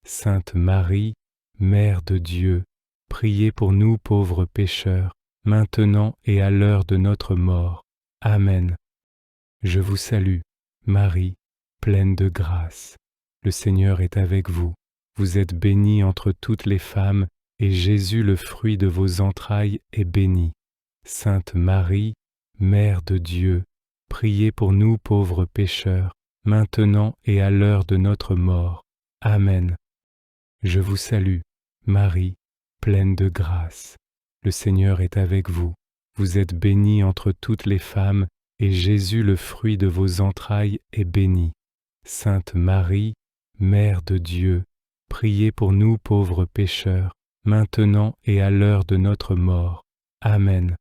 Sainte Marie, Mère de Dieu, priez pour nous pauvres pécheurs, maintenant et à l'heure de notre mort. Amen. Je vous salue, Marie, pleine de grâce. Le Seigneur est avec vous. Vous êtes bénie entre toutes les femmes, et Jésus, le fruit de vos entrailles, est béni. Sainte Marie, Mère de Dieu, priez pour nous pauvres pécheurs, maintenant et à l'heure de notre mort. Amen. Je vous salue, Marie, pleine de grâce. Le Seigneur est avec vous. Vous êtes bénie entre toutes les femmes, et Jésus, le fruit de vos entrailles, est béni. Sainte Marie, Mère de Dieu, priez pour nous pauvres pécheurs, maintenant et à l'heure de notre mort. Amen.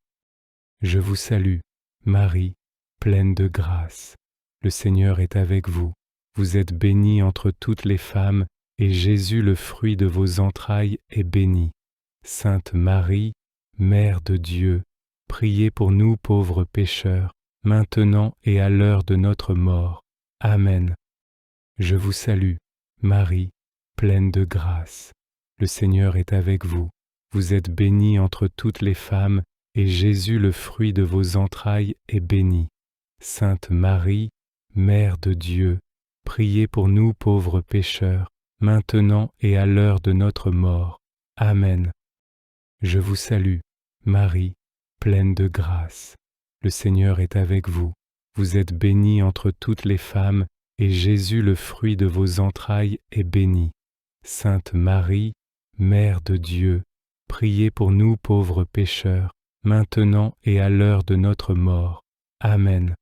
Je vous salue, Marie, pleine de grâce. Le Seigneur est avec vous. Vous êtes bénie entre toutes les femmes, et Jésus, le fruit de vos entrailles, est béni. Sainte Marie, Mère de Dieu, priez pour nous pauvres pécheurs, maintenant et à l'heure de notre mort. Amen. Je vous salue, Marie, pleine de grâce. Le Seigneur est avec vous. Vous êtes bénie entre toutes les femmes, et Jésus, le fruit de vos entrailles, est béni. Sainte Marie, Mère de Dieu, priez pour nous pauvres pécheurs, maintenant et à l'heure de notre mort. Amen. Je vous salue, Marie, pleine de grâce. Le Seigneur est avec vous. Vous êtes bénie entre toutes les femmes, et Jésus, le fruit de vos entrailles, est béni. Sainte Marie, Mère de Dieu, priez pour nous pauvres pécheurs, maintenant et à l'heure de notre mort. Amen.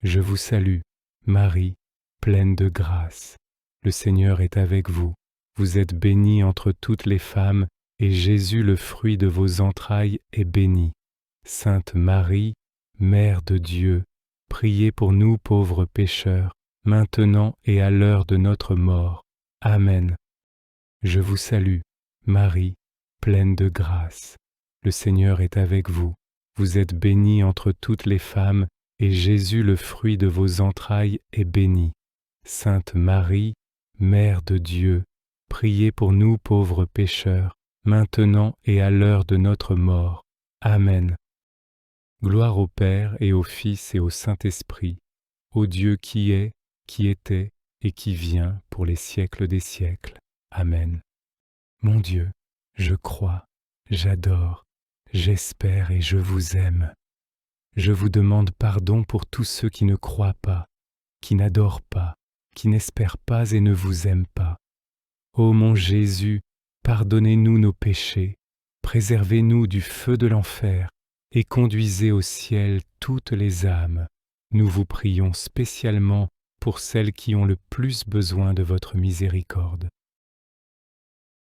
Je vous salue, Marie, pleine de grâce. Le Seigneur est avec vous. Vous êtes bénie entre toutes les femmes, et Jésus, le fruit de vos entrailles, est béni. Sainte Marie, Mère de Dieu, priez pour nous pauvres pécheurs, maintenant et à l'heure de notre mort. Amen. Je vous salue, Marie, pleine de grâce. Le Seigneur est avec vous. Vous êtes bénie entre toutes les femmes, et Jésus, le fruit de vos entrailles, est béni. Sainte Marie, Mère de Dieu, priez pour nous pauvres pécheurs, maintenant et à l'heure de notre mort. Amen. Gloire au Père et au Fils et au Saint-Esprit, au Dieu qui est, qui était et qui vient pour les siècles des siècles. Amen. Mon Dieu, je crois, j'adore, j'espère et je vous aime. Je vous demande pardon pour tous ceux qui ne croient pas, qui n'adorent pas, qui n'espèrent pas et ne vous aiment pas. Ô mon Jésus, pardonnez-nous nos péchés, préservez-nous du feu de l'enfer et conduisez au ciel toutes les âmes. Nous vous prions spécialement pour celles qui ont le plus besoin de votre miséricorde.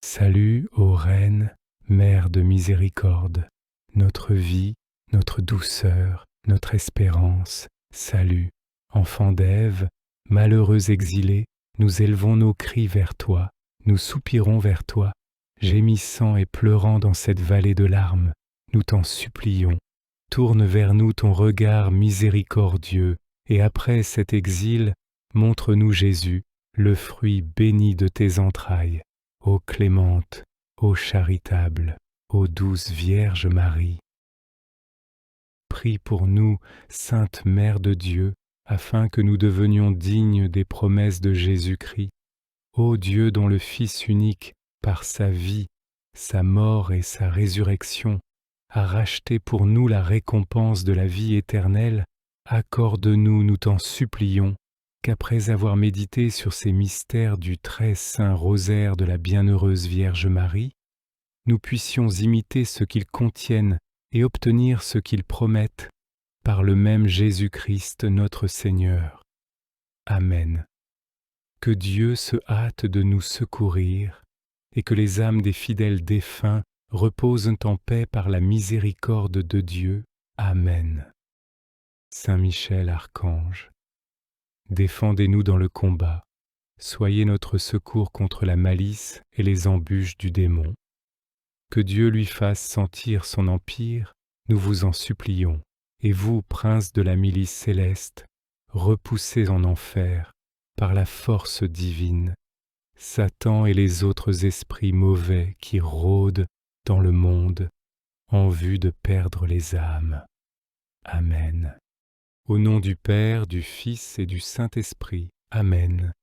Salut, ô Reine, Mère de miséricorde, notre vie, notre douceur, notre espérance. Salut, enfant d'Ève, malheureux exilé, nous élevons nos cris vers toi, nous soupirons vers toi, gémissant et pleurant dans cette vallée de larmes, nous t'en supplions. Tourne vers nous ton regard miséricordieux, et après cet exil, montre-nous Jésus, le fruit béni de tes entrailles. Ô clémente, ô charitable, ô douce Vierge Marie. Prie pour nous, Sainte Mère de Dieu, afin que nous devenions dignes des promesses de Jésus-Christ. Ô Dieu dont le Fils unique, par sa vie, sa mort et sa résurrection, a racheté pour nous la récompense de la vie éternelle, accorde-nous, nous t'en supplions, qu'après avoir médité sur ces mystères du très saint rosaire de la bienheureuse Vierge Marie, nous puissions imiter ce qu'ils contiennent et obtenir ce qu'ils promettent, par le même Jésus-Christ notre Seigneur. Amen. Que Dieu se hâte de nous secourir, et que les âmes des fidèles défunts reposent en paix par la miséricorde de Dieu. Amen. Saint Michel, Archange, défendez-nous dans le combat, soyez notre secours contre la malice et les embûches du démon. Que Dieu lui fasse sentir son empire, nous vous en supplions, et vous, princes de la milice céleste, repoussez en enfer, par la force divine, Satan et les autres esprits mauvais qui rôdent dans le monde en vue de perdre les âmes. Amen. Au nom du Père, du Fils et du Saint-Esprit. Amen.